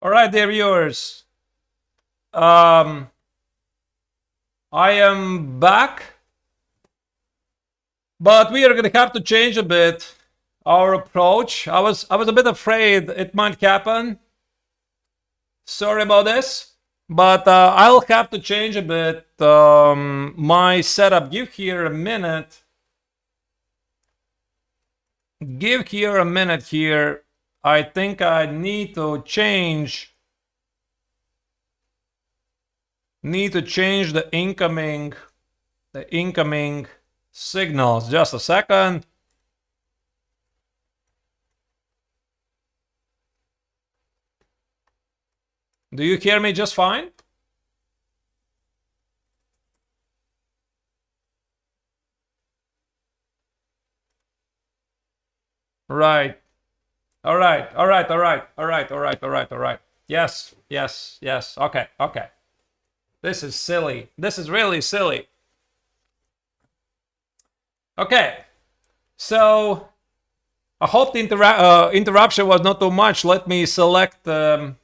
All right, dear viewers. I am back, but we are going to have to change a bit our approach. I was a bit afraid it might happen. Sorry about this, but I'll have to change a bit my setup. Give here a minute. Give here a minute here. I think I need to change the incoming signals. Just a second. Do you hear me just fine? Right. All right. All right. All right. All right. All right. All right. All right. Yes. Yes. Yes. Okay. Okay. This is silly. This is really silly. Okay. So I hope the interruption was not too much. Let me select the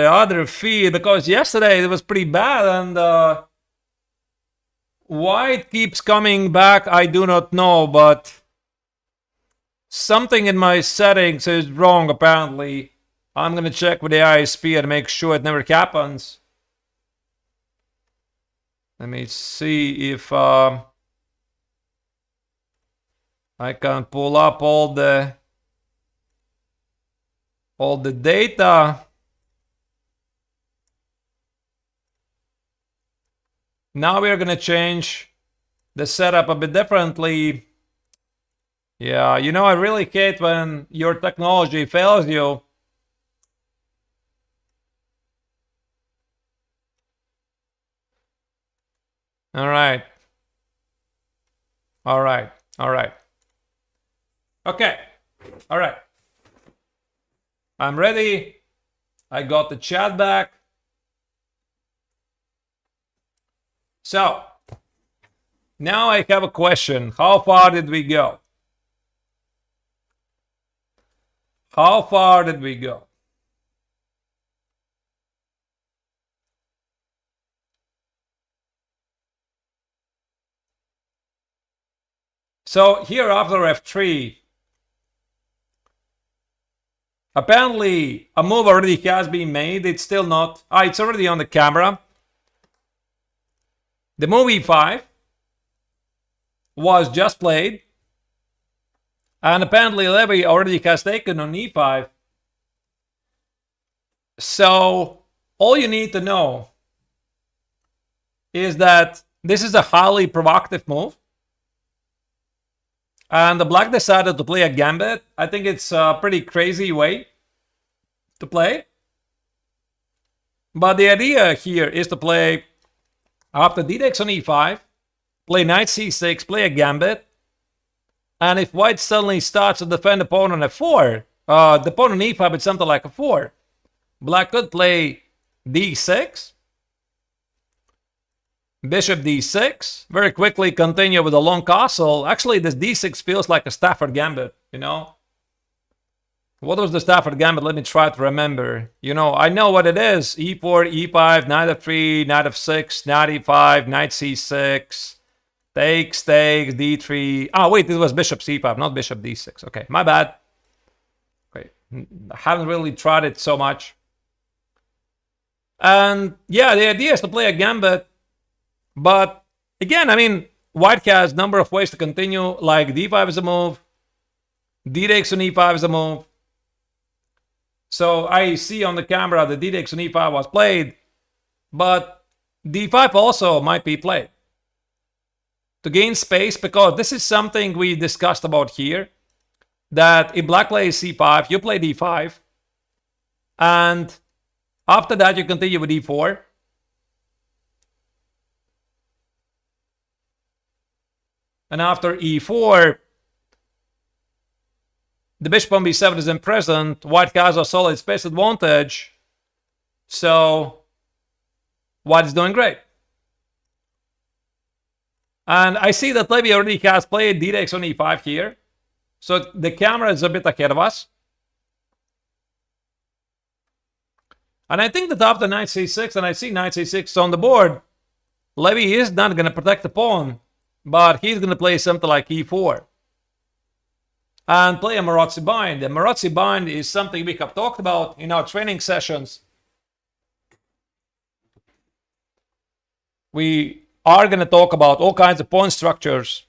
other feed, because yesterday it was pretty bad, and why it keeps coming back, I do not know, but something in my settings is wrong apparently. I'm gonna check with the ISP and make sure it never happens. Let me see if I can pull up all the data. Now we are gonna change the setup a bit differently. Yeah, you know, I really hate when your technology fails you. All right. All right. All right. Okay. All right. I'm ready. I got the chat back. So, now I have a question. How far did we go? How far did we go? So here after f3, apparently a move already has been made. It's still not. It's already on the camera. The move e5 was just played. And apparently Levy already has taken on e5. So all you need to know is that this is a highly provocative move. And the black decided to play a gambit. I think it's a pretty crazy way to play. But the idea here is to play after d takes on e5, play knight c6, play a gambit. And if white suddenly starts to defend the pawn on f4, the pawn on e5 is something like a 4. Black could play d6, bishop d6, very quickly continue with a long castle. Actually, this d6 feels like a Stafford gambit, you know? What was the Stafford gambit? Let me try to remember. You know, I know what it is. e4, e5, knight f3, knight f6, knight e5, knight c6, takes, d3. Oh, wait, this was bishop c5, not bishop d6. Okay, my bad. Okay, I haven't really tried it so much. And yeah, the idea is to play a gambit. But again, I mean, white has a number of ways to continue, like d5 is a move, d takes on e5 is a move. So I see on the camera that d takes on e5 was played, but d5 also might be played to gain space, because this is something we discussed about here, that if black plays c5, you play d5, and after that you continue with d4. And after e4, the bishop on b7 isn't present. White has a solid space advantage. So white is doing great. And I see that Levy already has played d takes on e5 here. So the camera is a bit ahead of us. And I think that after knight c6, and I see knight c6 on the board, Levy is not going to protect the pawn, but he's going to play something like e4 and play a Marazzi bind. The Marazzi bind is something we have talked about in our training sessions. We are going to talk about all kinds of pawn structures.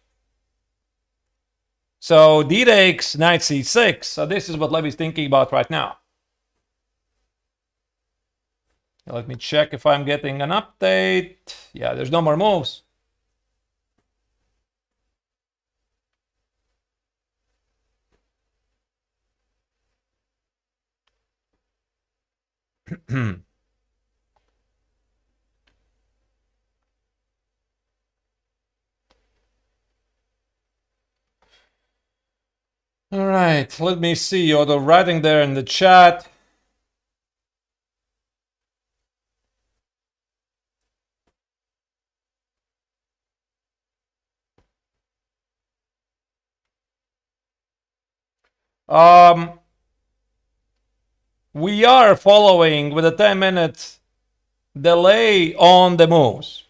So d takes knight c6. So this is what Levy's thinking about right now. Let me check if I'm getting an update. Yeah, there's no more moves. All right, let me see. You're writing there in the chat. We are following with a 10-minute delay on the moves.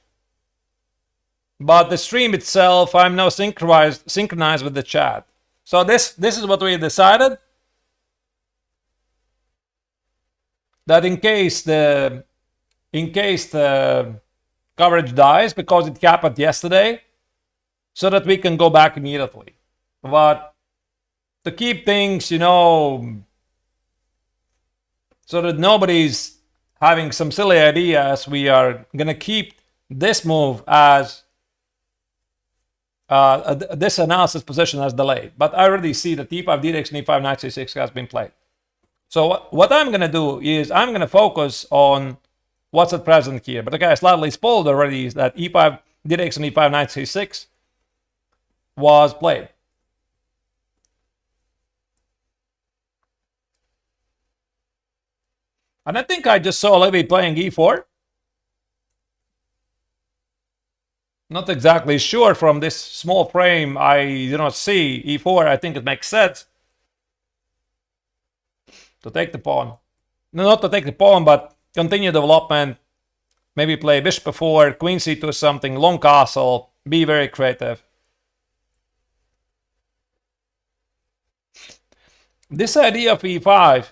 But the stream itself, I'm now synchronized with the chat. So this is what we decided. That in case the coverage dies, because it happened yesterday, so that we can go back immediately. But to keep things, you know, so that nobody's having some silly ideas, we are gonna keep this move as this analysis position as delayed. But I already see that e5, d6, and e5, knight c6 has been played. So what I'm gonna do is I'm gonna focus on what's at present here. But okay, I slightly spoiled already is that e5, d6, and e5, knight c6 was played. And I think I just saw Levy playing e4. Not exactly sure from this small frame. I do not see e4. I think it makes sense to take the pawn. No, not to take the pawn, but continue development. Maybe play bishop f4, queen c2 something, long castle, be very creative. This idea of e5,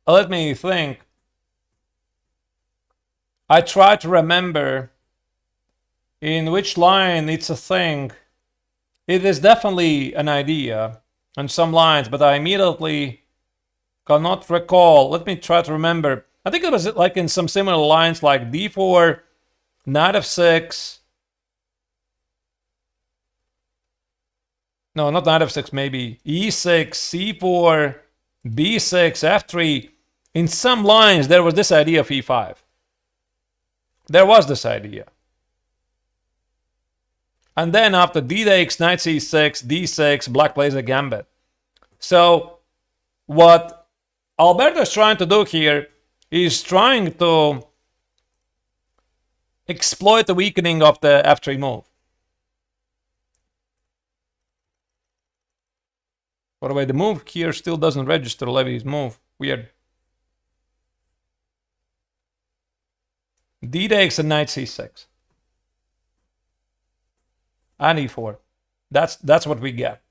let me think. I try to remember in which line it's a thing. It is definitely an idea on some lines, but I immediately cannot recall. Let me try to remember. I think it was like in some similar lines like d4, knight f6. No, not knight f6, maybe e6, c4, b6, f3. In some lines, there was this idea of e5. There was this idea. And then after d takes, knight c6, d6, black plays a gambit. So what Alberto is trying to do here is trying to exploit the weakening of the f3 move. By the way, the move here still doesn't register Levy's move. Weird. D takes and knight c6. And e4. That's what we get.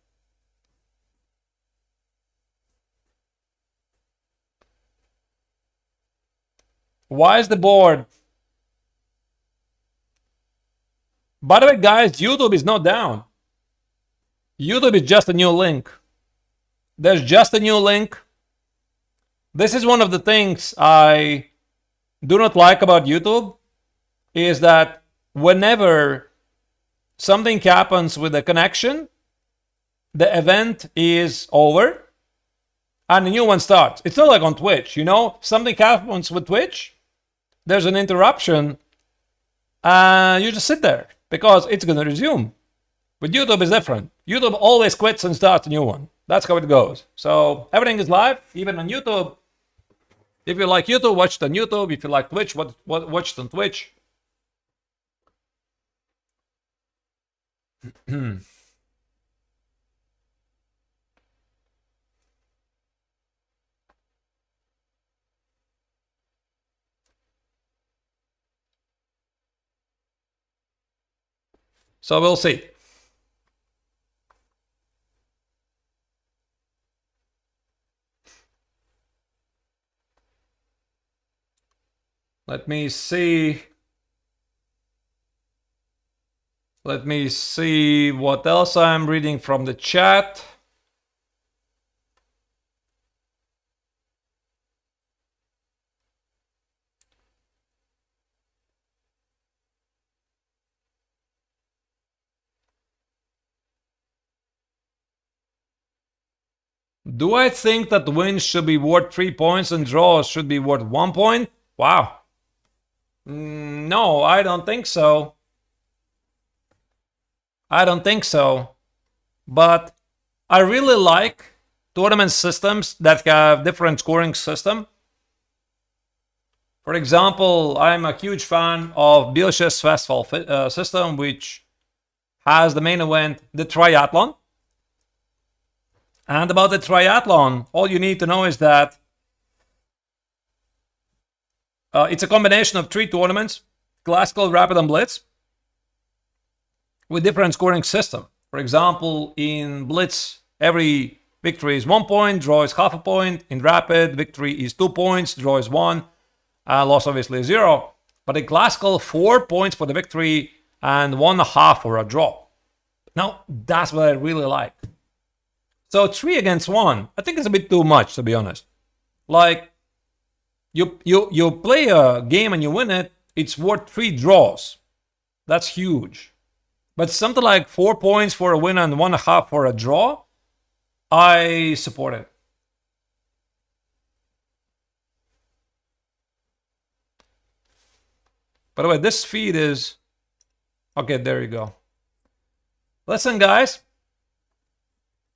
Why is the board? By the way, guys, YouTube is not down. YouTube is just a new link. There's just a new link. This is one of the things I do not like about YouTube, is that whenever something happens with the connection, the event is over and a new one starts. It's not like on Twitch, you know? Something happens with Twitch, there's an interruption, and you just sit there because it's going to resume. But YouTube is different. YouTube always quits and starts a new one. That's how it goes. So everything is live, even on YouTube. If you like YouTube, watch it on YouTube. If you like Twitch, watch it on Twitch. So we'll see. Let me see. Let me see what else I'm reading from the chat. Do I think that wins should be worth 3 points and draws should be worth 1 point? Wow. No, I don't think so. I don't think so. But I really like tournament systems that have different scoring system. For example, I'm a huge fan of Bielsa's Festival system, which has the main event, the triathlon. And about the triathlon, all you need to know is that it's a combination of 3 tournaments, classical, rapid, and blitz, with different scoring system. For example, in blitz, every victory is 1 point, draw is half a point. In rapid, victory is 2 points, draw is 1, loss obviously is 0. But in classical, 4 points for the victory and 1.5 for a draw. Now, that's what I really like. So 3 against 1, I think it's a bit too much, to be honest. Like, you play a game and you win it, it's worth 3 draws. That's huge. But something like 4 points for a win and 1.5 for a draw, I support it. By the way, this feed is... Okay, there you go. Listen, guys.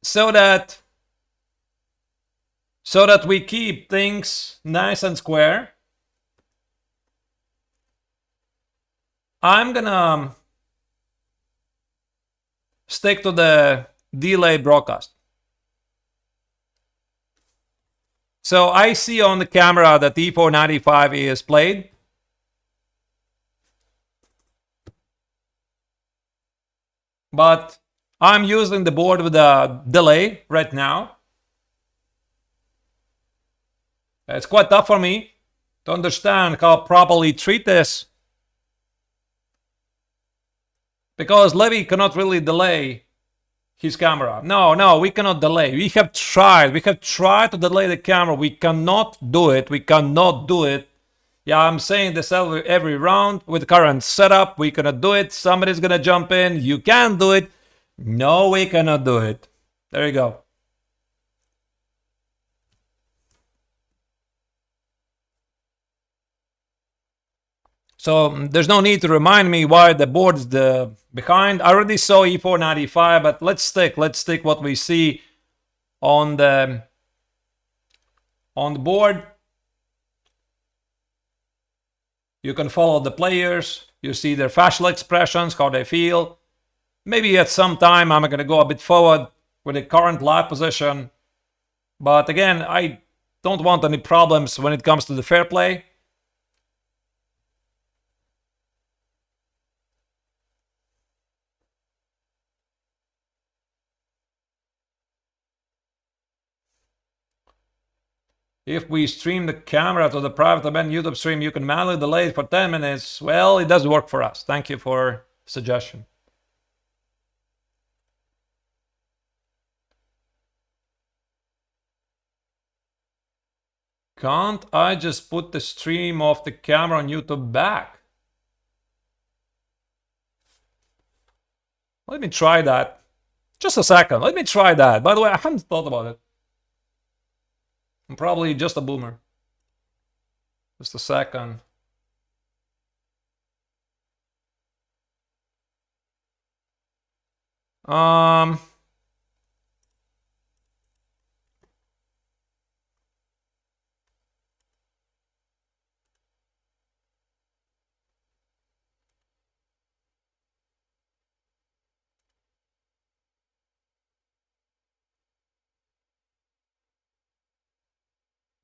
So that we keep things nice and square, I'm gonna stick to the delay broadcast. So I see on the camera that E495 is played. But I'm using the board with a delay right now. It's quite tough for me to understand how properly treat this. Because Levy cannot really delay his camera. No, we cannot delay. We have tried to delay the camera. We cannot do it. Yeah, I'm saying this every round. With the current setup, we cannot do it. Somebody's gonna jump in. You can do it. No, we cannot do it. There you go. So there's no need to remind me why the board's behind. I already saw E495, but let's stick what we see on the board. You can follow the players. You see their facial expressions, how they feel. Maybe at some time I'm going to go a bit forward with the current live position. But again, I don't want any problems when it comes to the fair play. If we stream the camera to the private event YouTube stream, you can manually delay it for 10 minutes. Well, it does work for us. Thank you for suggestion. Can't I just put the stream of the camera on YouTube back? Let me try that. Just a second. Let me try that. By the way, I haven't thought about it. I'm probably just a boomer. Just a second.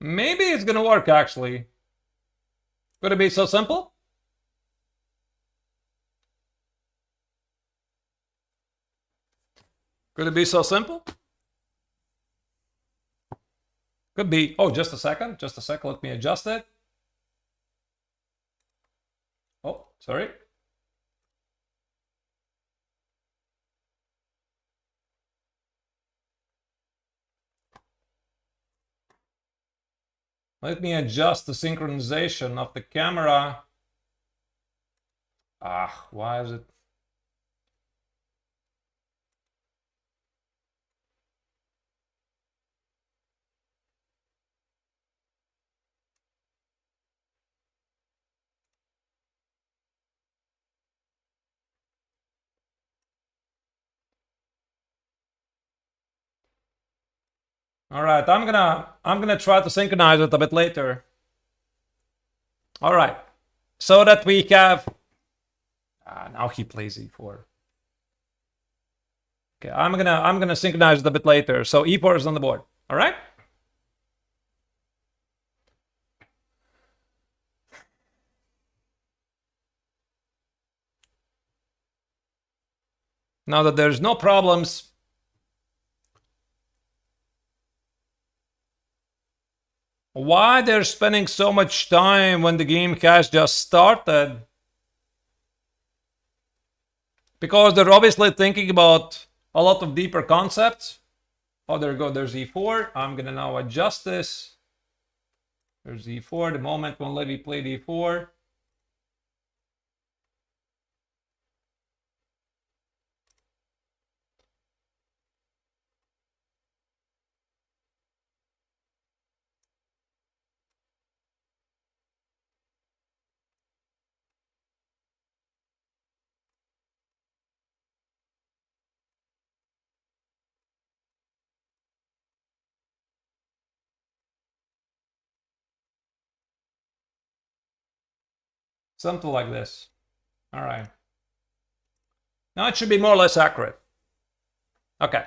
Maybe it's gonna work actually. Could it be so simple? Could it be so simple? Could be. Oh, just a second. Just a second. Let me adjust it. Oh, sorry. Let me adjust the synchronization of the camera. Ah, why is it? All right, I'm gonna try to synchronize it a bit later. All right, so that we have. Now he plays e4. Okay, I'm gonna synchronize it a bit later. So e4 is on the board. All right. Now that there's no problems. Why they're spending so much time when the game has just started? Because they're obviously thinking about a lot of deeper concepts. Oh, there we go. There's e4. I'm gonna now adjust this. There's e4. The moment when Levy played e4. Something like this. All right. Now it should be more or less accurate. Okay.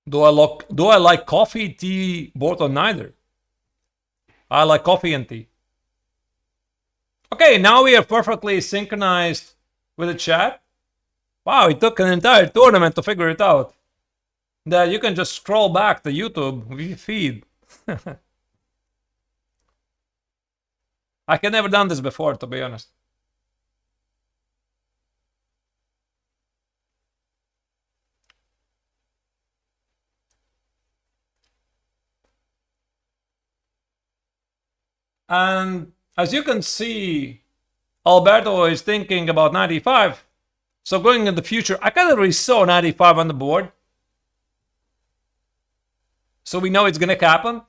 Do I like coffee, tea, both or neither? I like coffee and tea. Okay, now we are perfectly synchronized with the chat. Wow, it took an entire tournament to figure it out. That you can just scroll back the YouTube feed. I had never done this before, to be honest. And as you can see, Alberto is thinking about 95. So going in the future, I kind of already saw 95 on the board. So we know it's going to happen.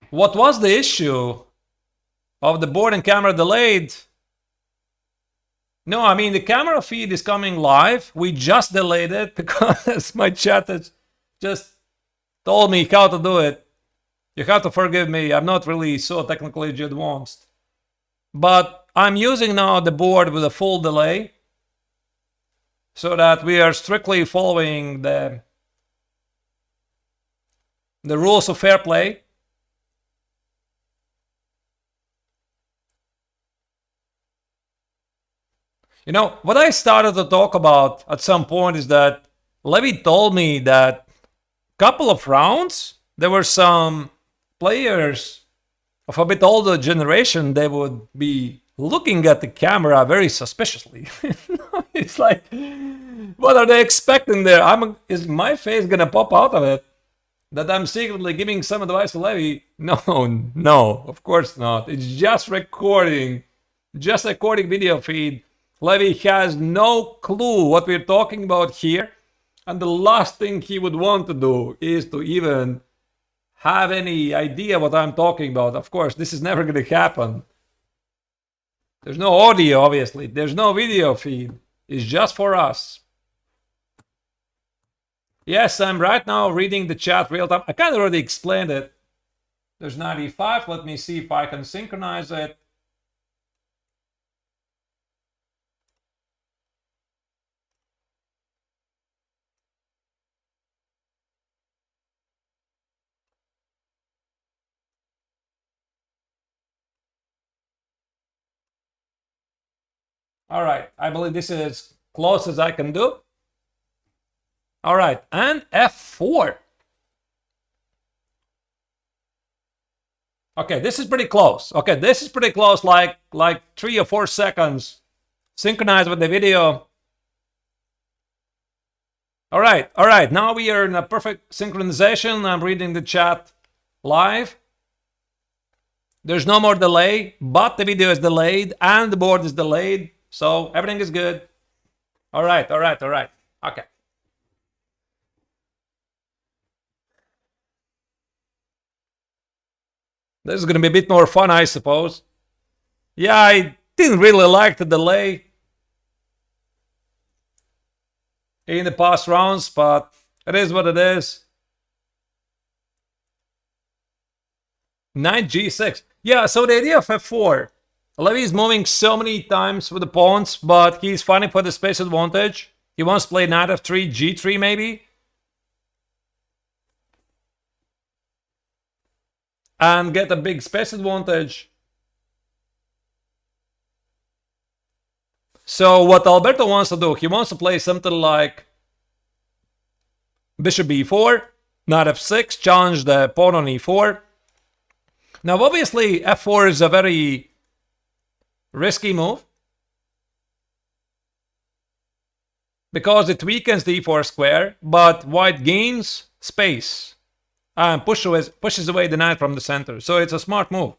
What was the issue of the board and camera delayed? No, I mean, the camera feed is coming live. We just delayed it because my chat has just told me how to do it. You have to forgive me. I'm not really so technically advanced. But I'm using now the board with a full delay so that we are strictly following the rules of fair play. You know, what I started to talk about at some point is that Levy told me that a couple of rounds, there were some players of a bit older generation, they would be looking at the camera very suspiciously. It's like, what are they expecting there? Is my face gonna pop out of it? That I'm secretly giving some advice to Levy? No, no, of course not. It's just recording video feed. Levy has no clue what we're talking about here. And the last thing he would want to do is to even have any idea what I'm talking about. Of course, this is never going to happen. There's no audio, obviously. There's no video feed. It's just for us. Yes, I'm right now reading the chat real time. I kind of already explained it. There's 95. Let me see if I can synchronize it. All right, I believe this is as close as I can do. All right, and f4. Okay, this is pretty close. Okay, this is pretty close, like 3 or 4 seconds. Synchronize with the video. All right, now we are in a perfect synchronization. I'm reading the chat live. There's no more delay, but the video is delayed and the board is delayed, so everything is good. All right. Okay. This is going to be a bit more fun, I suppose. Yeah, I didn't really like the delay in the past rounds, but it is what it is. Knight g6. Yeah, so the idea of f4. Levy is moving so many times with the pawns, but he's fighting for the space advantage. He wants to play knight f3, g3 maybe. And get a big space advantage. So what Alberto wants to do, he wants to play something like bishop b4, knight f6, challenge the pawn on e4. Now obviously f4 is a very risky move because it weakens the e4 square, but white gains space and pushes away the knight from the center. So it's a smart move.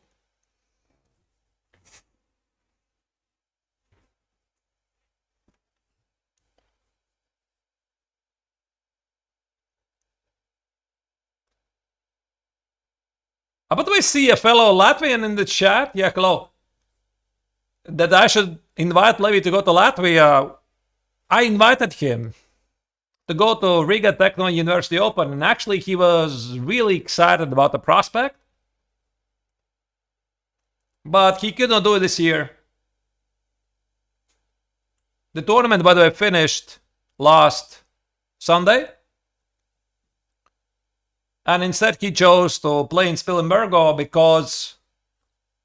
But we see a fellow Latvian in the chat. Yeah, hello. That I should invite Levy to go to Latvia. I invited him to go to Riga Techno University Open, and actually he was really excited about the prospect. But he could not do it this year. The tournament, by the way, finished last Sunday. And instead he chose to play in Spilimbergo because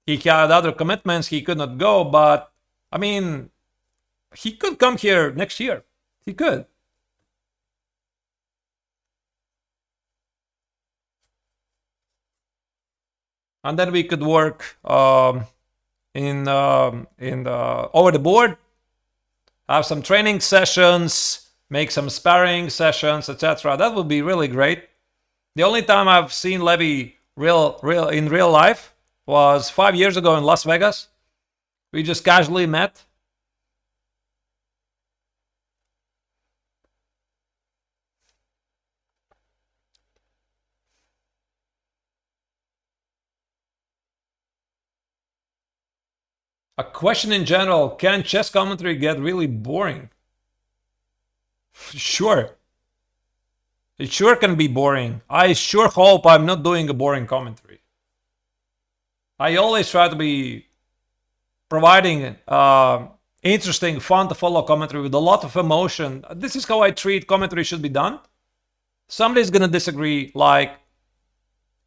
he had other commitments, he could not go, but I mean, he could come here next year. He could. And then we could work over the board, have some training sessions, make some sparring sessions, etc. That would be really great. The only time I've seen Levy in real life was 5 years ago in Las Vegas. We just casually met. A question in general, can chess commentary get really boring? Sure. It sure can be boring. I sure hope I'm not doing a boring commentary. I always try to be providing interesting, fun to follow commentary with a lot of emotion. This is how I treat commentary should be done. Somebody's gonna disagree, like,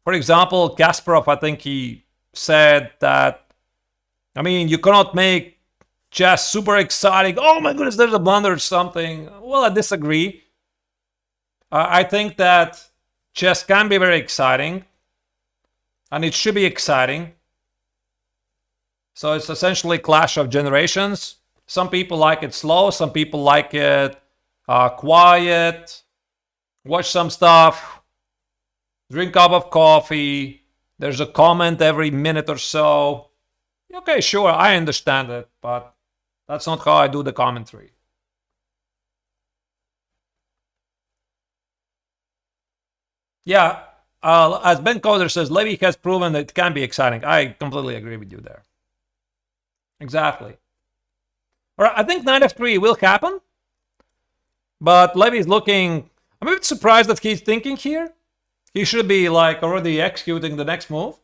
for example, Kasparov, I think he said that, I mean, you cannot make chess super exciting. Oh my goodness, there's a blunder or something. Well, I disagree. I think that chess can be very exciting, and it should be exciting. So it's essentially clash of generations. Some people like it slow, some people like it quiet. Watch some stuff, drink a cup of coffee. There's a comment every minute or so. Okay, sure, I understand it, but that's not how I do the commentary. Yeah, as Ben Coder says, Levy has proven that it can be exciting. I completely agree with you there. Exactly. All right, I think knight f3 will happen, but Levy's looking... I'm a bit surprised that he's thinking here. He should be like already executing the next move.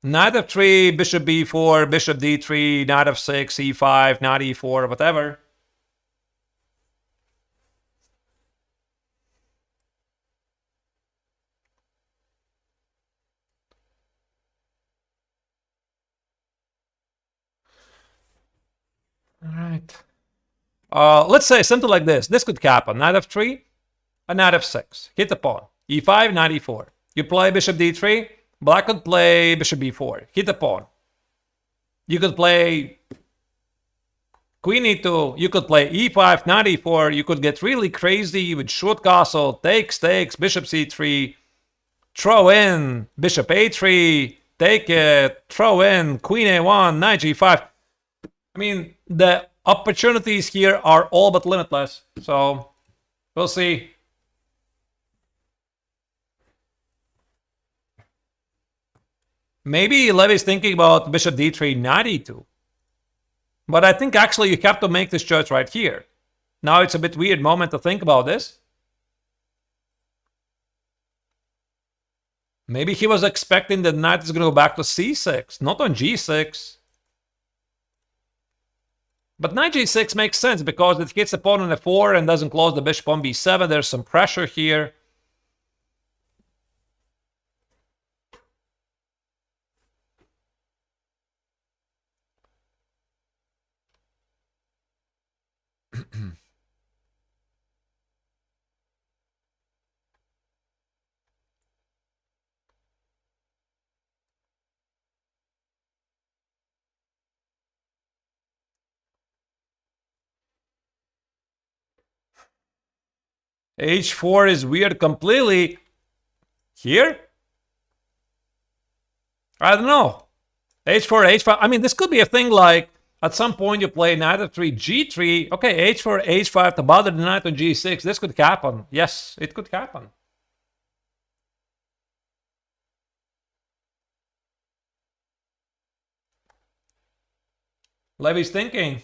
Knight f3, bishop b4, bishop d3, knight f6, e5, knight e4, whatever. right. Let's say something like this. This could happen. Knight f3, a knight f6. Hit the pawn. e5, knight e4. You play bishop d3. Black could play bishop b4. Hit the pawn. You could play queen e2. You could play e5, knight e4. You could get really crazy with short castle, takes, bishop c3. Throw in bishop a3. Take it. Throw in queen a1, knight g5. I mean, the opportunities here are all but limitless. So, we'll see. Maybe Levy's thinking about bishop d3, knight e2. But I think actually you have to make this choice right here. Now it's a bit weird moment to think about this. Maybe he was expecting that knight is going to go back to c6, not on g6. But knight g6 makes sense because it hits the pawn on f4 and doesn't close the bishop on b7. There's some pressure here. h4 is weird completely. Here? I don't know. h4, h5. I mean, this could be a thing like at some point you play knight f3, g3. Okay, h4, h5 to bother the knight on g6. This could happen. Yes, it could happen. Levy's thinking.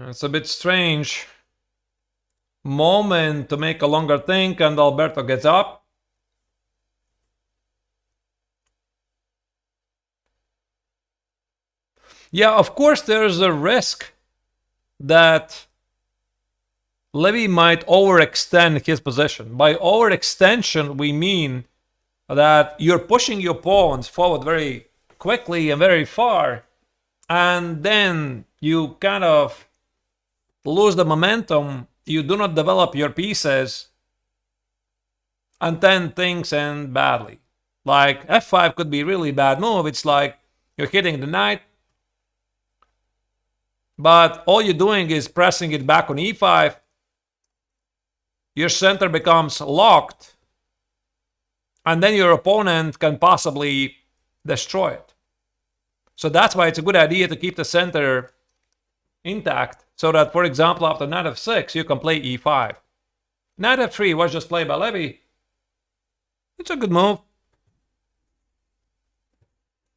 It's a bit strange moment to make a longer think, and Alberto gets up. Yeah, of course there's a risk that Levy might overextend his position. By overextension, we mean that you're pushing your pawns forward very quickly and very far, and then you kind of lose the momentum. You do not develop your pieces, and then things end badly. Like f5 could be a really bad move. It's like you're hitting the knight, but all you're doing is pressing it back on e5. Your center becomes locked, and then your opponent can possibly destroy it. So that's why it's a good idea to keep the center intact, so that, for example, after knight f6, you can play e5. Knight f3 was just played by Levy. It's a good move.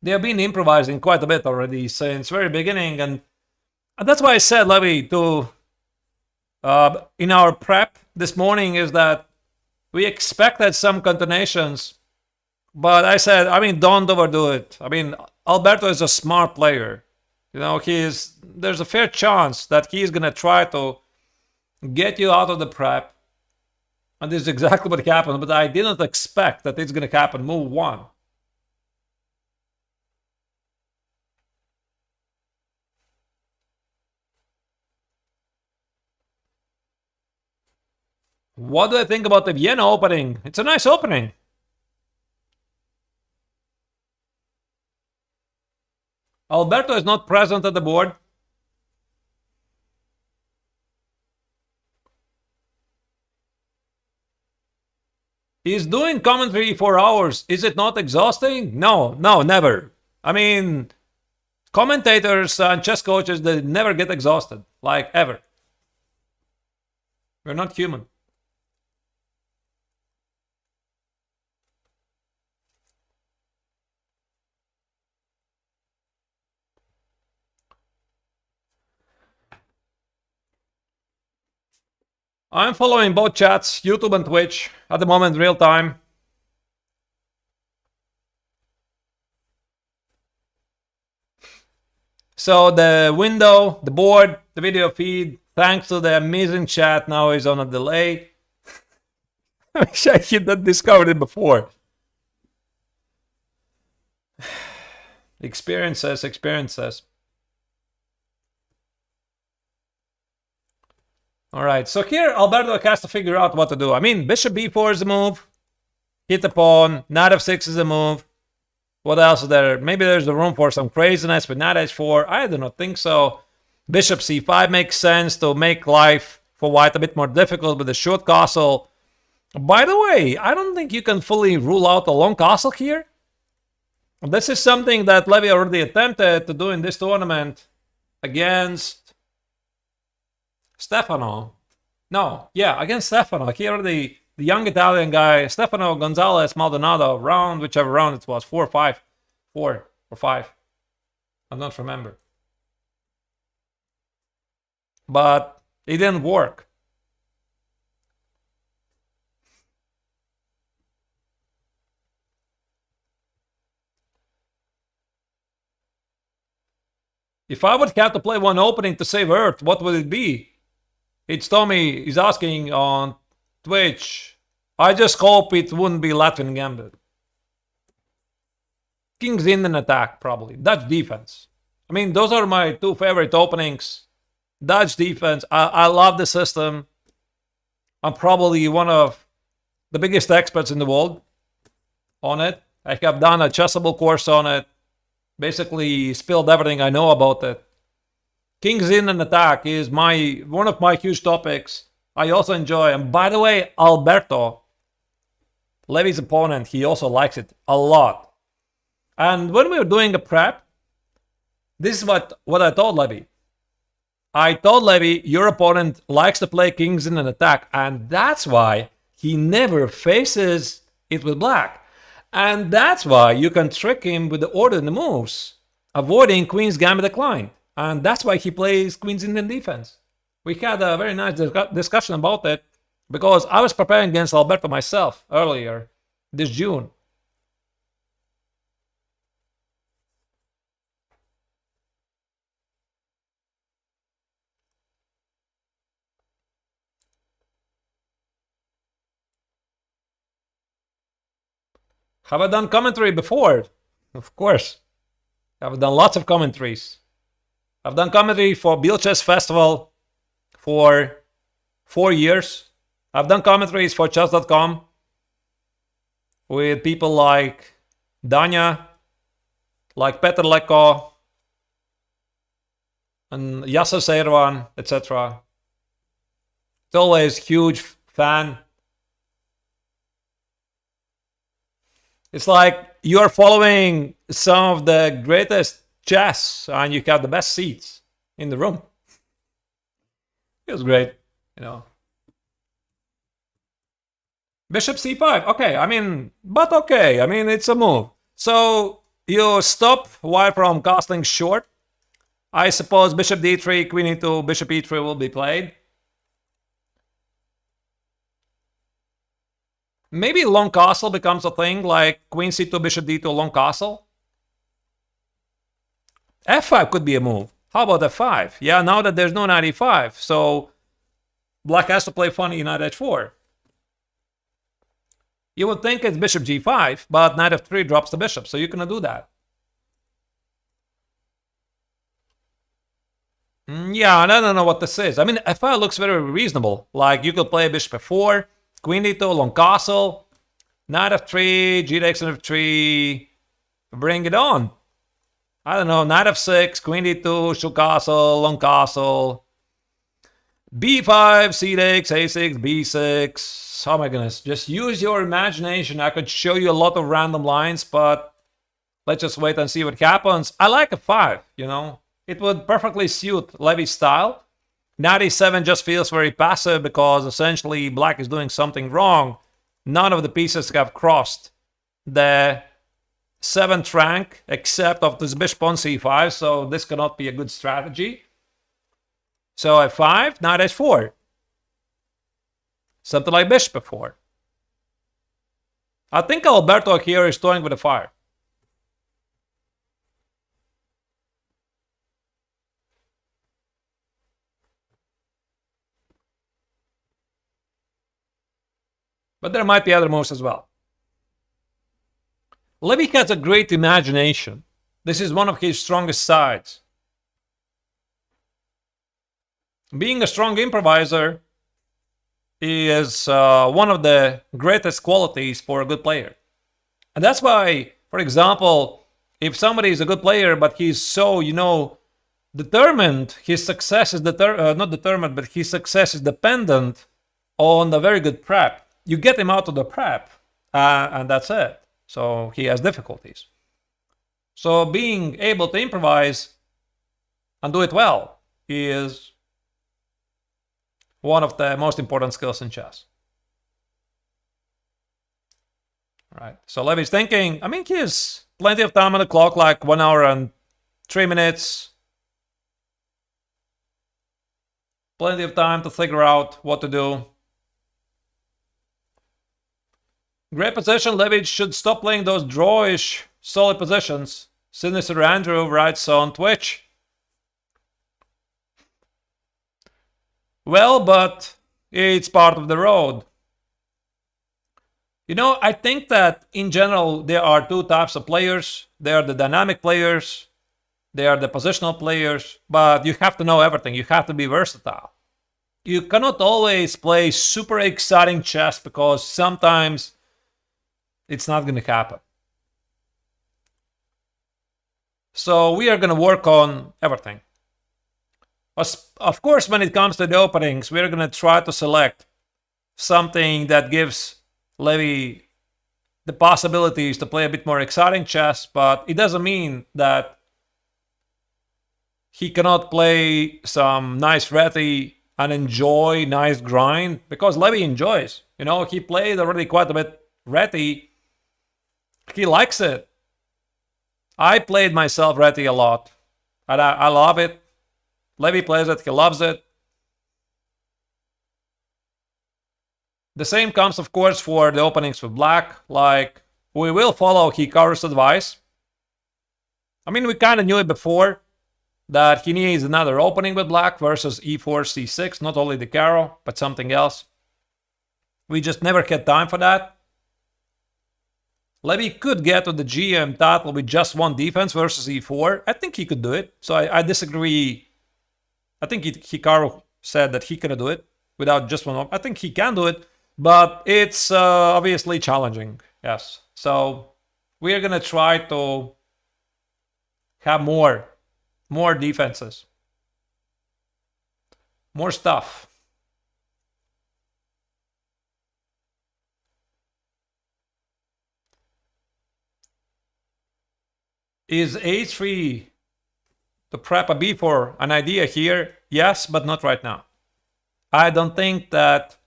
They have been improvising quite a bit already since very beginning, and that's why I said, Levy, to in our prep this morning, is that we expected some continuations, but I said, I mean, don't overdo it. I mean, Alberto is a smart player. You know, there's a fair chance that he's gonna try to get you out of the prep, and this is exactly what happened. But I didn't expect that it's gonna happen. Move one. What do I think about the Vienna opening? It's a nice opening. Alberto is not present at the board. He's doing commentary for hours. Is it not exhausting? No, never. I mean, commentators and chess coaches, they never get exhausted, like ever. We're not human. I'm following both chats, YouTube and Twitch, at the moment, real time. So the window, the board, the video feed, thanks to the amazing chat, now is on a delay. I wish I had discovered it before. Experiences. All right, so here Alberto has to figure out what to do. I mean, bishop b4 is a move. Hit the pawn. Knight f6 is a move. What else is there? Maybe there's the room for some craziness with knight h4. I do not think so. Bishop c5 makes sense to make life for white a bit more difficult with the short castle. By the way, I don't think you can fully rule out a long castle here. This is something that Levy already attempted to do in this tournament against Stefano. No, yeah, against Stefano. Here the young Italian guy, Stefano Gonzalez Maldonado, whichever round it was, 4 or 5. I don't remember. But it didn't work. If I would have to play one opening to save Earth, what would it be? It's Tommy, he's asking on Twitch. I just hope it wouldn't be Latvian Gambit. King's in an attack, probably. Dutch defense. I mean, those are my two favorite openings. Dutch defense. I love the system. I'm probably one of the biggest experts in the world on it. I have done a Chessable course on it. Basically spilled everything I know about it. King's in an attack is one of my huge topics. I also enjoy. And by the way, Alberto, Levy's opponent, he also likes it a lot. And when we were doing a prep, this is what I told Levy. I told Levy, your opponent likes to play kings in an attack, and that's why he never faces it with black. And that's why you can trick him with the order and the moves, avoiding Queen's Gambit decline. And that's why he plays Queen's Indian defense. We had a very nice discussion about it because I was preparing against Alberto myself earlier this June. Have I done commentary before? Of course. I've done lots of commentaries. I've done commentary for Bill Chess Festival for 4 years. I've done commentaries for chess.com with people like Danya, like Petr Leko, and Yasser Seirvan, etc. It's always huge fan. It's like you're following some of the greatest chess and you have the best seats in the room. It was great, you know. Bishop c5. Okay, I mean, it's a move. So you stop white from castling short. I suppose bishop d3, queen e2, bishop e3 will be played. Maybe long castle becomes a thing, like queen c2, bishop d2, long castle. f5 could be a move. How about f5? Yeah, now that there's no knight e5, so black has to play funny knight h4. You would think it's bishop g5, but knight f3 drops the bishop, so you cannot do that. Yeah, I don't know what this is. I mean, f5 looks very reasonable. Like, you could play bishop f4, queen d2, long castle, knight f3, g takes f3, bring it on. I don't know, knight f6, queen d2, should castle, long castle, b5, c takes, a6, b6. Oh my goodness, just use your imagination. I could show you a lot of random lines, but let's just wait and see what happens. I like f5, you know. It would perfectly suit Levy's style. Knight e7 just feels very passive because essentially black is doing something wrong. None of the pieces have crossed the 7th rank except of this bishop on c5, so this cannot be a good strategy. So f5, knight h4. something like bishop f4. I think Alberto here is toying with the fire. But there might be other moves as well. Levy has a great imagination. This is one of his strongest sides. Being a strong improviser is one of the greatest qualities for a good player. And that's why, for example, if somebody is a good player, but he's so, determined, his success is not determined, but his success is dependent on the very good prep. You get him out of the prep, and that's it. So he has difficulties. So being able to improvise and do it well is one of the most important skills in chess. All right, so Levy's thinking, I mean, he has plenty of time on the clock, like 1 hour and 3 minutes. Plenty of time to figure out what to do. Great position. Levy should stop playing those drawish solid positions. Sinister Andrew writes on Twitch. Well, but it's part of the road. I think that in general there are two types of players. There are the dynamic players. There are the positional players. But you have to know everything. You have to be versatile. You cannot always play super exciting chess because sometimes it's not going to happen. So we are going to work on everything. Of course, when it comes to the openings, we're going to try to select something that gives Levy the possibilities to play a bit more exciting chess, but it doesn't mean that he cannot play some nice reti and enjoy nice grind, because Levy enjoys. He played already quite a bit reti. He likes it. I played myself reti a lot, and I love it. Levy plays it, he loves it. The same comes, of course, for the openings with black. Like, we will follow Hikaru's advice. I mean, we kind of knew it before, that he needs another opening with black versus e4, c6, not only the Caro, but something else. We just never had time for that. Levy could get to the GM title with just one defense versus e4. I think he could do it. So I disagree. I think Hikaru said that he couldn't do it without just one. I think he can do it, but it's obviously challenging. Yes. So we are going to try to have more defenses. More stuff. Is a3 to prep a b4 an idea here? Yes, but not right now. I don't think that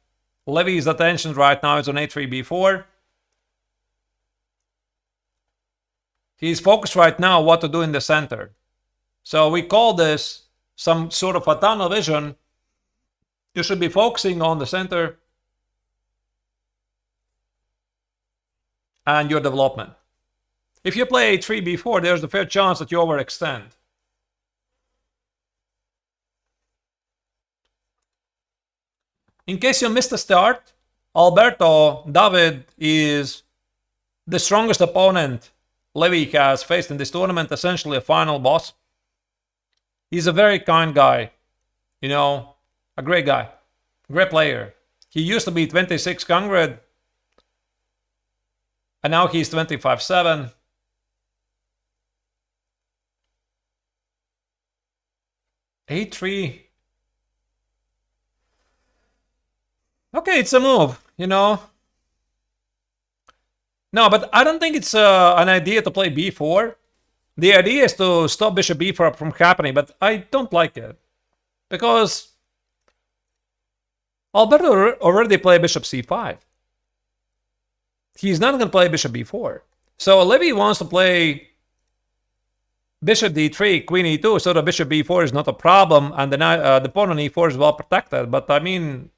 Levy's attention right now is on a3, b4. He's focused right now what to do in the center. So we call this some sort of a tunnel vision. You should be focusing on the center and your development. If you play a3, b4, there's a fair chance that you overextend. In case you missed the start, Alberto David is the strongest opponent Levy has faced in this tournament, essentially a final boss. He's a very kind guy, a great guy, great player. He used to be 2600, and now he's 25-7. a3. Okay, it's a move, No, but I don't think it's an idea to play b4. The idea is to stop bishop b4 from happening, but I don't like it. Because Alberto already played bishop c5. He's not going to play bishop b4. So Levy wants to play bishop d3, queen e2, so the bishop b4 is not a problem, and the pawn on e4 is well protected. But I mean,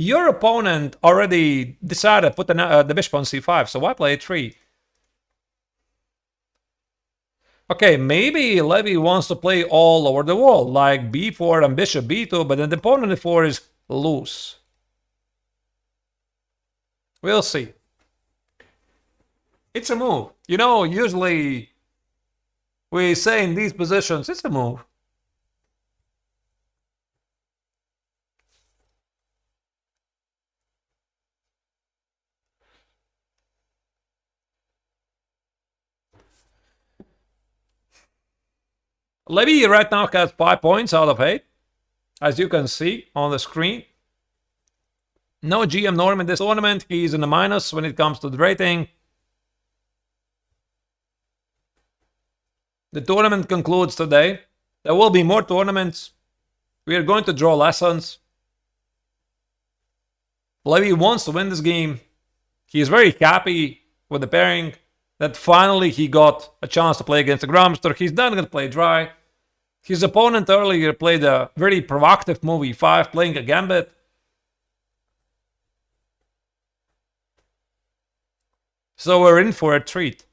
your opponent already decided to put the bishop on c5, so why play a3? Okay, maybe Levy wants to play all over the wall, like b4 and bishop b2, but then the opponent e4 is loose. We'll see. It's a move. You know, usually we say in these positions, it's a move. Levy right now has 5 points out of 8, as you can see on the screen. No GM norm in this tournament. He's in the minus when it comes to the rating. The tournament concludes today. There will be more tournaments. We are going to draw lessons. Levy wants to win this game. He is very happy with the pairing that finally he got a chance to play against the Grandmaster. He's not going to play dry. His opponent earlier played a very provocative move e5, playing a gambit. So we're in for a treat.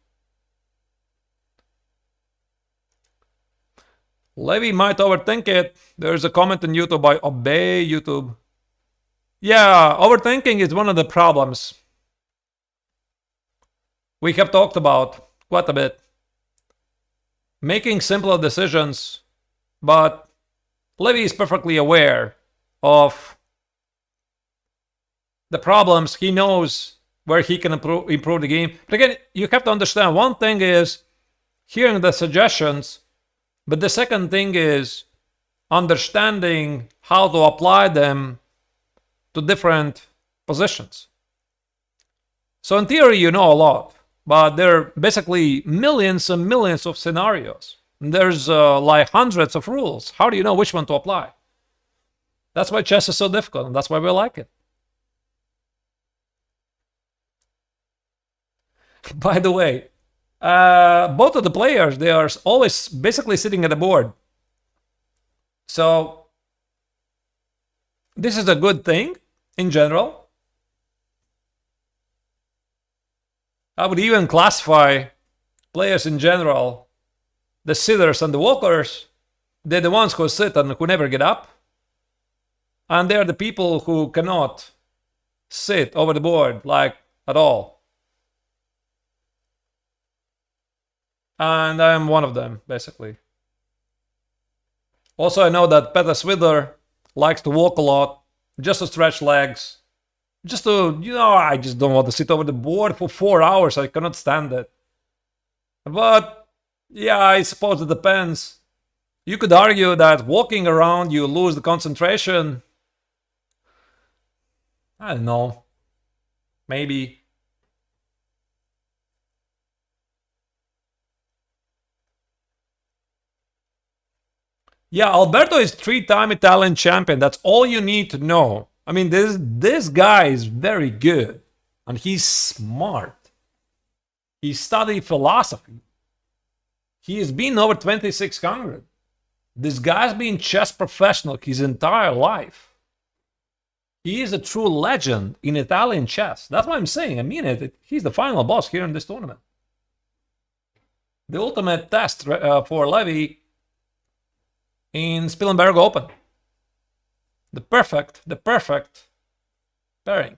Levy might overthink it. There's a comment on YouTube by Obey YouTube. Yeah, overthinking is one of the problems we have talked about quite a bit. Making simpler decisions, but Levy is perfectly aware of the problems. He knows where he can improve the game. But again, you have to understand, one thing is hearing the suggestions, but the second thing is understanding how to apply them to different positions. So in theory, you know a lot, but there are basically millions and millions of scenarios. There's like hundreds of rules. How do you know which one to apply? That's why chess is so difficult, and that's why we like it. By the way, both of the players, they are always basically sitting at the board. So this is a good thing in general. I would even classify players in general, the sitters and the walkers. They're the ones who sit and who never get up. And they're the people who cannot sit over the board, like, at all. And I'm one of them, basically. Also, I know that Petter Swidler likes to walk a lot, just to stretch legs. Just to, you know, I just don't want to sit over the board for 4 hours. I cannot stand it. But, yeah, I suppose it depends. You could argue that walking around, you lose the concentration. I don't know. Maybe. Yeah, Alberto is 3-time Italian champion. That's all you need to know. I mean, this guy is very good. And he's smart. He studied philosophy. He has been over 2600. This guy's been chess professional his entire life. He is a true legend in Italian chess. That's what I'm saying. I mean it. He's the final boss here in this tournament. The ultimate test for Levy in Spielberg Open. The perfect pairing.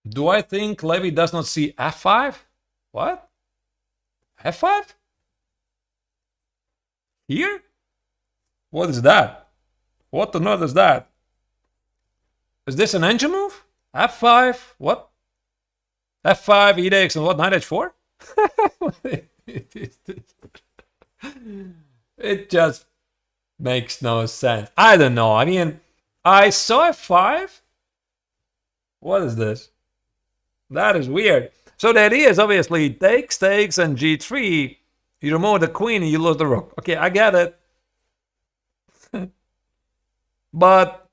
Do I think Levy does not see f5? What? f5? Here? What is that? What on earth is that? Is this an engine move? f5? What? f5, e takes, and what? Knight h4? It just makes no sense. I don't know. I mean, I saw f5. What is this? That is weird. So the idea is obviously takes, and g3. You remove the queen and you lose the rook. Okay, I get it. But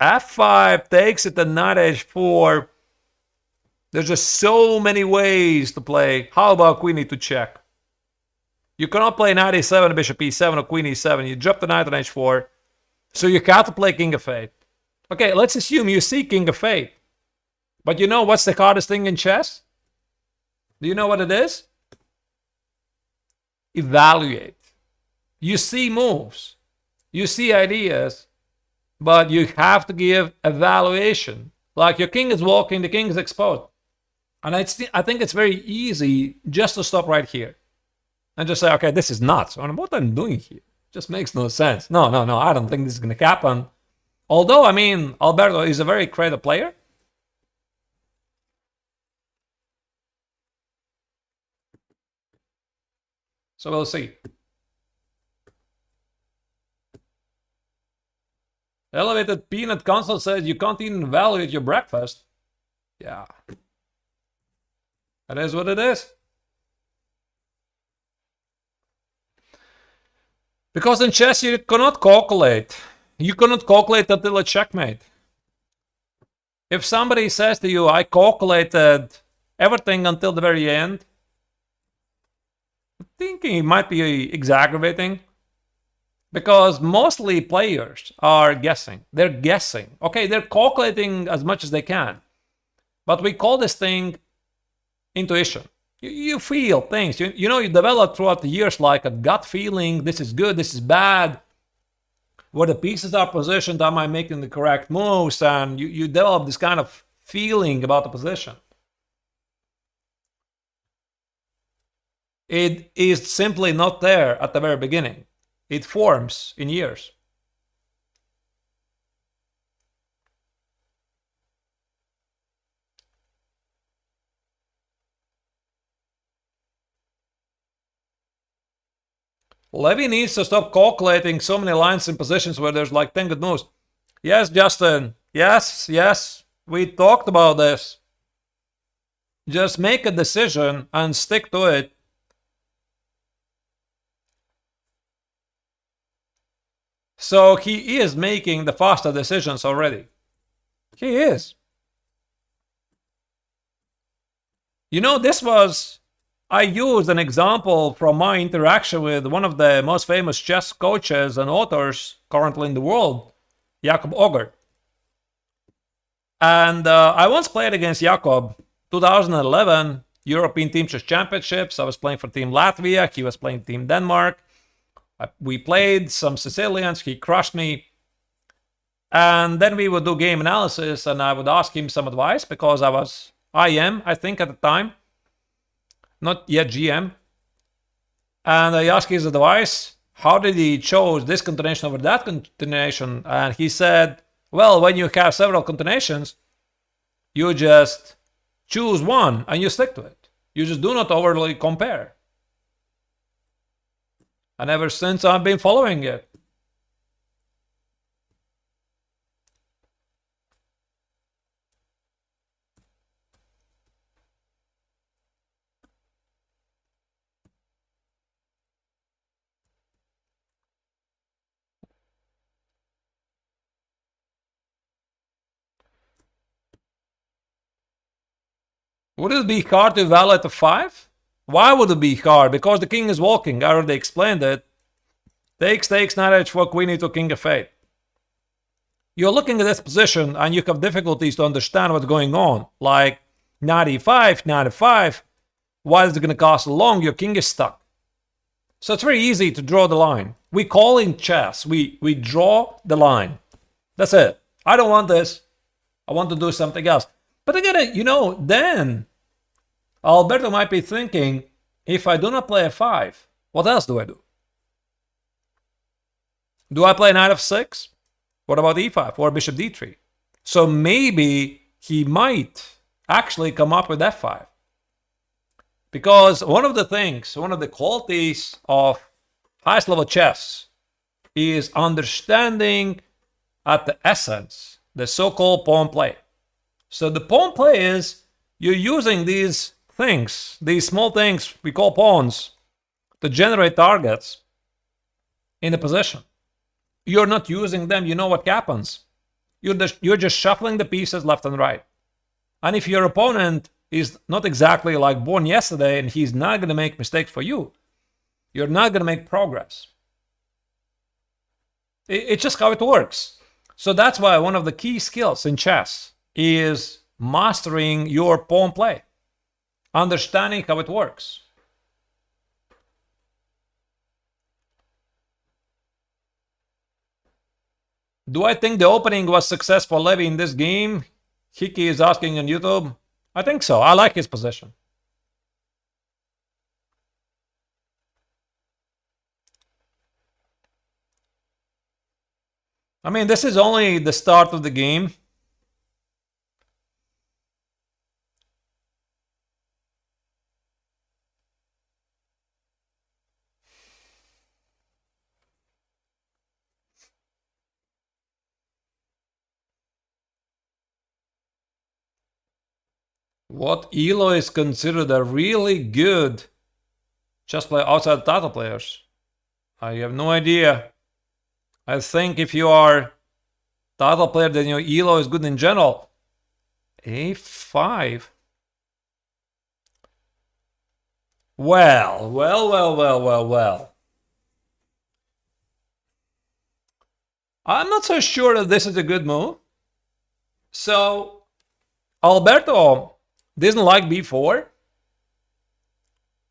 f5 takes it to knight h4. There's just so many ways to play. How about queen e2 check? You cannot play knight a7, bishop e7, or queen e7. You drop the knight on h4. So you have to play king f8. Okay, let's assume you see king f8. But you know what's the hardest thing in chess? Do you know what it is? Evaluate. You see moves. You see ideas. But you have to give evaluation. Like your king is walking, the king is exposed. And I think it's very easy just to stop right here. And just say, okay, this is nuts. What I'm doing here just makes no sense. No, I don't think this is going to happen. Although, I mean, Alberto is a very creative player. So we'll see. Elevated Peanut Console says you can't even evaluate your breakfast. Yeah. That is what it is. Because in chess you cannot calculate. You cannot calculate until a checkmate. If somebody says to you, I calculated everything until the very end, I'm thinking he might be exaggerating. Because mostly players are guessing. They're guessing. Okay, they're calculating as much as they can. But we call this thing intuition. You feel things. You know, you develop throughout the years like a gut feeling. This is good, this is bad. Where the pieces are positioned, am I making the correct moves? And you develop this kind of feeling about the position. It is simply not there at the very beginning. It forms in years. Levy needs to stop calculating so many lines in positions where there's like 10 good moves. Yes, Justin. Yes. We talked about this. Just make a decision and stick to it. So he is making the faster decisions already. He is. You know, I used an example from my interaction with one of the most famous chess coaches and authors currently in the world, Jakob Ogert. And I once played against Jakob, 2011 European Team Chess Championships. I was playing for Team Latvia, he was playing Team Denmark. We played some Sicilians, he crushed me. And then we would do game analysis and I would ask him some advice because I think at the time, not yet GM. And I asked his advice, how did he choose this continuation over that continuation? And he said, well, when you have several continuations, you just choose one and you stick to it. You just do not overly compare. And ever since I've been following it. Would it be hard to evaluate a 5? Why would it be hard? Because the king is walking. I already explained it. Takes, knight h4, queen e2, king f8. You're looking at this position and you have difficulties to understand what's going on. Like knight e5, knight f5. Why is it going to castle long? Your king is stuck. So it's very easy to draw the line. We call in chess. We draw the line. That's it. I don't want this. I want to do something else. But again, you know, then Alberto might be thinking, if I do not play f5, what else do I do? Do I play knight f6? What about e5 or bishop d3? So maybe he might actually come up with f5. Because one of the qualities of highest level chess is understanding at the essence, the so-called pawn play. So the pawn play is you're using these things, these small things we call pawns, to generate targets in a position. You're not using them, you know what happens. You're just shuffling the pieces left and right. And if your opponent He's not exactly like born yesterday, and he's not going to make mistakes for you. You're not going to make progress. It's just how it works. So that's why one of the key skills in chess is mastering your pawn play, understanding how it works. Do I think the opening was successful for Levy in this game? Hiki is asking on YouTube. I think so. I like his position. I mean, this is only the start of the game. What elo is considered a really good chess player outside title players? I have no idea. I think if you are title player, then your elo is good in general. A5. Well. I'm not so sure that this is a good move. So, Alberto doesn't like b4,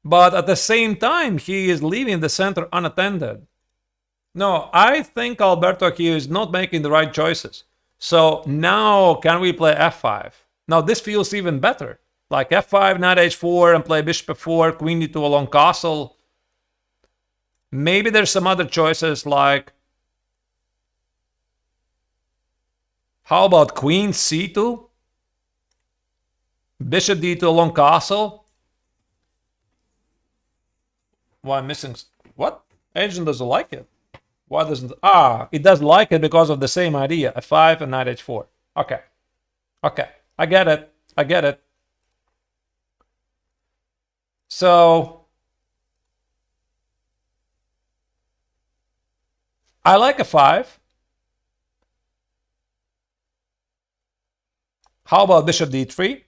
but at the same time, he is leaving the center unattended. No, I think Alberto here is not making the right choices. So now, can we play f5? Now, this feels even better. Like f5, knight h4, and play bishop f4, queen d2 along castle. Maybe there's some other choices like... How about queen c2? Bishop d2 along castle? Why I'm missing... What? Agent doesn't like it. Why doesn't... it doesn't like it because of the same idea. f5 and knight h4. Okay. I get it. So... I like a5. How about bishop d3?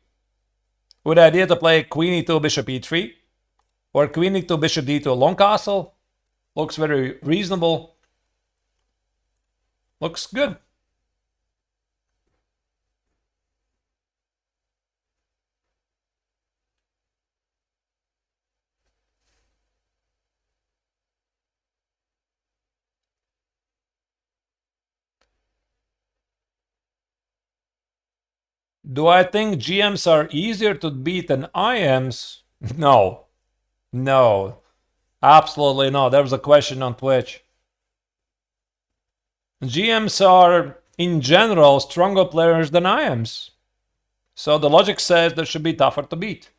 With the idea to play queen e2, bishop e3. Or queen e2, bishop d2 along castle. Looks very reasonable. Looks good. Do I think GMs are easier to beat than IMs? No. Absolutely not. There was a question on Twitch. GMs are, in general, stronger players than IMs. So the logic says they should be tougher to beat.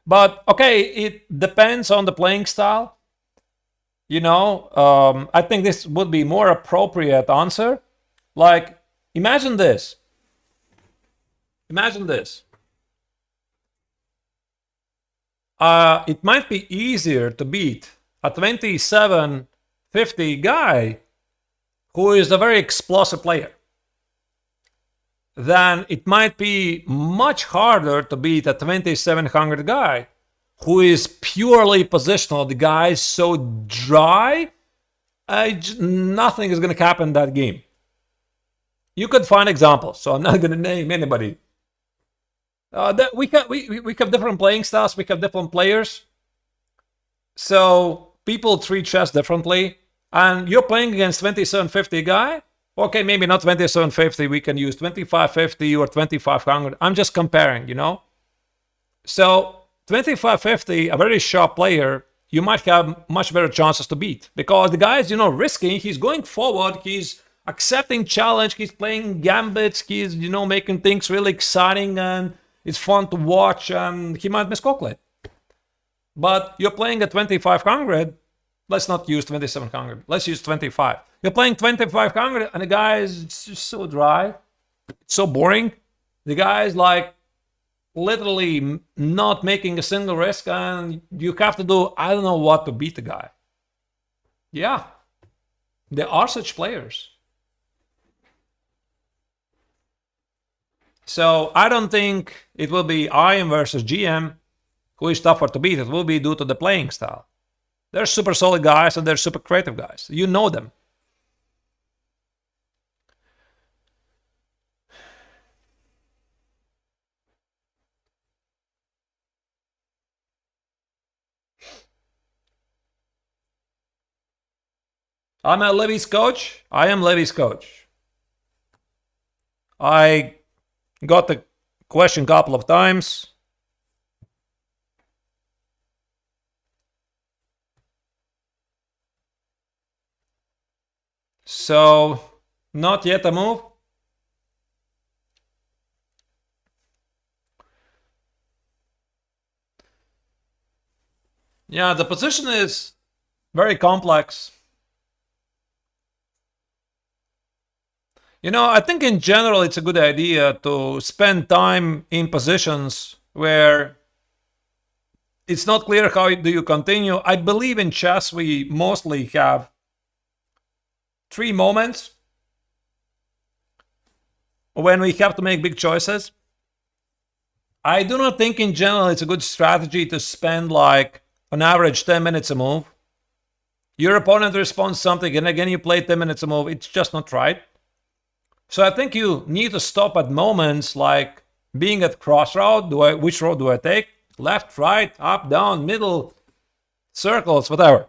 But, okay, it depends on the playing style. You know, I think this would be more appropriate answer. Like, imagine this. It might be easier to beat a 2750 guy who is a very explosive player than it might be much harder to beat a 2700 guy who is purely positional. The guy is so dry, nothing is going to happen in that game. You could find examples, so I'm not going to name anybody. We have different playing styles, we have different players. So people treat chess differently. And you're playing against 2750 guy. Okay, maybe not 2750, we can use 2550 or 2500. I'm just comparing, you know. So 2550, a very sharp player, you might have much better chances to beat. Because the guy is, you know, risking, he's going forward, he's accepting challenge, he's playing gambits, he's, you know, making things really exciting and it's fun to watch, and he might miscalculate. But you're playing at 2500, let's not use 2700, let's use 25. You're playing 2500 and the guy is just so dry, so boring. The guy is like literally not making a single risk, and you have to do I don't know what to beat the guy. Yeah, there are such players. So I don't think it will be IM versus GM who is tougher to beat. It will be due to the playing style. They're super solid guys and they're super creative guys. You know them. I'm a Levy's coach. I am Levy's coach. I got the question a couple of times. So, not yet a move. Yeah, the position is very complex. You know, I think in general it's a good idea to spend time in positions where it's not clear how do you continue. I believe in chess we mostly have 3 moments when we have to make big choices. I do not think in general it's a good strategy to spend like on average 10 minutes a move. Your opponent responds something and again you play 10 minutes a move. It's just not right. So I think you need to stop at moments like being at crossroad. Which road do I take? Left, right, up, down, middle, circles, whatever.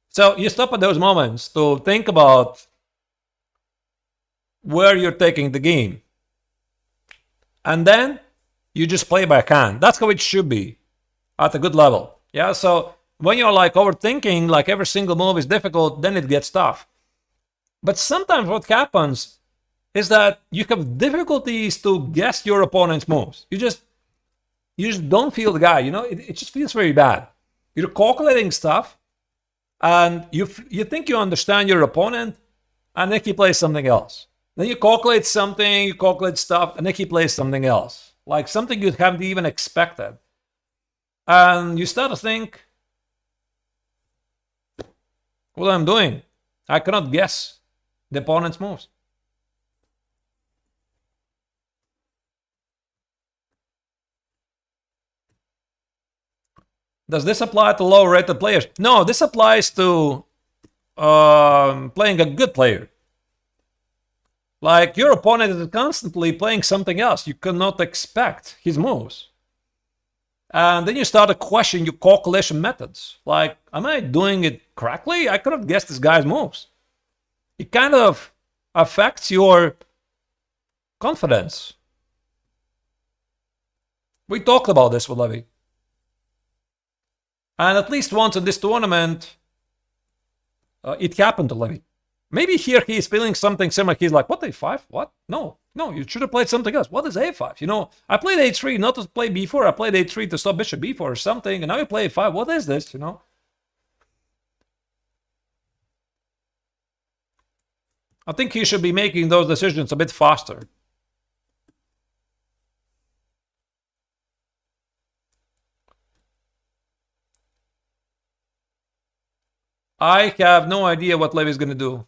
So you stop at those moments to think about where you're taking the game. And then you just play by hand. That's how it should be at a good level. Yeah, so when you're like overthinking, like every single move is difficult, then it gets tough. But sometimes what happens is that you have difficulties to guess your opponent's moves. You just don't feel the guy, you know, it just feels very bad. You're calculating stuff and you think you understand your opponent and then he plays something else. Then you calculate something, you calculate stuff, and then he plays something else. Like something you haven't even expected. And you start to think, what I'm doing? I cannot guess the opponent's moves. Does this apply to low-rated players? No, this applies to playing a good player. Like your opponent is constantly playing something else. You cannot expect his moves. And then you start to question your calculation methods. Like, am I doing it correctly? I cannot guess this guy's moves. It kind of affects your confidence. We talked about this with Levy. And at least once in this tournament, it happened to Levy. Maybe here he's feeling something similar. He's like, what, a5? What? No, you should have played something else. What is a5? You know, I played a3 not to play b4. I played a3 to stop bishop b4 or something. And now you play a5. What is this, you know? I think he should be making those decisions a bit faster. I have no idea what Levy's going to do.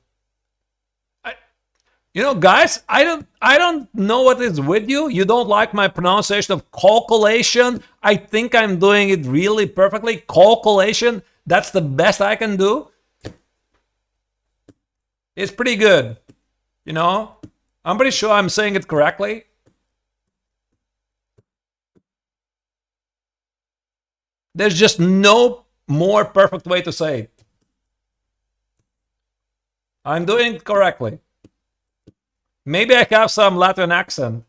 You know, guys, I don't know what is with you. You don't like my pronunciation of calculation. I think I'm doing it really perfectly. Calculation, that's the best I can do. It's pretty good. You know, I'm pretty sure I'm saying it correctly. There's just no more perfect way to say it. I'm doing it correctly. Maybe I have some Latvian accent.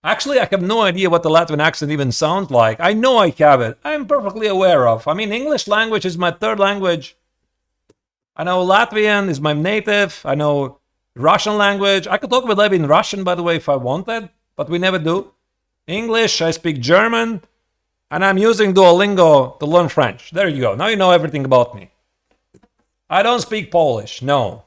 Actually, I have no idea what the Latvian accent even sounds like. I know I have it. I'm perfectly aware of. I mean, English language is my third language. I know Latvian is my native. I know Russian language. I could talk with Levy in Russian, by the way, if I wanted, but we never do. English, I speak German, and I'm using Duolingo to learn French. There you go. Now you know everything about me. I don't speak Polish, no.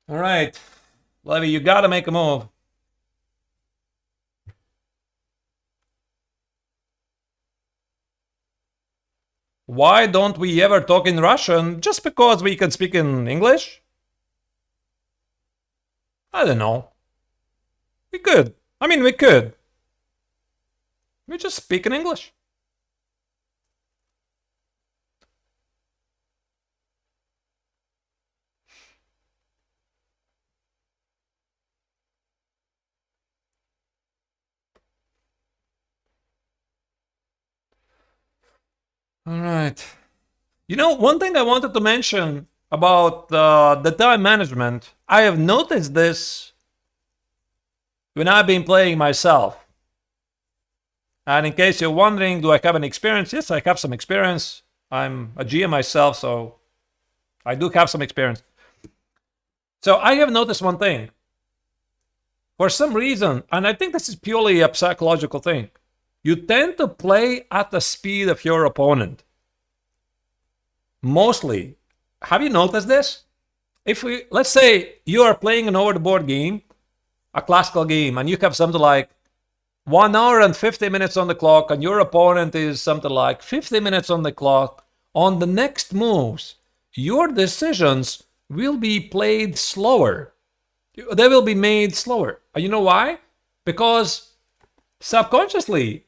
All right, Levy, you gotta make a move. Why don't we ever talk in Russian just because we can speak in English? I don't know. We could. I mean, we could. We just speak in English. All right. You know, one thing I wanted to mention about the time management, I have noticed this when I've been playing myself. And in case you're wondering, do I have any experience? Yes, I have some experience. I'm a GM myself, so I do have some experience. So I have noticed one thing. For some reason, and I think this is purely a psychological thing, you tend to play at the speed of your opponent. Mostly. Have you noticed this? Let's say you are playing an over the board game, a classical game, and you have something like 1 hour and 50 minutes on the clock, and your opponent is something like 50 minutes on the clock. On the next moves, your decisions will be played slower. They will be made slower. And you know why? Because subconsciously,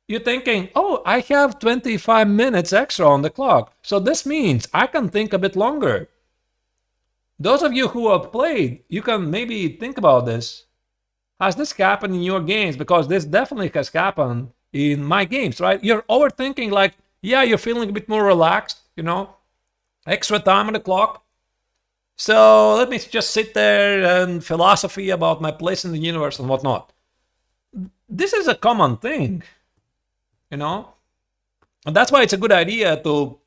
you're thinking, oh, I have 25 minutes extra on the clock. So this means I can think a bit longer. Those of you who have played, you can maybe think about this. Has this happened in your games? Because this definitely has happened in my games, right? You're overthinking, like, yeah, you're feeling a bit more relaxed, you know, extra time on the clock. So let me just sit there and philosophy about my place in the universe and whatnot. This is a common thing, you know? And that's why it's a good idea to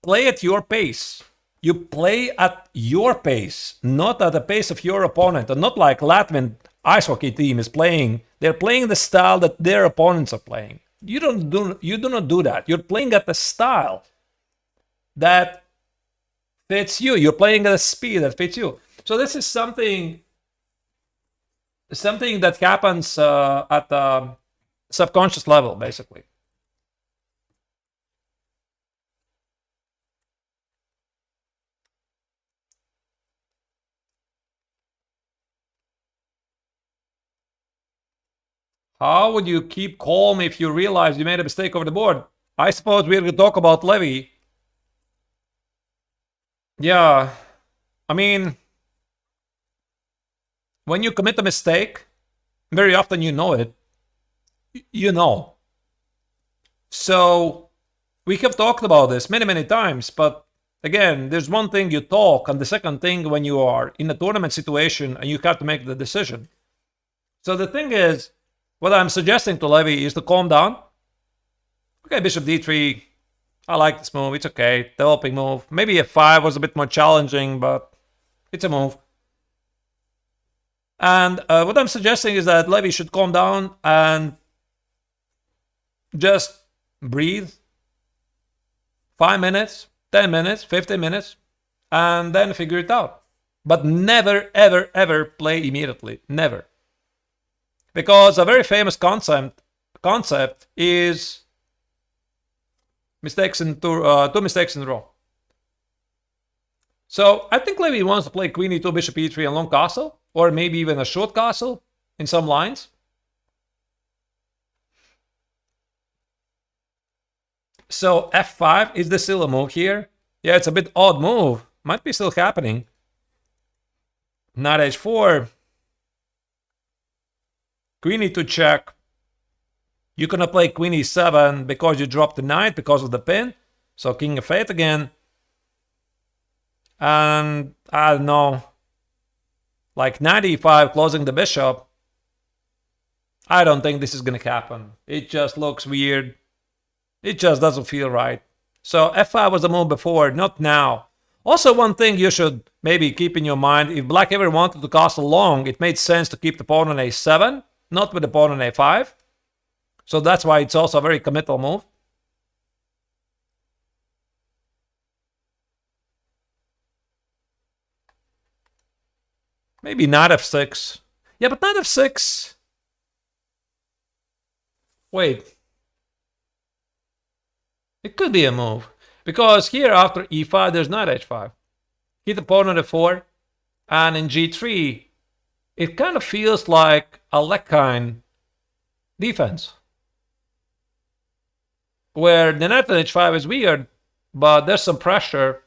play at your pace. You play at your pace, not at the pace of your opponent. And not like Latvian ice hockey team is playing. They're playing the style that their opponents are playing. You do not do that. You're playing at the style that fits you. You're playing at a speed that fits you. So this is something that happens at the subconscious level, basically. How would you keep calm if you realize you made a mistake over the board? I suppose we're going to talk about Levy. Yeah, I mean, when you commit a mistake, very often you know it. You know. So we have talked about this many, many times, but again, there's one thing you talk, and the second thing when you are in a tournament situation and you have to make the decision. So the thing is, what I'm suggesting to Levy is to calm down. Okay, bishop d3. I like this move. It's okay. Developing move. Maybe f5 was a bit more challenging, but it's a move. And what I'm suggesting is that Levy should calm down and just breathe. 5 minutes, 10 minutes, 15 minutes, and then figure it out. But never, ever, ever play immediately. Never. Because a very famous concept is mistakes in two mistakes in a row. So I think Levy wants to play queen e2, bishop e3, and long castle, or maybe even a short castle in some lines. So f5, is this still a move here? Yeah, it's a bit odd move. Might be still happening. Knight h4. Queen e2 check. You're gonna play queen e7 because you dropped the knight because of the pin. So king f8 again. And I don't know. Like knight e5 closing the bishop. I don't think this is gonna happen. It just looks weird. It just doesn't feel right. So f5 was the move before, not now. Also, one thing you should maybe keep in your mind, if black ever wanted to castle long, it made sense to keep the pawn on a7, not with the pawn on a5. So that's why it's also a very committal move. Maybe knight f6. Yeah, but knight f6... Wait. It could be a move. Because here after e5, there's knight h5. Hit the pawn on f4, and in g3, it kind of feels like a Leckine defense, where the knight on h5 is weird, but there's some pressure,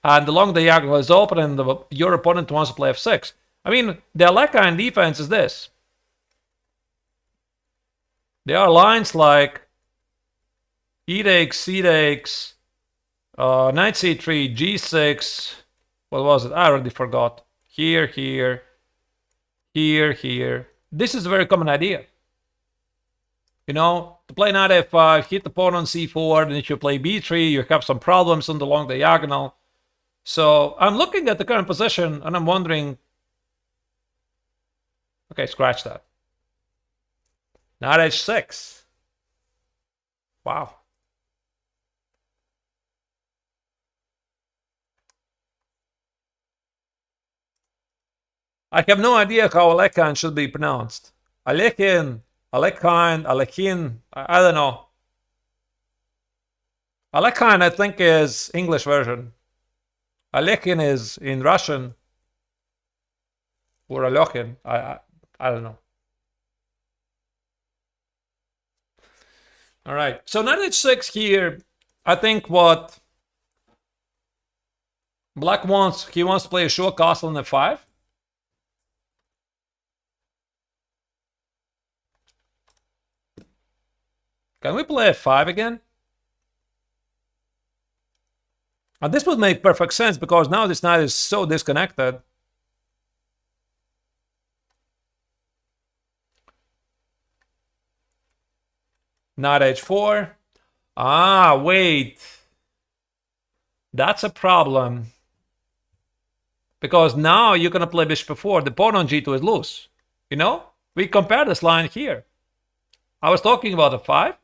and the long diagonal is open, and your opponent wants to play f6. I mean, the Leckine defense is this. There are lines like e takes, c takes, knight c3, g6. What was it? I already forgot. Here, here, here, here. This is a very common idea. You know, to play knight f5, hit the pawn on c4, then if you play b3, you have some problems on the long diagonal. So I'm looking at the current position, and I'm wondering... Okay, scratch that. Knight h6. Wow. I have no idea how Alekhine should be pronounced. Alekhine, Alekhine, Alekhine, I don't know. Alekhine, I think, is English version. Alekhine is in Russian. Or Alekhin, I don't know. All right, so knight h6 here, I think what Black wants, he wants to play a short castle on f5. Can we play f5 again? And this would make perfect sense because now this knight is so disconnected. Knight h4. Ah, wait. That's a problem. Because now you're going to play bishop f4. The pawn on g2 is loose. You know? We compare this line here. I was talking about f5.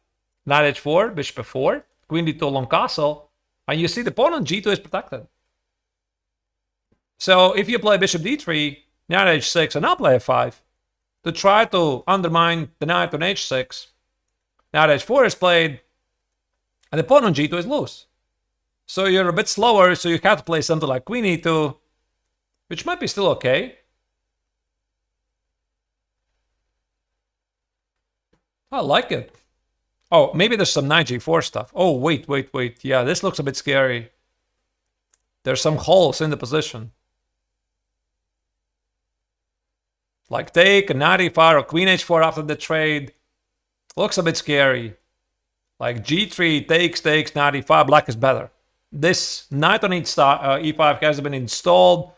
Knight h4, bishop f4, queen d2 long castle. And you see the pawn on g2 is protected. So if you play bishop d3, knight h6, and I'll play f5 to try to undermine the knight on h6, knight h4 is played, and the pawn on g2 is loose. So you're a bit slower, so you have to play something like queen e2, which might be still okay. I like it. Oh, maybe there's some knight g4 stuff. Oh, wait. Yeah, this looks a bit scary. There's some holes in the position. Like take, a knight e5, or queen h4 after the trade. Looks a bit scary. Like g3 takes, knight e5, black is better. This knight on e5 has been installed.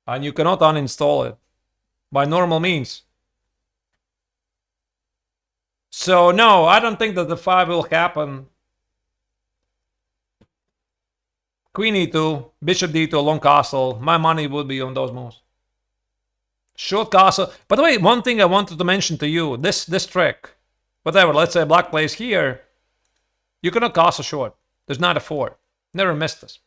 And you cannot uninstall it by normal means. So no, I don't think that the 5 will happen. Queen e2, bishop d2, long castle. My money would be on those moves. Short castle. By the way, one thing I wanted to mention to you, this trick. Whatever, let's say black plays here. You cannot castle short. There's not a 4. Never missed this.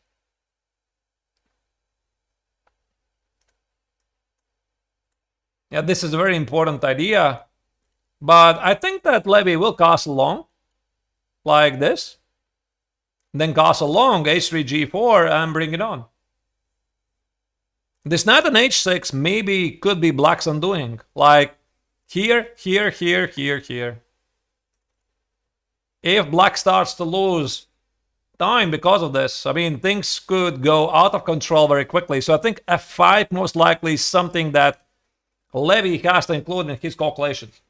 Yeah, this is a very important idea. But I think that Levy will castle long. Like this. Then castle long, h3, g4, and bring it on. This knight on h6 maybe could be black's undoing. Like here. If black starts to lose time because of this, I mean, things could go out of control very quickly. So I think f5 most likely is something that Levy has to include in his calculations.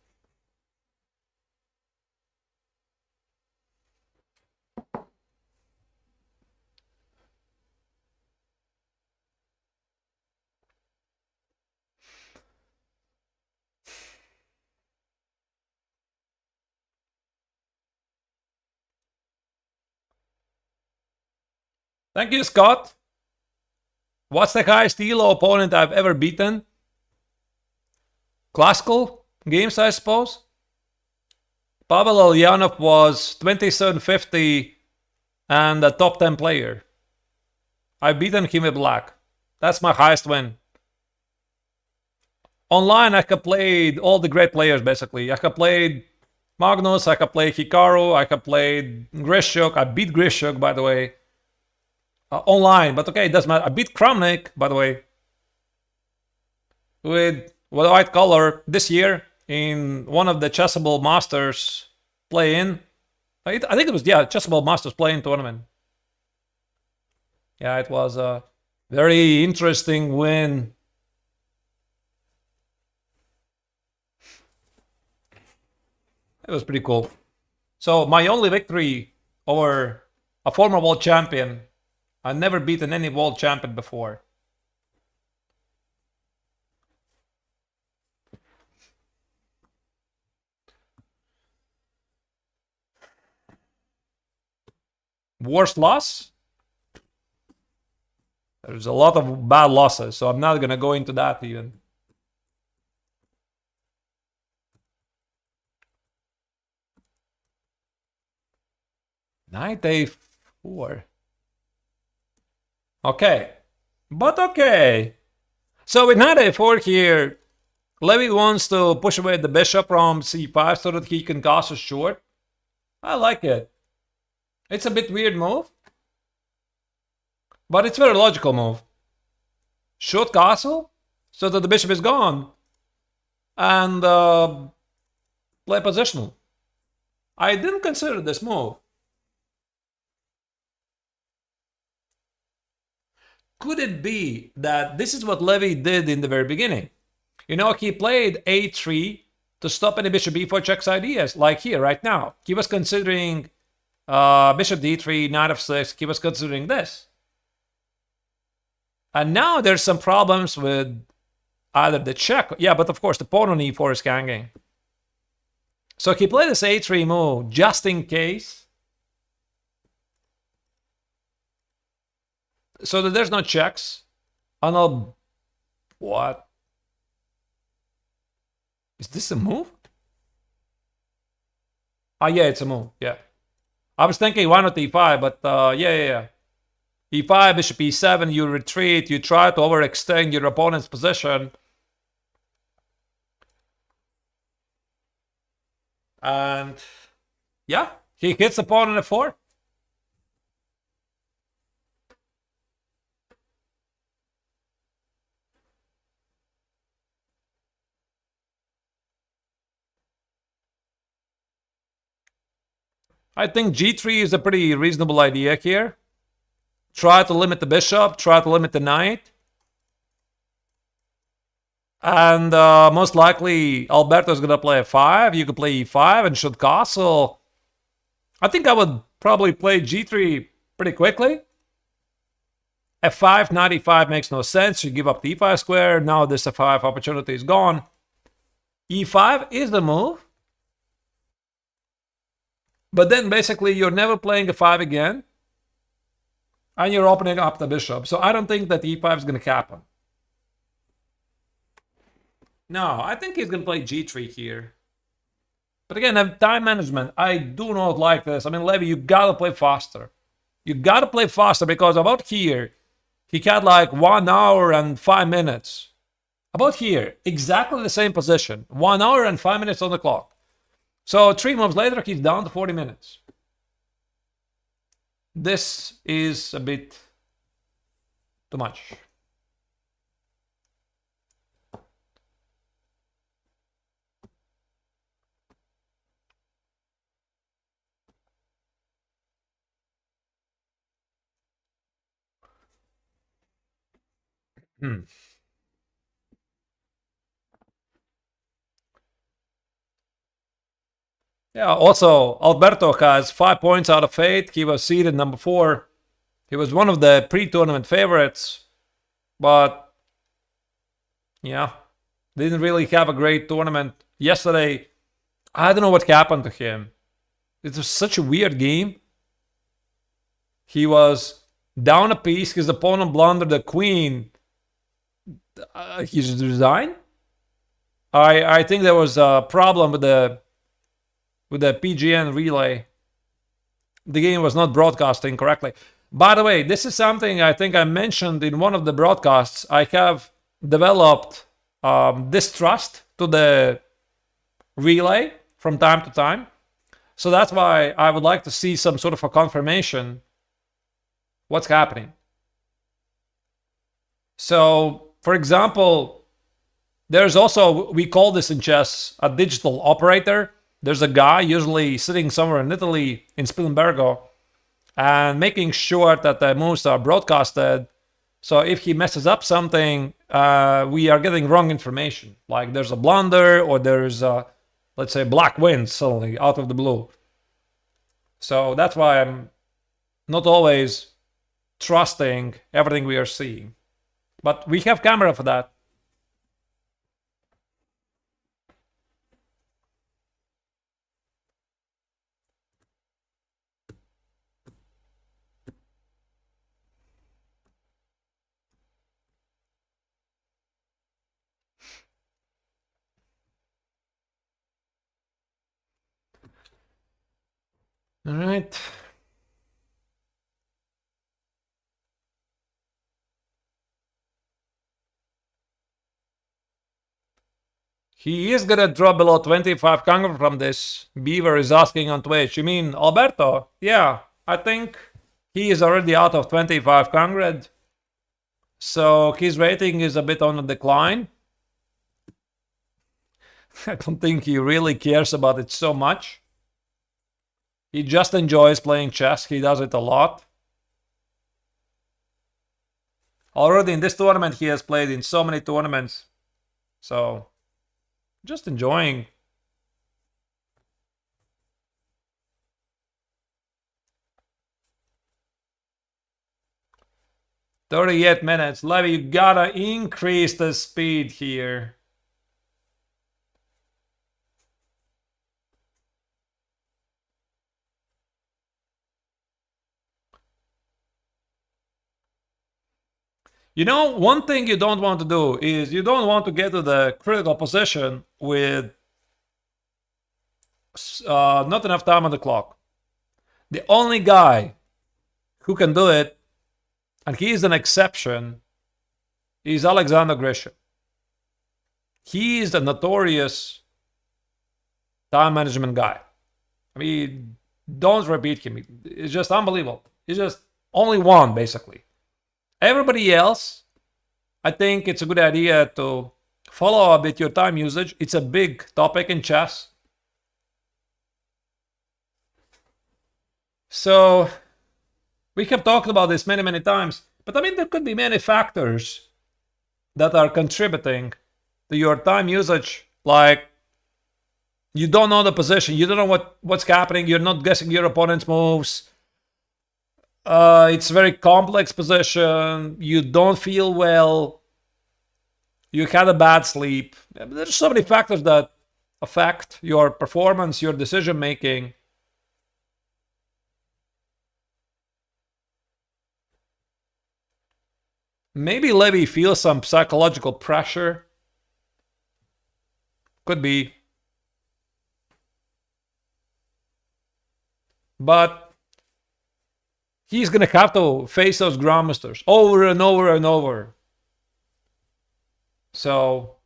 Thank you, Scott. What's the highest elo opponent I've ever beaten? Classical games, I suppose. Pavel Ulyanov was 2750 and a top 10 player. I've beaten him with black. That's my highest win. Online, I have played all the great players, basically. I have played Magnus, I could play Hikaru, I could play Grishuk. I beat Grishuk, by the way. Online, but okay, it doesn't matter. I beat Kramnik, by the way. With white color this year in one of the Chessable Masters play-in. I think it was, yeah, Chessable Masters play-in tournament. Yeah, it was a very interesting win. It was pretty cool. So my only victory over a former world champion. I've never beaten any world champion before. Worst loss? There's a lot of bad losses, so I'm not going to go into that even. Knight A4. Okay. But okay. So with Knight A4 here, Levy wants to push away the bishop from C5 so that he can castle short. I like it. It's a bit weird move. But it's a very logical move. Short castle so that the bishop is gone. And play positional. I didn't consider this move. Could it be that this is what Levy did in the very beginning? You know, he played A3 to stop any bishop B4 checks ideas, like here, right now. He was considering bishop D3, knight f6. He was considering this. And now there's some problems with either the check. Yeah, but of course, the pawn on E4 is hanging. So he played this A3 move just in case. So that there's no checks. Oh no. What? Is this a move? Ah, yeah, it's a move. Yeah. I was thinking why not E5, but yeah. E5, bishop E7, you retreat, you try to overextend your opponent's position. And yeah, he hits the pawn on F4. I think G3 is a pretty reasonable idea here. Try to limit the bishop, try to limit the knight. And most likely Alberto's going to play F5. You could play E5 and should castle. I think I would probably play G3 pretty quickly. F5, knight E5 makes no sense. You give up the E5 square. Now this F5 opportunity is gone. E5 is the move. But then basically you're never playing F5 again. And you're opening up the bishop. So I don't think that E5 is going to happen. No, I think he's going to play G3 here. But again, time management, I do not like this. I mean, Levy, you got to play faster. You got to play faster because about here, he had like 1 hour and 5 minutes. About here, exactly the same position. 1 hour and 5 minutes on the clock. So 3 moves later, he's down to 40 minutes. This is a bit too much. Yeah, also, Alberto has 5 points out of 8. He was seeded number 4. He was one of the pre-tournament favorites. But, yeah, didn't really have a great tournament. Yesterday, I don't know what happened to him. It was such a weird game. He was down a piece. His opponent blundered the queen. He just resigned. I think there was a problem with the PGN relay. The game was not broadcasting correctly. By the way, this is something I think I mentioned in one of the broadcasts. I have developed distrust to the relay from time to time. So that's why I would like to see some sort of a confirmation what's happening. So, for example, there's also, we call this in chess a digital operator. There's a guy usually sitting somewhere in Italy, in Spilimbergo, and making sure that the moves are broadcasted. So if he messes up something, we are getting wrong information. Like there's a blunder or there's a, let's say, black wind suddenly out of the blue. So that's why I'm not always trusting everything we are seeing. But we have camera for that. All right. He is gonna drop below 2500 from this. Beaver is asking on Twitch. You mean Alberto? Yeah, I think he is already out of 2500. So his rating is a bit on the decline. I don't think he really cares about it so much. He just enjoys playing chess. He does it a lot. Already in this tournament, he has played in so many tournaments. So, just enjoying. "38 minutes. Levy, you gotta increase the speed here." You know, one thing you don't want to do is you don't want to get to the critical position with not enough time on the clock. The only guy who can do it, and he is an exception, is Alexander Grisham. He is the notorious time management guy. I mean, don't repeat him. It's just unbelievable. He's just only one, basically. Everybody else, I think it's a good idea to follow a bit your time usage. It's a big topic in chess. So, we have talked about this many, many times. But I mean, there could be many factors that are contributing to your time usage. Like, you don't know the position. You don't know what's happening. You're not guessing your opponent's moves. It's a very complex position. You don't feel well. You had a bad sleep. There's so many factors that affect your performance, your decision making. Maybe Levy feels some psychological pressure. Could be. But he's going to have to face those grandmasters over and over and over. So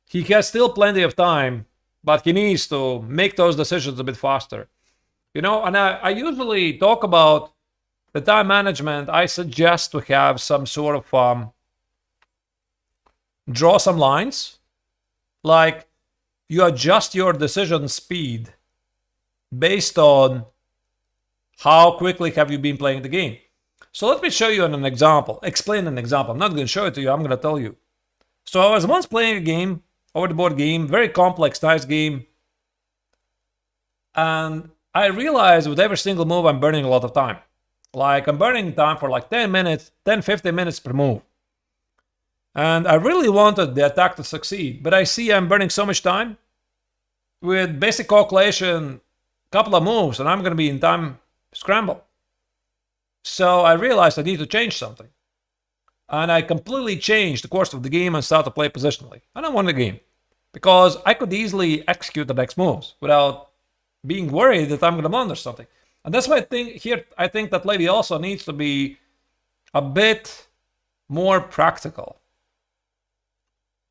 he has still plenty of time, but he needs to make those decisions a bit faster. You know, and I usually talk about the time management. I suggest to have some sort of draw some lines. Like, you adjust your decision speed based on how quickly have you been playing the game. So let me show you an example, explain an example. I'm not going to show it to you, I'm going to tell you. So I was once playing a game, over the board game, very complex, nice game. And I realized with every single move, I'm burning a lot of time. Like, I'm burning time for like 10 minutes, 10, 15 minutes per move. And I really wanted the attack to succeed, but I see I'm burning so much time. With basic calculation, couple of moves, and I'm going to be in time scramble. So I realized I need to change something. And I completely changed the course of the game and started to play positionally. And I won the game. Because I could easily execute the next moves without being worried that I'm going to blunder something. And that's why I think that Levy also needs to be a bit more practical.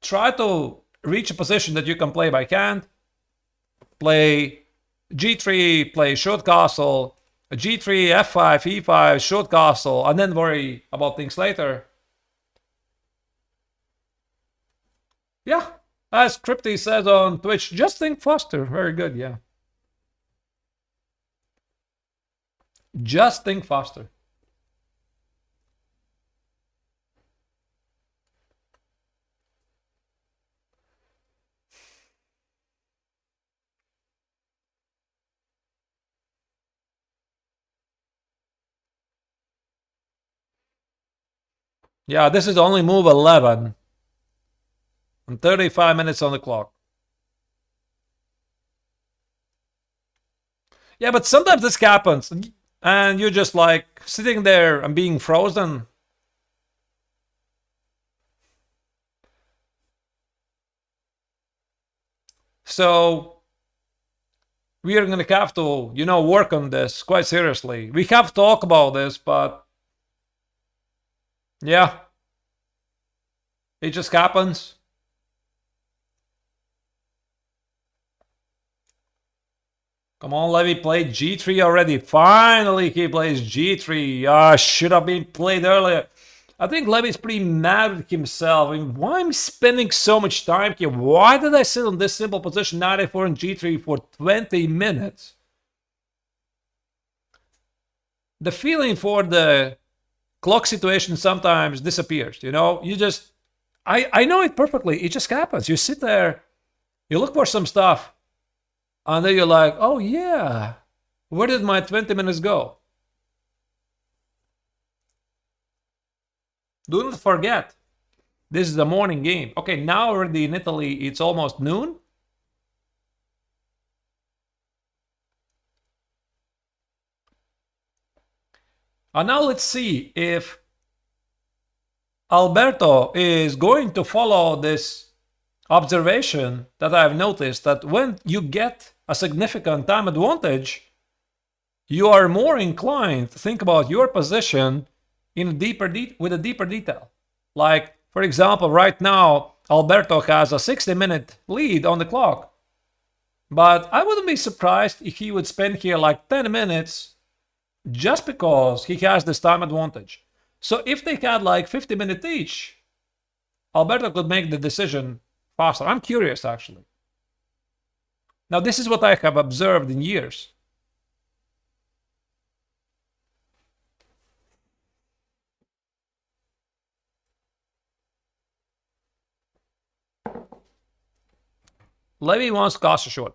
Try to reach a position that you can play by hand, play g3, play short castle, g3, f5, e5, short castle, and then worry about things later. Yeah, as Crypty says on Twitch, just think faster. Very good, yeah. Just think faster. Yeah, this is only move 11. And 35 minutes on the clock. Yeah, but sometimes this happens. And you're just like sitting there and being frozen. So we are going to have to, work on this quite seriously. We have to talk about this, but yeah, it just happens. Come on, Levy played g3 already. Finally, he plays g3. Should have been played earlier. I think Levy's pretty mad with himself. I mean, why am I spending so much time here? Why did I sit on this simple position 94 and g3 for 20 minutes? The feeling for the clock situation sometimes disappears, You just... I know it perfectly. It just happens. You sit there, you look for some stuff, and then you're like, oh yeah, where did my 20 minutes go? Do not forget, this is the morning game. Okay, now already in Italy, it's almost noon. And now let's see if Alberto is going to follow this observation that I've noticed, that when you get a significant time advantage, you are more inclined to think about your position with a deeper detail. Like, for example, right now, Alberto has a 60-minute lead on the clock. But I wouldn't be surprised if he would spend here like 10 minutes just because he has this time advantage. So if they had like 50 minutes each, Alberto could make the decision faster. I'm curious, actually. Now, this is what I have observed in years. Levy wants castle short.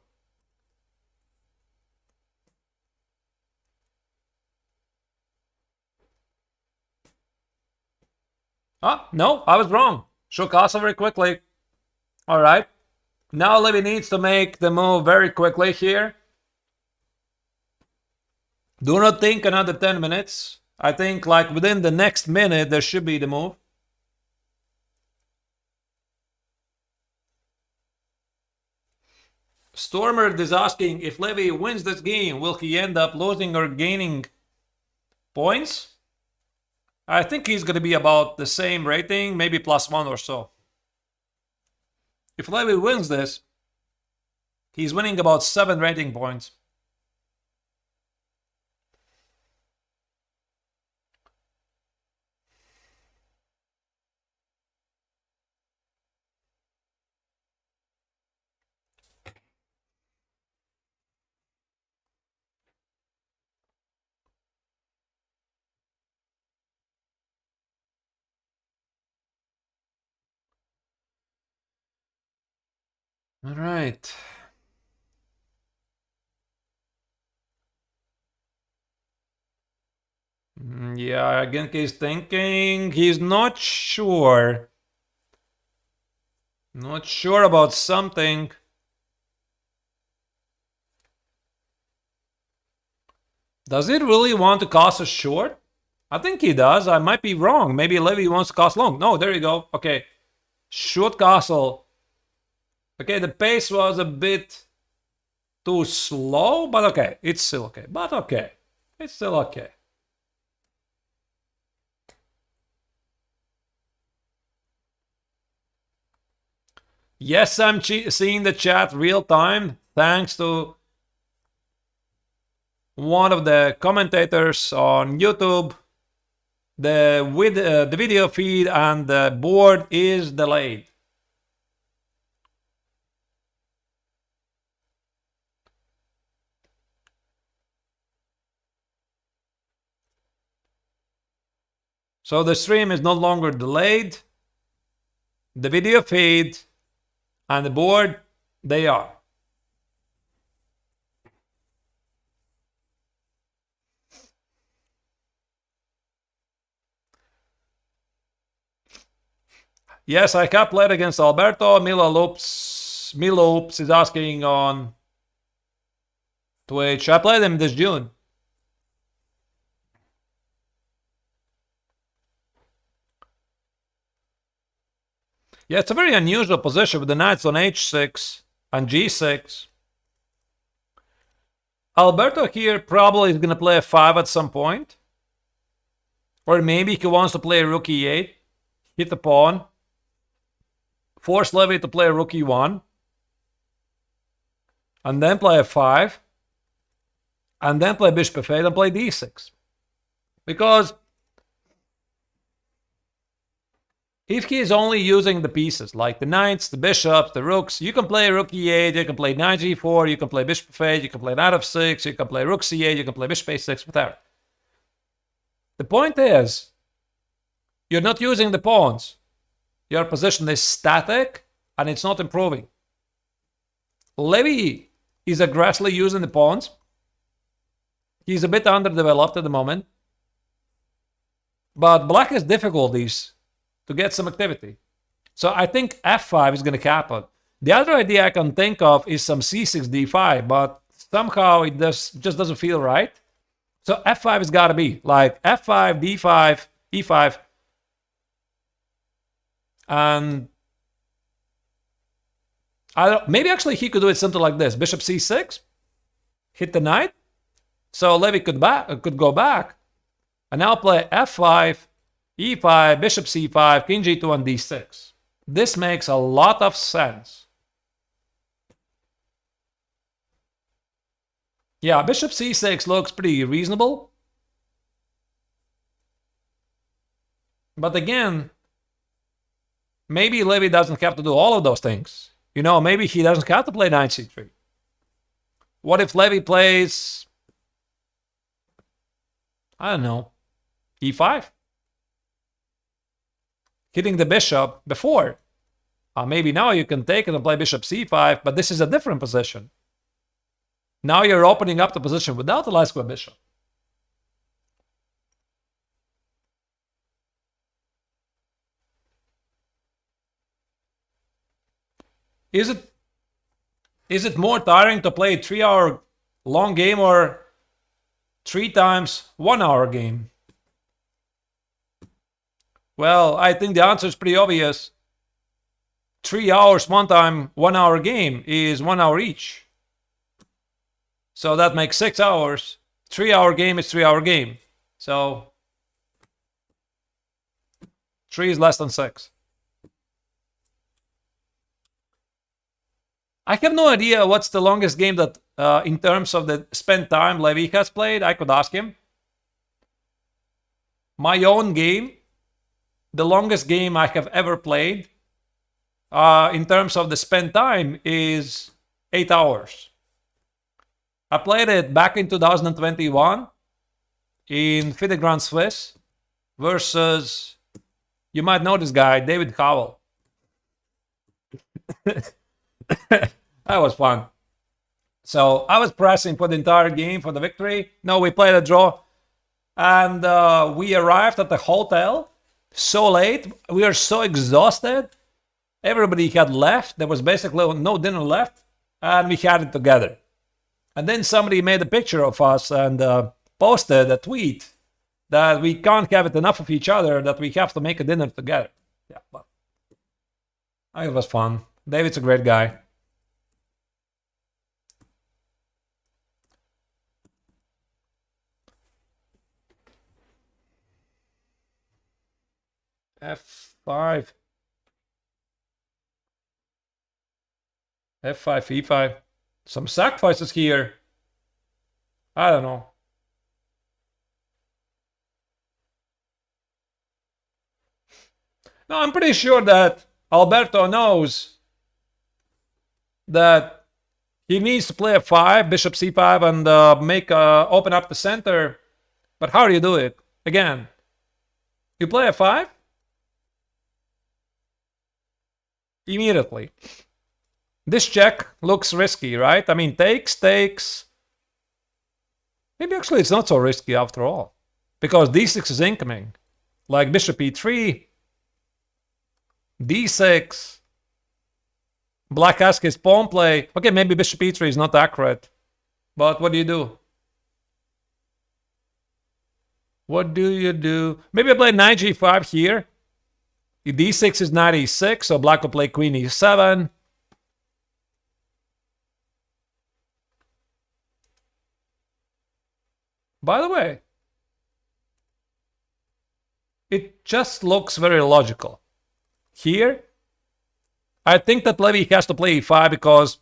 No, I was wrong. Short castle very quickly. All right. Now Levy needs to make the move very quickly here. Do not think another 10 minutes. I think like within the next minute, there should be the move. Stormer is asking if Levy wins this game, will he end up losing or gaining points? I think he's going to be about the same rating, maybe +1 or so. If Levy wins this, he's winning about 7 rating points. All right. Yeah, Genki is thinking. He's not sure. Not sure about something. Does he really want to cast a short? I think he does. I might be wrong. Maybe Levy wants to cast long. No, there you go. Okay. Short castle. Okay, the pace was a bit too slow, but okay. It's still okay. But okay. It's still okay. Yes, I'm seeing the chat real time thanks to one of the commentators on YouTube. The video feed and the board is delayed. So the stream is no longer delayed. The video feed and the board, they are. Yes, I have played against Alberto. Miloops is asking on Twitch. I played him this June. Yeah, it's a very unusual position with the knights on h6 and g6. Alberto here probably is going to play a5 at some point. Or maybe he wants to play rook e8, hit the pawn, force Levy to play rook e1, and then play f5, and then play bishop f8 and play d6. Because if he is only using the pieces, like the knights, the bishops, the rooks, you can play rook e8, you can play knight g4, you can play bishop f8, you can play knight f6, you can play rook c8, you can play bishop a6, whatever. The point is, you're not using the pawns. Your position is static, and it's not improving. Levy is aggressively using the pawns. He's a bit underdeveloped at the moment. But black has difficulties to get some activity. So I think f5 is going to happen. The other idea I can think of is some c6, d5, but somehow it just doesn't feel right. So f5 has got to be like f5, d5, e5, and maybe actually he could do it something like this: bishop c6, hit the knight. So Levy could go back, and now play f5, e5, bishop c5, king g2, and d6. This makes a lot of sense. Yeah, bishop c6 looks pretty reasonable. But again, maybe Levy doesn't have to do all of those things. You know, maybe he doesn't have to play knight c3. What if Levy plays, I don't know, e5? Hitting the bishop before. Maybe now you can take it and play bishop c5, but this is a different position. Now you're opening up the position without the light square bishop. Is it more tiring to play a 3-hour long game or 3 times 1 hour game? Well, I think the answer is pretty obvious. 3 hours one time, 1 hour game is 1 hour each. So that makes 6 hours. 3-hour game is 3-hour game. So 3 is less than 6. I have no idea what's the longest game that, in terms of the spent time, Levy has played. I could ask him. My own game, the longest game I have ever played, in terms of the spent time, is 8 hours. I played it back in 2021 in FIDE Grand Swiss versus, you might know this guy, David Howell. That was fun. So I was pressing for the entire game for the victory. No, we played a draw. And we arrived at the hotel so late. We were so exhausted. Everybody had left. There was basically no dinner left. And we had it together. And then somebody made a picture of us and posted a tweet that we can't have it enough of each other, that we have to make a dinner together. Yeah, but it was fun. David's a great guy. F5. F5, E5. Some sacrifices here. I don't know. No, I'm pretty sure that Alberto knows that he needs to play F5, bishop C5, and make open up the center. But how do you do it? Again, you play F5 immediately. This check looks risky, right? I mean, takes. Maybe actually it's not so risky after all, because D6 is incoming. Like bishop E3, D6. Black asks his pawn play. Okay, maybe bishop E3 is not accurate. But what do you do? What do you do? Maybe I play knight G5 here. D6 is knight E6, so black will play queen E7. By the way, it just looks very logical. Here, I think that Levy has to play E5 because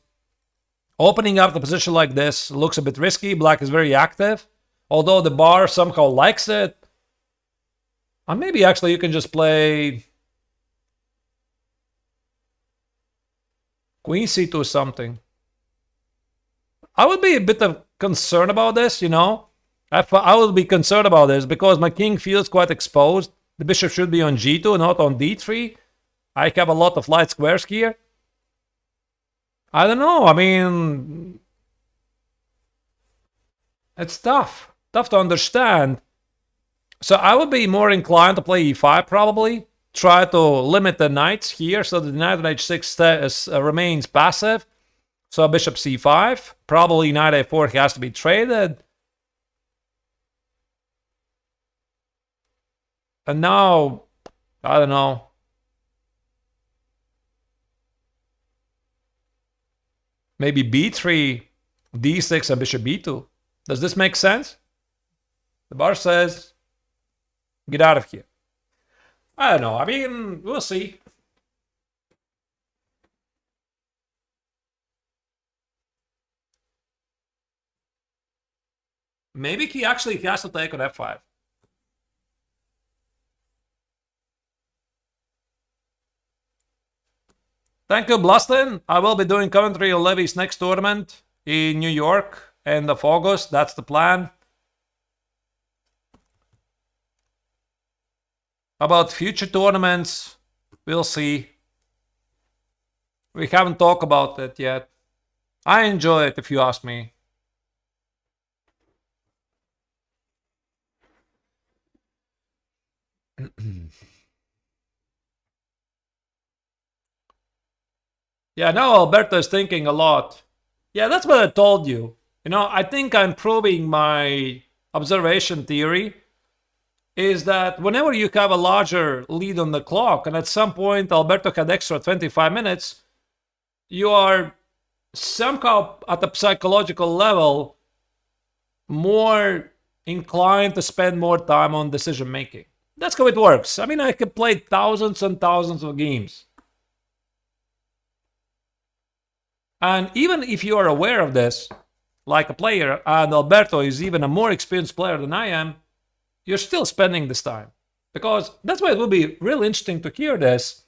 opening up the position like this looks a bit risky. Black is very active, although the bar somehow likes it. And maybe actually you can just play queen C2 or something. I would be a bit of concerned about this, you know. I would be concerned about this because my king feels quite exposed. The bishop should be on G2, not on D3. I have a lot of light squares here. I don't know. I mean, it's tough. Tough to understand. So I would be more inclined to play E5 probably. Try to limit the knights here so that the knight on H6 remains passive. So bishop C5. Probably knight A4 has to be traded. And now, I don't know. Maybe B3, D6, and bishop B2. Does this make sense? The bar says, get out of here. I don't know. I mean, we'll see. Maybe he actually has to take on F5. Thank you, Blaston. I will be doing commentary on Levy's next tournament in New York, end of August. That's the plan. About future tournaments, we'll see. We haven't talked about it yet. I enjoy it, if you ask me. Yeah, now Alberto is thinking a lot. Yeah, that's what I told you. You know, I think I'm proving my observation theory is that whenever you have a larger lead on the clock, and at some point Alberto had extra 25 minutes, you are somehow at a psychological level more inclined to spend more time on decision making. That's how it works. I mean, I could play thousands and thousands of games. And even if you are aware of this, like a player, and Alberto is even a more experienced player than I am, you're still spending this time. Because that's why it would be really interesting to hear this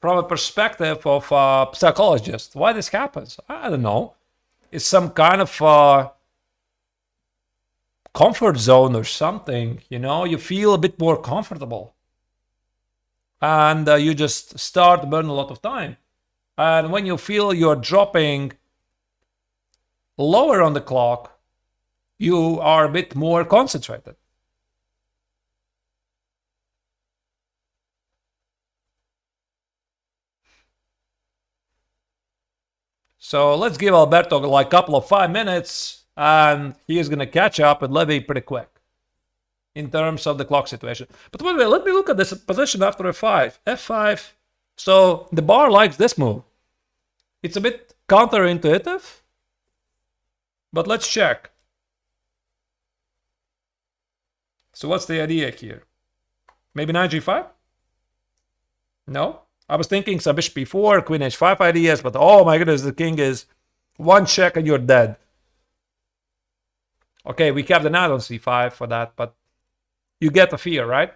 from a perspective of a psychologist. Why this happens? I don't know. It's some kind of comfort zone or something, you know? You feel a bit more comfortable. And you just start to burn a lot of time. And when you feel you're dropping lower on the clock, you are a bit more concentrated. So let's give Alberto like a couple of 5 minutes, and he is going to catch up with Levy pretty quick in terms of the clock situation. But wait, let me look at this position after F5. F5. So the bar likes this move. It's a bit counterintuitive, but let's check. So what's the idea here? Maybe knight G5? No? I was thinking some bishop b4, queen h5 ideas, but oh my goodness, the king is one check and you're dead. Okay, we kept the knight on c5 for that, but you get the fear, right?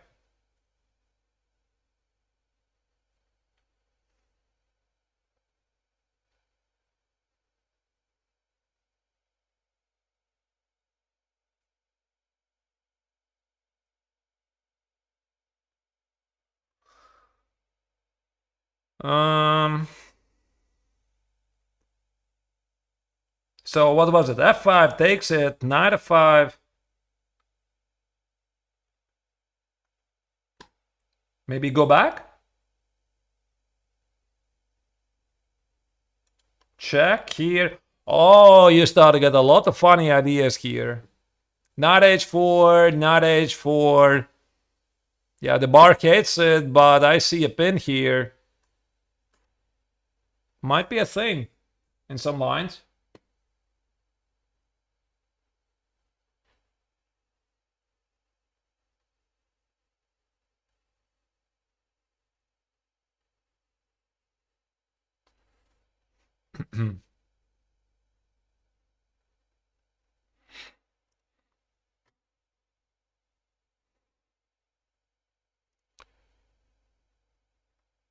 So what was it? f5 takes it, knight f5. Maybe go back? Check here. Oh, you start to get a lot of funny ideas here. Knight h4, knight h4. Yeah, the bar hates it, but I see a pin here. Might be a thing in some lines.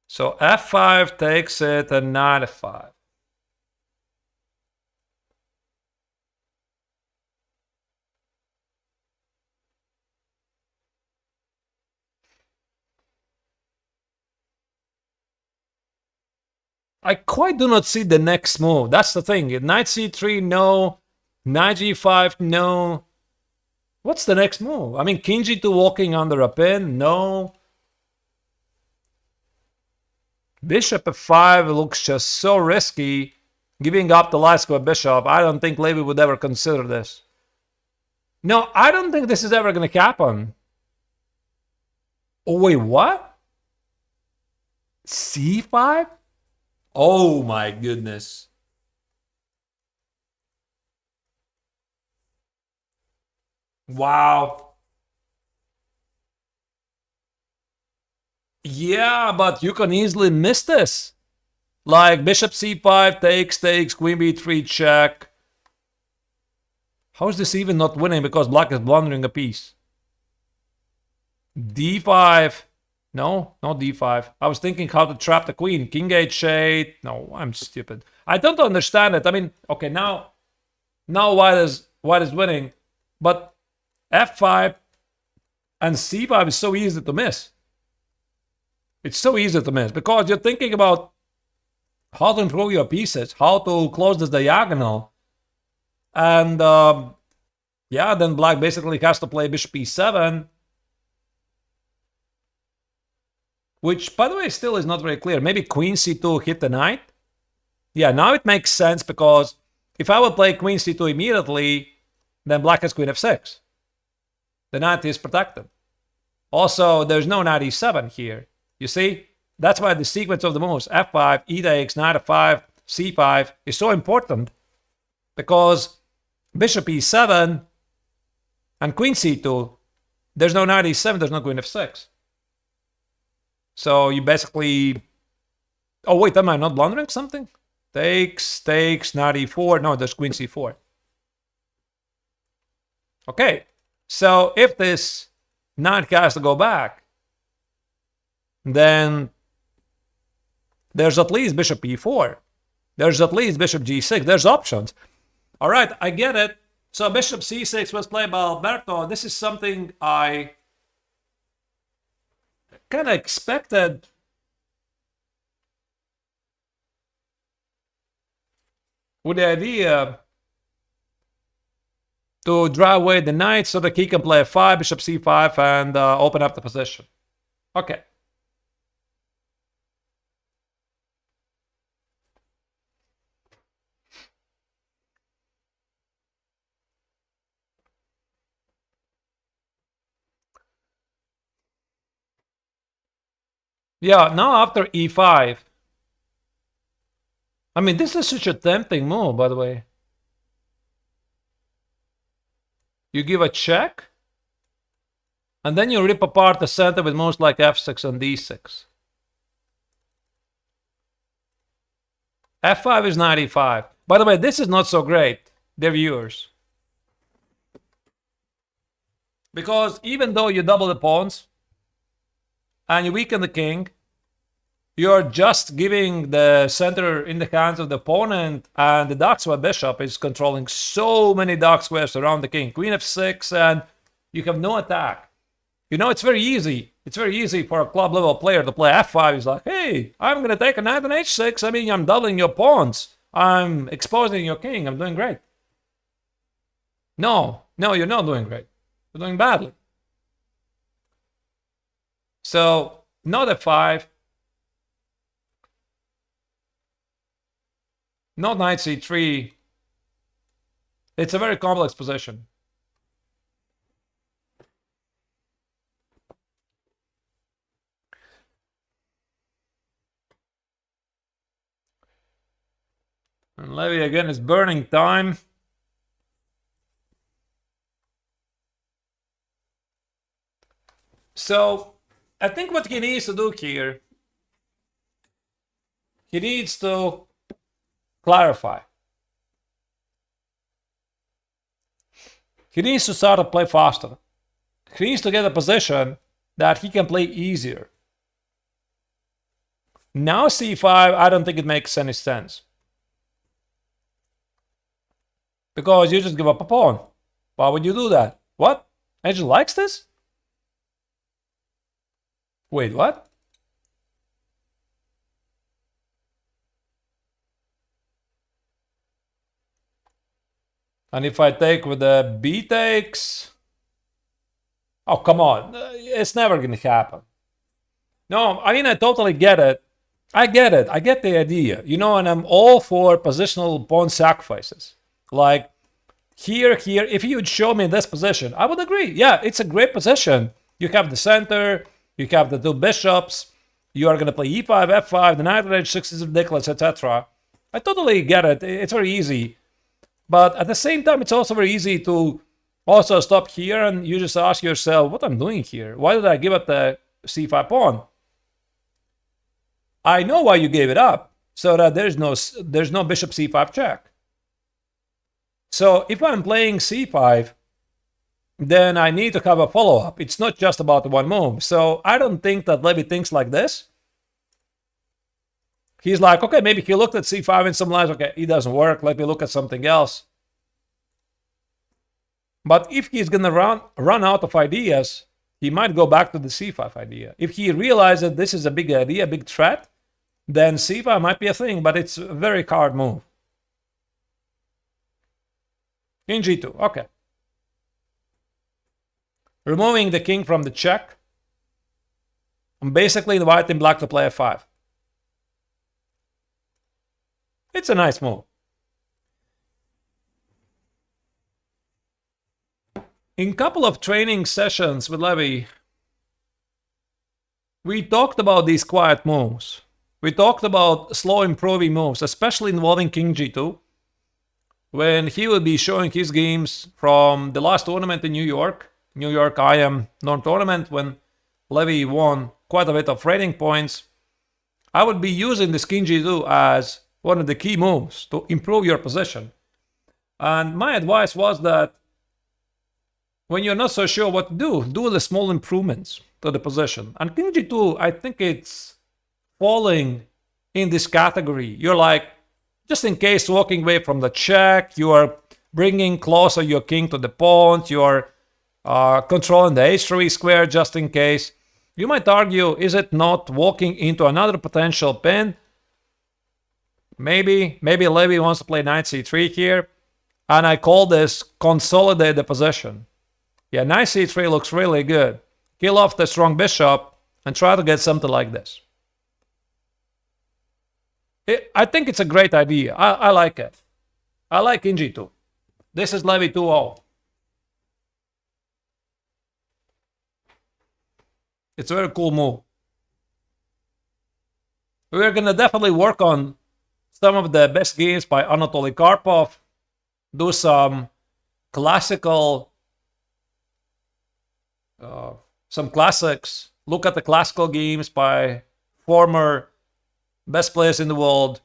So f5 takes it and knight f5. I quite do not see the next move. That's the thing. Knight c3, no. Knight g5, no. What's the next move? I mean, king g2 walking under a pin, no. Bishop f5 looks just so risky. Giving up the light square bishop. I don't think Levy would ever consider this. No, I don't think this is ever going to happen. Oh, wait, what? c5? Oh my goodness. Wow. Yeah, but you can easily miss this. Like bishop c5 takes, queen b3 check. How is this even not winning? Because black is blundering a piece. d5. No, not d5. I was thinking how to trap the queen. King h8. No, I'm stupid. I don't understand it. I mean, okay, now white is winning, but f5 and c5 is so easy to miss. It's so easy to miss because you're thinking about how to improve your pieces, how to close this diagonal, and yeah, then black basically has to play bishop e7. Which, by the way, still is not very clear. Maybe queen c2 hit the knight? Yeah, now it makes sense because if I would play queen c2 immediately, then black has queen f6. The knight is protected. Also, there's no knight e7 here. You see? That's why the sequence of the moves, f5, e takes, knight f5, c5, is so important. Because bishop e7 and queen c2, there's no knight e7, there's no queen f6. So you basically... Oh, wait, am I not blundering something? Takes, knight e4. No, there's queen c4. Okay, so if this knight has to go back, then there's at least bishop e4. There's at least bishop g6. There's options. All right, I get it. So bishop c6 was played by Alberto. This is something I kind of expected. With the idea to draw away the knight so that he can play f5, bishop c5, and open up the position. Okay. Yeah, now after e5. I mean, this is such a tempting move, by the way. You give a check, and then you rip apart the center with moves like f6 and d6. f5 is 95. By the way, this is not so great, dear viewers. Because even though you double the pawns and you weaken the king, you're just giving the center in the hands of the opponent, and the dark square bishop is controlling so many dark squares around the king. Queen f6, and you have no attack. You know, it's very easy. It's very easy for a club level player to play f5. He's like, hey, I'm going to take a knight on h6. I mean, I'm doubling your pawns. I'm exposing your king. I'm doing great. No, you're not doing great. You're doing badly. So, not f5. Not knight c3. It's a very complex position. And Levy again is burning time. So, I think what he needs to do here, he needs to clarify. He needs to start to play faster. He needs to get a position that he can play easier. Now c5, I don't think it makes any sense. Because you just give up a pawn. Why would you do that? What? Angel likes this? Wait, what? And if I take with the b takes... Oh, come on. It's never going to happen. No, I mean, I totally get it. I get it. I get the idea. You know, and I'm all for positional pawn sacrifices. Like, here, if you would show me this position, I would agree. Yeah, it's a great position. You have the center, you have the two bishops, you are going to play e5, f5, the knight on h6 is ridiculous, etc. I totally get it. It's very easy. But at the same time, it's also very easy to also stop here and you just ask yourself, what I'm doing here? Why did I give up the c5 pawn? I know why you gave it up, so that there's no bishop c5 check. So if I'm playing c5, then I need to have a follow-up. It's not just about the one move. So I don't think that Levy thinks like this. He's like, okay, maybe he looked at c5 and some lines, okay, it doesn't work, let me look at something else. But if he's going to run out of ideas, he might go back to the c5 idea. If he realizes that this is a big idea, a big threat, then c5 might be a thing, but it's a very hard move. King g2, okay. Removing the king from the check. I'm basically inviting black to play f5. It's a nice move. In a couple of training sessions with Levy, we talked about these quiet moves. We talked about slow improving moves, especially involving king g2, when he will be showing his games from the last tournament in New York IM non-tournament, when Levy won quite a bit of rating points. I would be using this king g2 as one of the key moves to improve your position. And my advice was that when you're not so sure what to do the small improvements to the position. And king g2, I think it's falling in this category. You're like, just in case, walking away from the check, you are bringing closer your king to the pawn, you are controlling the h3 square just in case. You might argue, is it not walking into another potential pin? Maybe Levy wants to play knight c3 here, and I call this consolidate the position. Yeah, knight c3 looks really good. Kill off the strong bishop and try to get something like this. I think it's a great idea. I like it. I like king g2. This is Levy 2-0. It's a very cool move. We're going to definitely work on some of the best games by Anatoly Karpov. Do some classical, some classics. Look at the classical games by former best players in the world.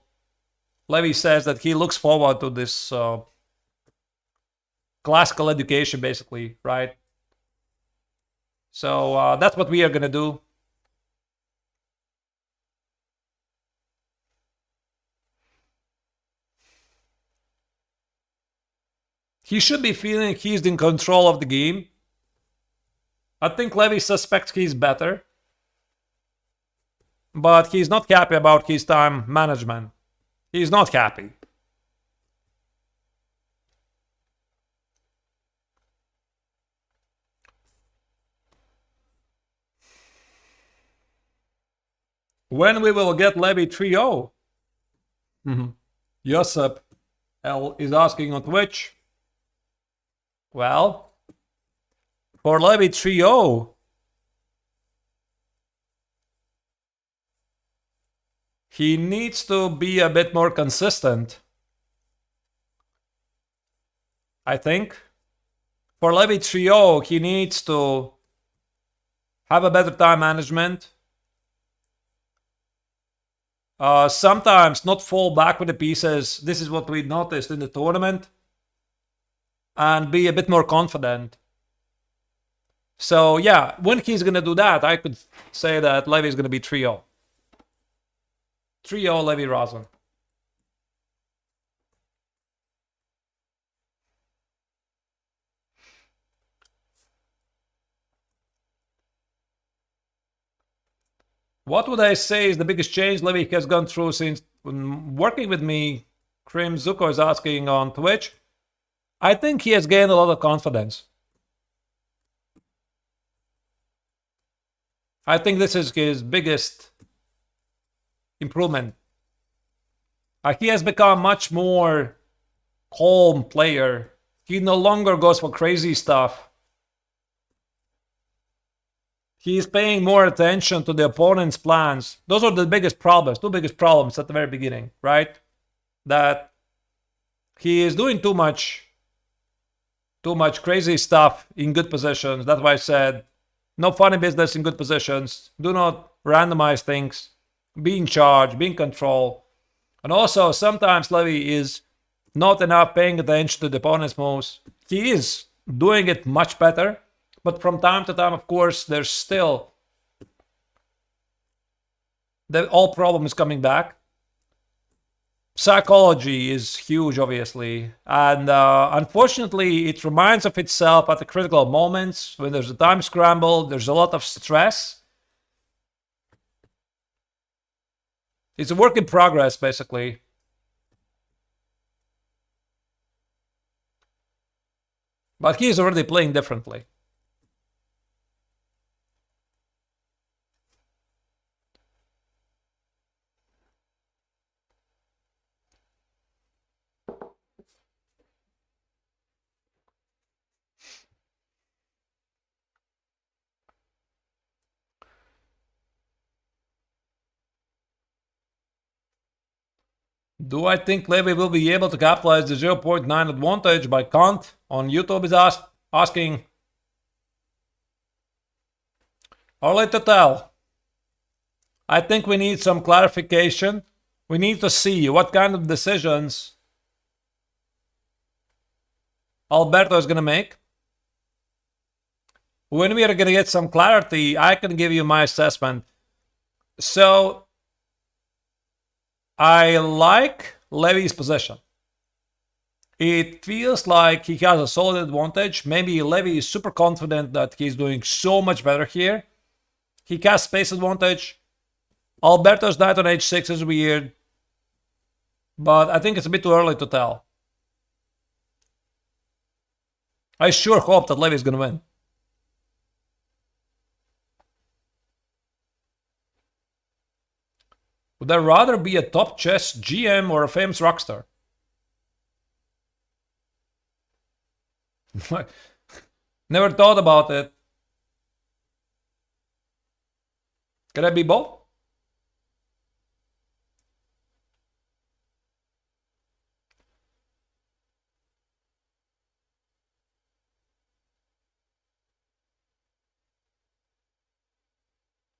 Levy says that he looks forward to this classical education, basically, right? So that's what we are gonna do. He should be feeling he's in control of the game. I think Levy suspects he's better, but he's not happy about his time management. He's not happy. When we will get Levy 3-0? Josep L is asking on Twitch. Well, for Levy 3-0, he needs to be a bit more consistent, I think. For Levy 3-0, he needs to have a better time management. Sometimes not fall back with the pieces. This is what we noticed in the tournament. And be a bit more confident. So yeah, when he's going to do that, I could say that Levy is going to be 3-0. 3-0 Levy Roslin. What would I say is the biggest change Levy has gone through since working with me? Krim Zuko is asking on Twitch. I think he has gained a lot of confidence. I think this is his biggest improvement. He has become much more calm player. He no longer goes for crazy stuff. He is paying more attention to the opponent's plans. Those are the biggest problems, two biggest problems at the very beginning, right? That he is doing too much crazy stuff in good positions. That's why I said, no funny business in good positions. Do not randomize things. Be in charge, be in control. And also, sometimes Levy is not enough paying attention to the opponent's moves. He is doing it much better. But from time to time, of course, there's still the old problem is coming back. Psychology is huge, obviously. And unfortunately, it reminds of itself at the critical moments when there's a time scramble, there's a lot of stress. It's a work in progress, basically. But he's already playing differently. Do I think Levy will be able to capitalize the 0.9 advantage by Kant on YouTube is asking. Early to tell. I think we need some clarification. We need to see what kind of decisions Alberto is going to make. When we are going to get some clarity, I can give you my assessment. So, I like Levy's position. It feels like he has a solid advantage. Maybe Levy is super confident that he's doing so much better here. He has space advantage. Alberto's knight on h6 is weird. But I think it's a bit too early to tell. I sure hope that Levy is going to win. Would I rather be a top chess GM or a famous rock star? Never thought about it. Can I be both?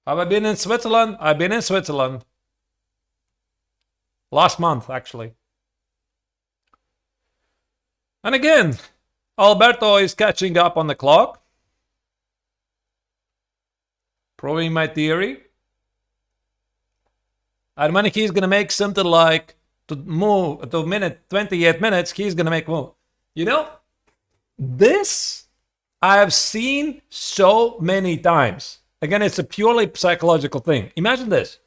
Have I been in Switzerland? I've been in Switzerland. Last month, actually. And again, Alberto is catching up on the clock. Proving my theory. And when he's going to make something like to move to minute 28 minutes, he's going to make a move. You know, this I have seen so many times. Again, it's a purely psychological thing. Imagine this.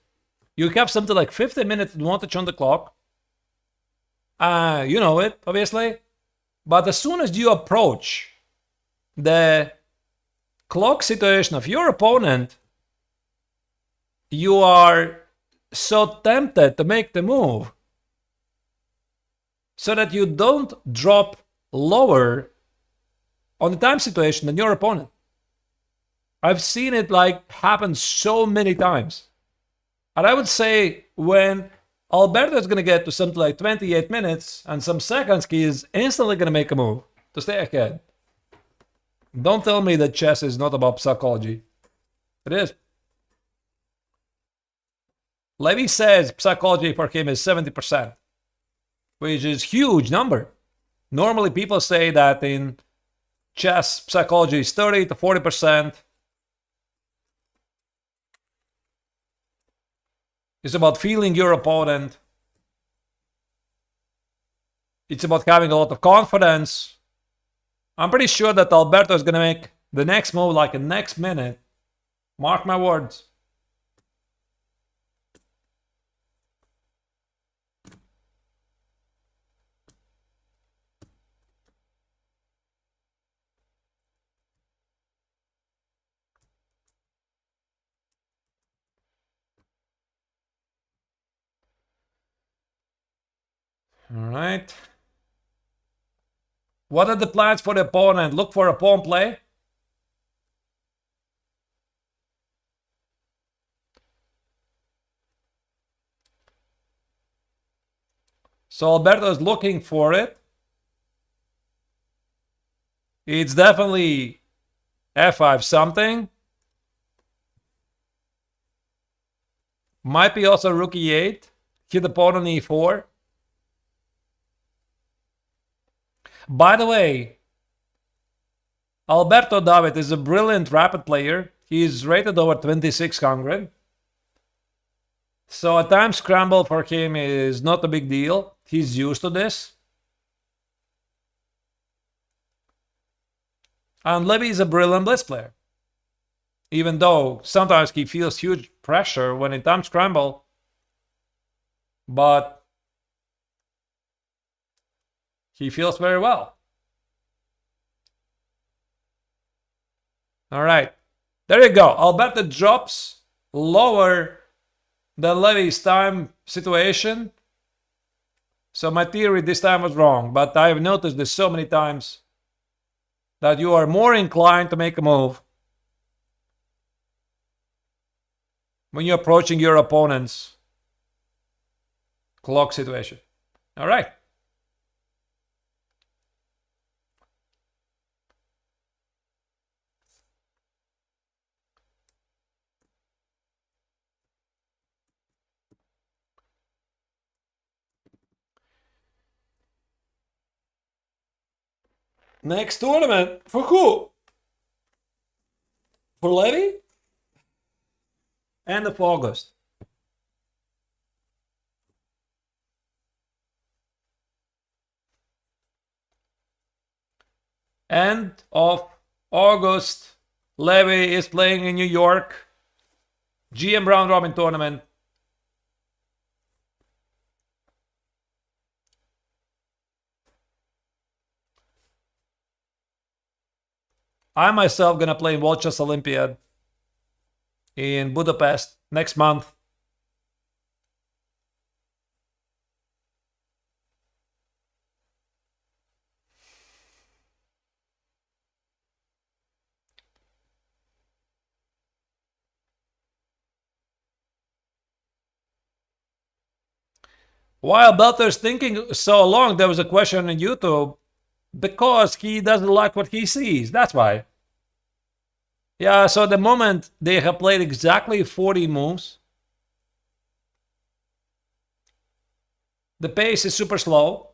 You have something like 50 minutes advantage on the clock. You know it, obviously. But as soon as you approach the clock situation of your opponent, you are so tempted to make the move so that you don't drop lower on the time situation than your opponent. I've seen it like happen so many times. And I would say when Alberto is going to get to something like 28 minutes and some seconds, he is instantly going to make a move to stay ahead. Don't tell me that chess is not about psychology. It is. Levy says psychology for him is 70%, which is a huge number. Normally people say that in chess, psychology is 30 to 40%. It's about feeling your opponent. It's about having a lot of confidence. I'm pretty sure that Alberto is going to make the next move like in next minute. Mark my words. All right. What are the plans for the opponent? Look for a pawn play. So Alberto is looking for it. It's definitely f5 something. Might be also rook e8. Hit the pawn on e4. By the way, Alberto David is a brilliant rapid player. He's rated over 2600. So a time scramble for him is not a big deal. He's used to this. And Levy is a brilliant blitz player. Even though sometimes he feels huge pressure when in time scramble. But he feels very well. All right. There you go. Alberto drops lower than Levy's time situation. So my theory this time was wrong. But I have noticed this so many times that you are more inclined to make a move when you're approaching your opponent's clock situation. All right. Next tournament. For who? For Levy? End of August. End of August. Levy is playing in New York. GM Round Robin Tournament. I myself gonna play in World Chess Olympiad in Budapest next month. While Belter's thinking so long, there was a question on YouTube because he doesn't like what he sees. That's why. Yeah, so the moment they have played exactly 40 moves, The pace is super slow.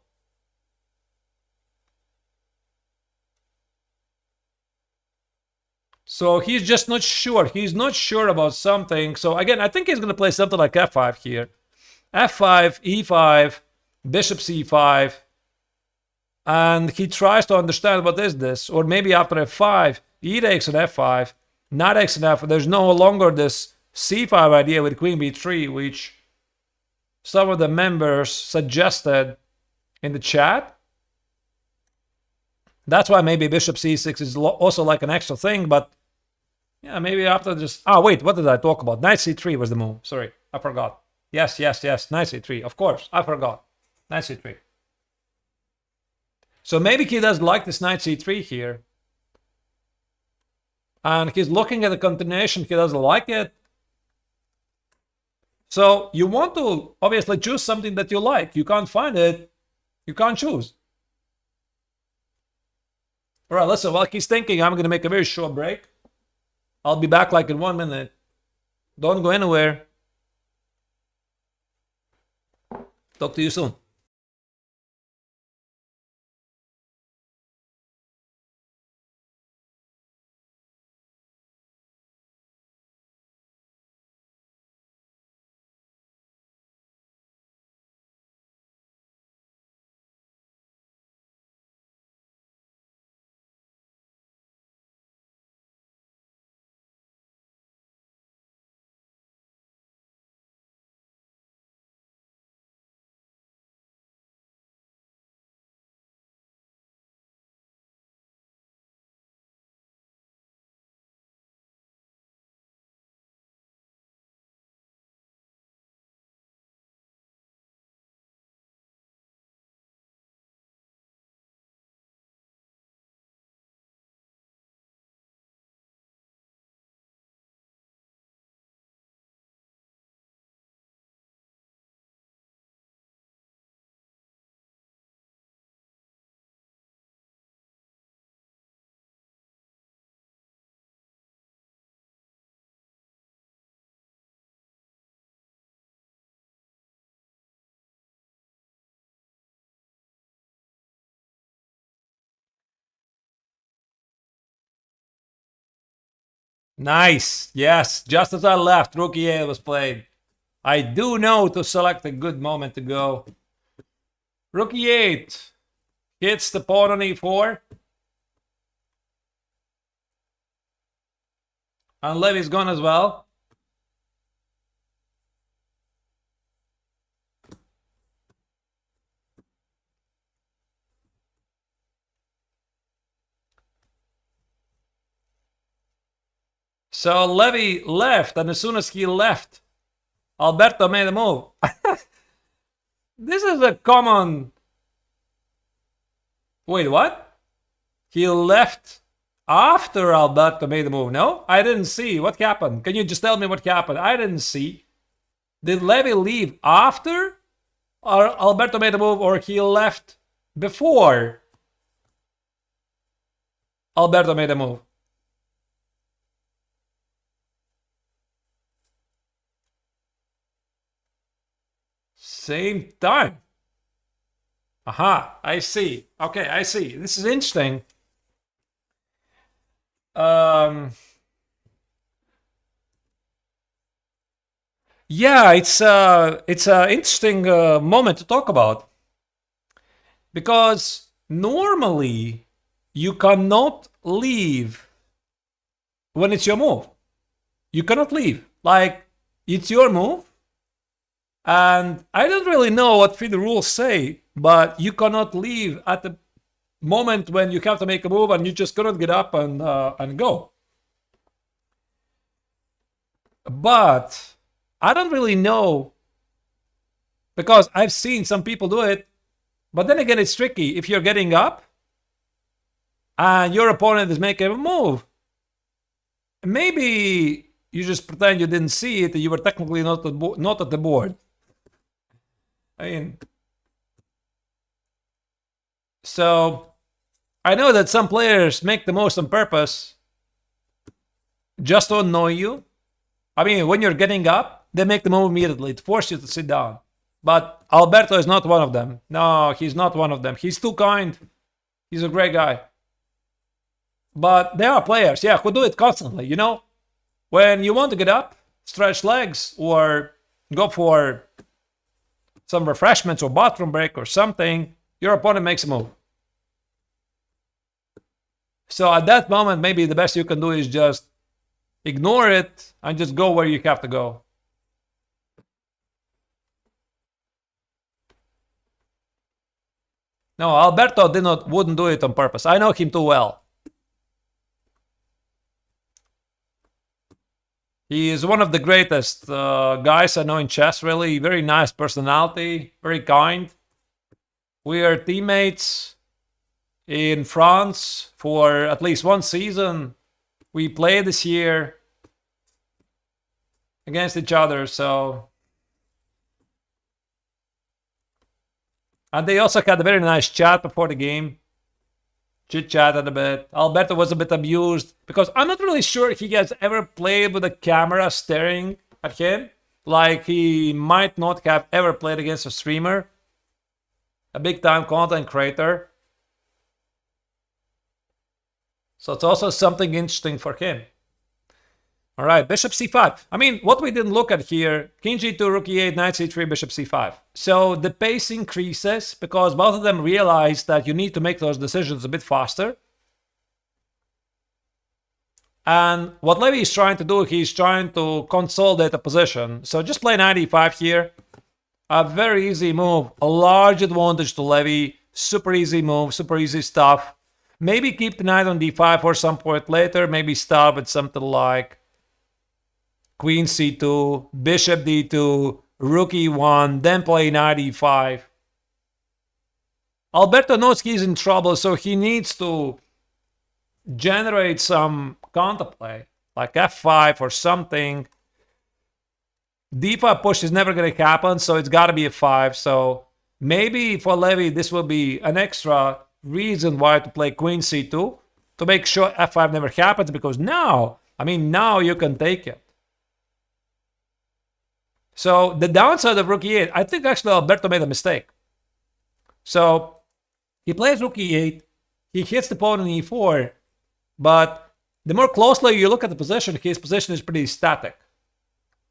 So he's just not sure. He's not sure about something. So again, I think he's going to play something like f5 here. f5, e5, bishop c5. And he tries to understand what is this. Or maybe after f5, e takes an f5, knight takes an f5. There's no longer this c5 idea with queen b3, which some of the members suggested in the chat. That's why maybe bishop c6 is also like an extra thing, but yeah, maybe after just... Oh, wait, what did I talk about? Knight c3 was the move. Sorry, I forgot. Yes, knight c3. Of course, I forgot. Knight c3. So maybe he does like this knight c3 here. And he's looking at the continuation. He doesn't like it. So you want to obviously choose something that you like. You can't find it. You can't choose. All right, listen, while he's thinking, I'm going to make a very short break. I'll be back like in 1 minute. Don't go anywhere. Talk to you soon. Nice. Yes, just as I left, Rook E8 was played. I do know to select a good moment to go. Rook E8 hits the pawn on E4. And Levy's gone as well. So Levy left, and as soon as he left, Alberto made a move. This is a common... Wait, what? He left after Alberto made the move. No, I didn't see. What happened? Can you just tell me what happened? I didn't see. Did Levy leave after or Alberto made a move, or he left before Alberto made a move? Same time. Aha, I see. Okay, I see. This is interesting. Yeah, it's an interesting moment to talk about, because normally you cannot leave when it's your move. You cannot leave. Like, it's your move, and I don't really know what FIDE rules say, but you cannot leave at the moment when you have to make a move, and you just cannot get up and go. But I don't really know, because I've seen some people do it, but then again, it's tricky. If you're getting up and your opponent is making a move, maybe you just pretend you didn't see it, and you were technically not at the board. I mean, so I know that some players make the moves on purpose just to annoy you. I mean, when you're getting up, they make the move immediately to force you to sit down. But Alberto is not one of them. No, he's not one of them. He's too kind. He's a great guy. But there are players, yeah, who do it constantly, you know? When you want to get up, stretch legs, or go for some refreshments or bathroom break or something, your opponent makes a move. So at that moment, maybe the best you can do is just ignore it and just go where you have to go. No, Alberto wouldn't do it on purpose. I know him too well. He is one of the greatest guys I know in chess, really. Very nice personality, very kind. We are teammates in France for at least one season. We played this year against each other, so... And they also had a very nice chat before the game. Chit-chatted a bit. Alberto was a bit abused because I'm not really sure he has ever played with a camera staring at him. Like he might not have ever played against a streamer, a big-time content creator. So it's also something interesting for him. All right, bishop c5. I mean, what we didn't look at here, king g2, rook e8, knight c3, bishop c5. So the pace increases because both of them realize that you need to make those decisions a bit faster. And what Levy is trying to do, he's trying to consolidate a position. So just play knight e5 here. A very easy move, a large advantage to Levy. Super easy move, super easy stuff. Maybe keep the knight on d5 for some point later. Maybe start with something like queen c2, bishop d2, rook e1, then play knight e5. Alberto knows he's in trouble, so he needs to generate some counterplay, like f5 or something. d5 push is never going to happen, so it's got to be a 5. So maybe for Levy, this will be an extra reason why to play queen c2, to make sure f5 never happens, because now, now you can take it. So the downside of rook e8, I think actually Alberto made a mistake. So he plays rook e8, he hits the pawn on e4, but the more closely you look at the position, his position is pretty static.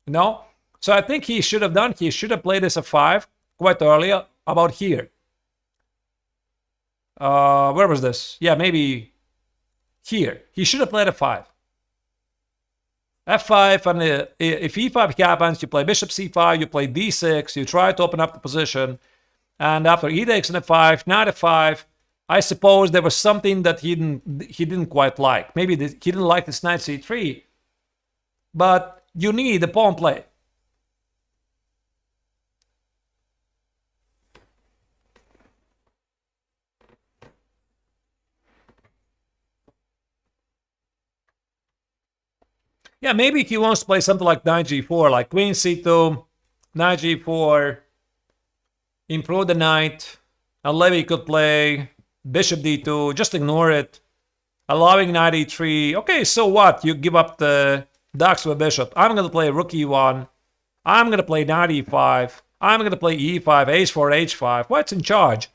You know? So I think he should have played this f5 quite early, about here. Where was this? Yeah, maybe here. He should have played f5. f5, and if e5 happens, you play bishop c5, you play d6, you try to open up the position, and after e takes an f5, knight f5, I suppose there was something that he didn't quite like. Maybe he didn't like this knight c3, but you need the pawn play. Yeah, maybe he wants to play something like knight g4, like queen c2, knight g4, improve the knight, and Levy could play bishop d2, just ignore it, allowing knight e3. Okay, so what? You give up the dark square bishop. I'm going to play rook e1. I'm going to play knight e5. I'm going to play e5, h4, h5. What's in charge?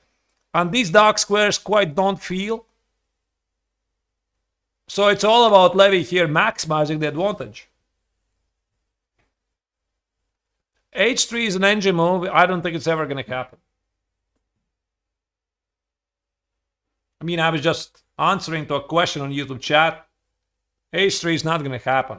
And these dark squares quite don't feel. So it's all about Levy here maximizing the advantage. h3 is an engine move. I don't think it's ever going to happen. I was just answering to a question on YouTube chat. h3 is not going to happen.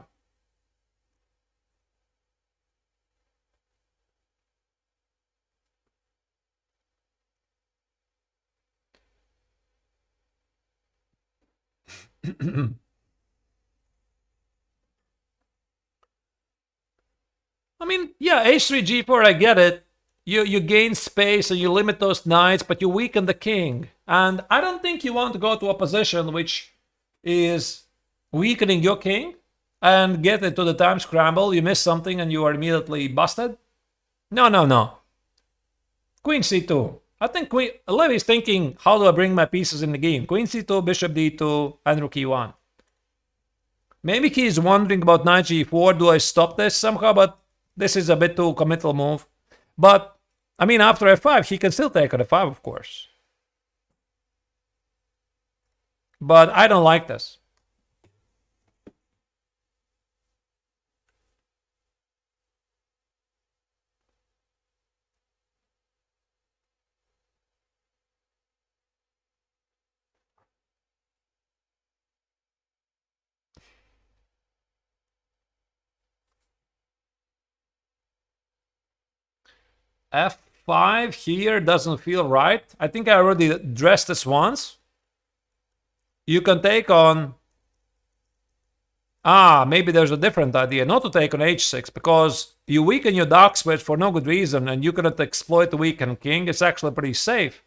Yeah, h3, g4, I get it. You gain space and you limit those knights, but you weaken the king. And I don't think you want to go to a position which is weakening your king and get into the time scramble. You miss something and you are immediately busted. No. Queen c2. I think Levy is thinking, how do I bring my pieces in the game? Queen c2, bishop d2, and rook e1. Maybe he's wondering about knight g4. Do I stop this somehow? But this is a bit too committal move. But I mean, after f5, he can still take on f5, of course. But I don't like this. f5 here doesn't feel right. I think I already addressed this once. You can take on... maybe there's a different idea. Not to take on h6, because you weaken your dark switch for no good reason, and you cannot exploit the weakened king. It's actually pretty safe.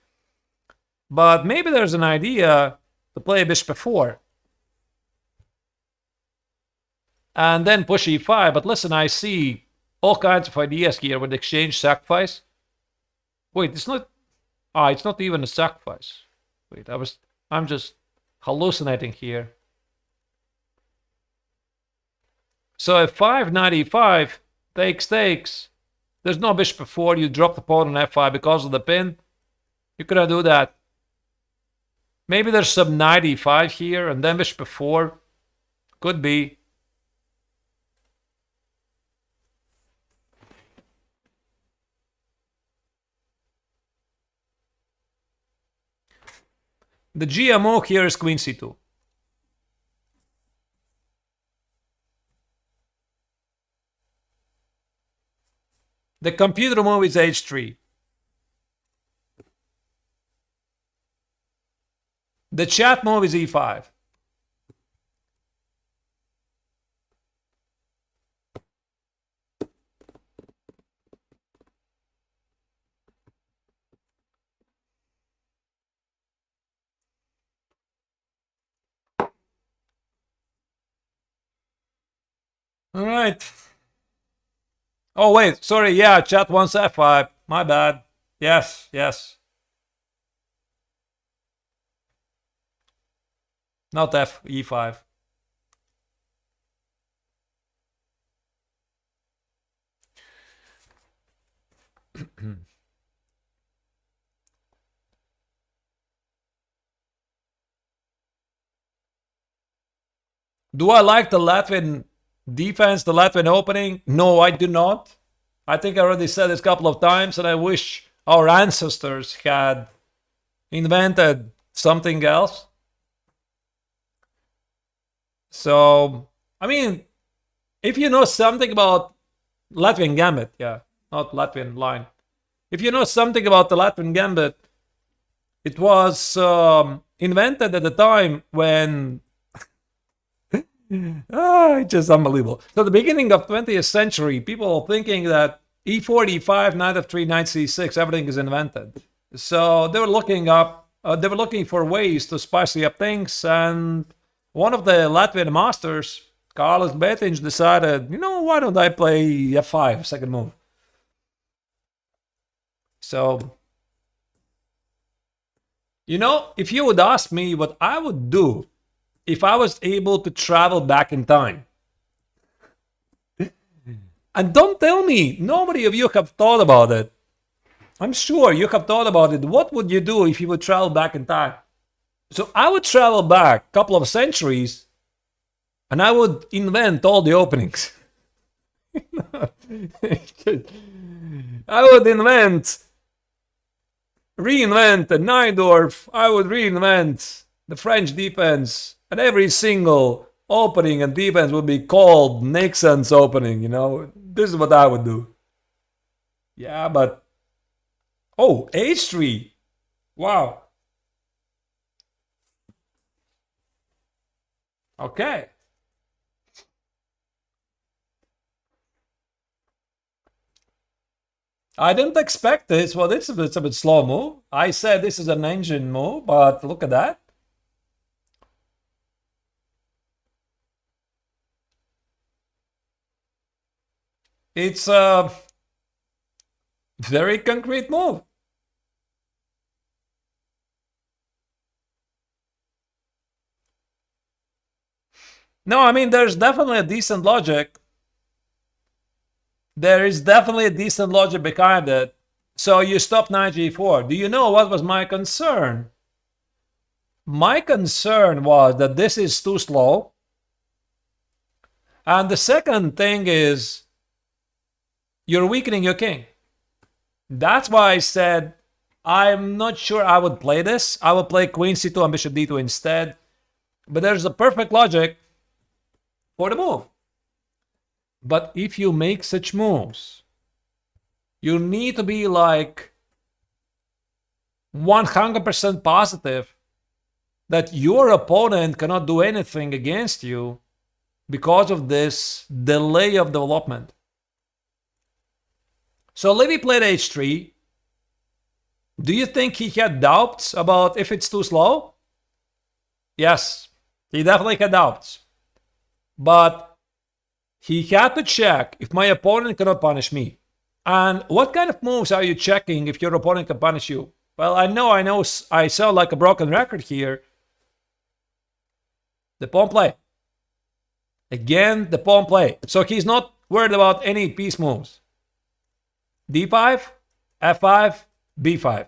But maybe there's an idea to play bishop f4. And then push e5. But listen, I see all kinds of ideas here with exchange sacrifice. Wait, it's not... it's not even a sacrifice. Wait, I'm just hallucinating here. So if 5, knight e5, takes, there's no bishop f4, you drop the pawn on f5 because of the pin. You cannot do that. Maybe there's some knight e5 here, and then bishop f4. Could be. The GMO here is queen c2. The computer move is h3. The chat move is e5. All right. Oh, wait. Sorry. Yeah, chat wants f5. My bad. Yes, yes. Not e5. Do I like the Latvian defense, the Latvian opening? No, I do not. I think I already said this a couple of times, and I wish our ancestors had invented something else. So, I mean, if you know something about Latvian Gambit, yeah, not Latvian line. If you know something about the Latvian Gambit, it was invented at the time when... it's just unbelievable. So the beginning of 20th century, people thinking that e4, e5, knight f3, knight c6, everything is invented. So they were looking for ways to spicy up things, and one of the Latvian masters, Carlos Betiņš, decided, you know, why don't I play f5, second move? So, you know, if you would ask me what I would do if I was able to travel back in time. And don't tell me, nobody of you have thought about it. I'm sure you have thought about it. What would you do if you would travel back in time? So I would travel back a couple of centuries and I would invent all the openings. I would reinvent the Neidorf. I would reinvent the French defense. And every single opening and defense would be called Nixon's opening, you know. This is what I would do. Yeah, but... Oh, h3. Wow. Okay. I didn't expect this. Well, it's a bit slow move. I said this is an engine move, but look at that. It's a very concrete move. No, I mean, there's definitely a decent logic. There is definitely a decent logic behind it. So you stop knight g4. Do you know what was my concern? My concern was that this is too slow. And the second thing is you're weakening your king. That's why I said I'm not sure I would play this. I would play queen c2 and bishop d2 instead. But there's a perfect logic for the move. But if you make such moves, you need to be like 100% positive that your opponent cannot do anything against you because of this delay of development. So Levy played h3. Do you think he had doubts about if it's too slow? Yes, he definitely had doubts. But he had to check if my opponent cannot punish me. And what kind of moves are you checking if your opponent can punish you? Well, I know I sound like a broken record here. The pawn play. Again, the pawn play. So he's not worried about any piece moves. d5, f5, b5.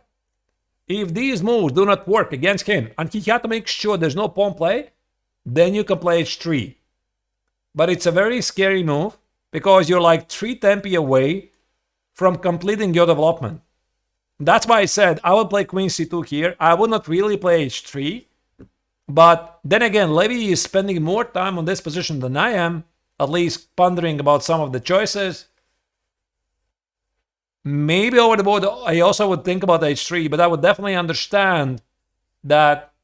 If these moves do not work against him, and he had to make sure there's no pawn play, then you can play h3. But it's a very scary move because you're like 3 tempi away from completing your development. That's why I said I would play queen c2 here. I would not really play h3. But then again, Levy is spending more time on this position than I am, at least pondering about some of the choices. Maybe over the board, I also would think about h3, but I would definitely understand that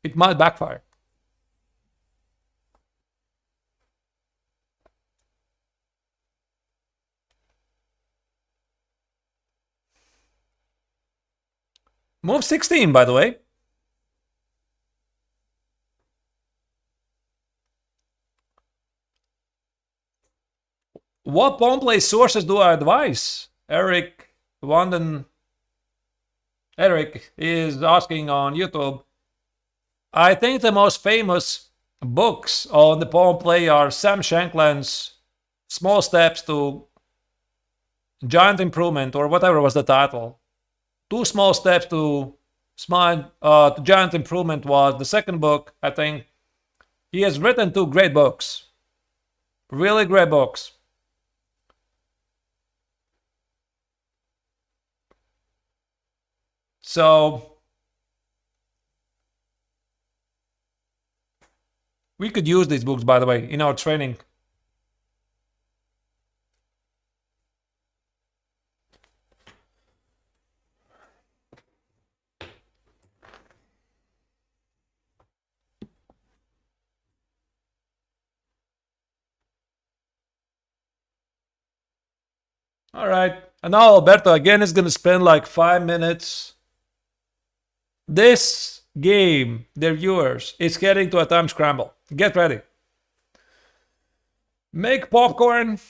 it might backfire. Move 16, by the way. What pawn play sources do I advise? Eric is asking on YouTube. I think the most famous books on the pawn play are Sam Shankland's Small Steps to Giant Improvement, or whatever was the title. 2 Small Steps to Giant Improvement was the second book, I think. He has written 2 great books. Really great books. So we could use these books, by the way, in our training. All right. And now Alberto again is going to spend like 5 minutes. This game, dear viewers, is heading to a time scramble. Get ready. Make popcorn.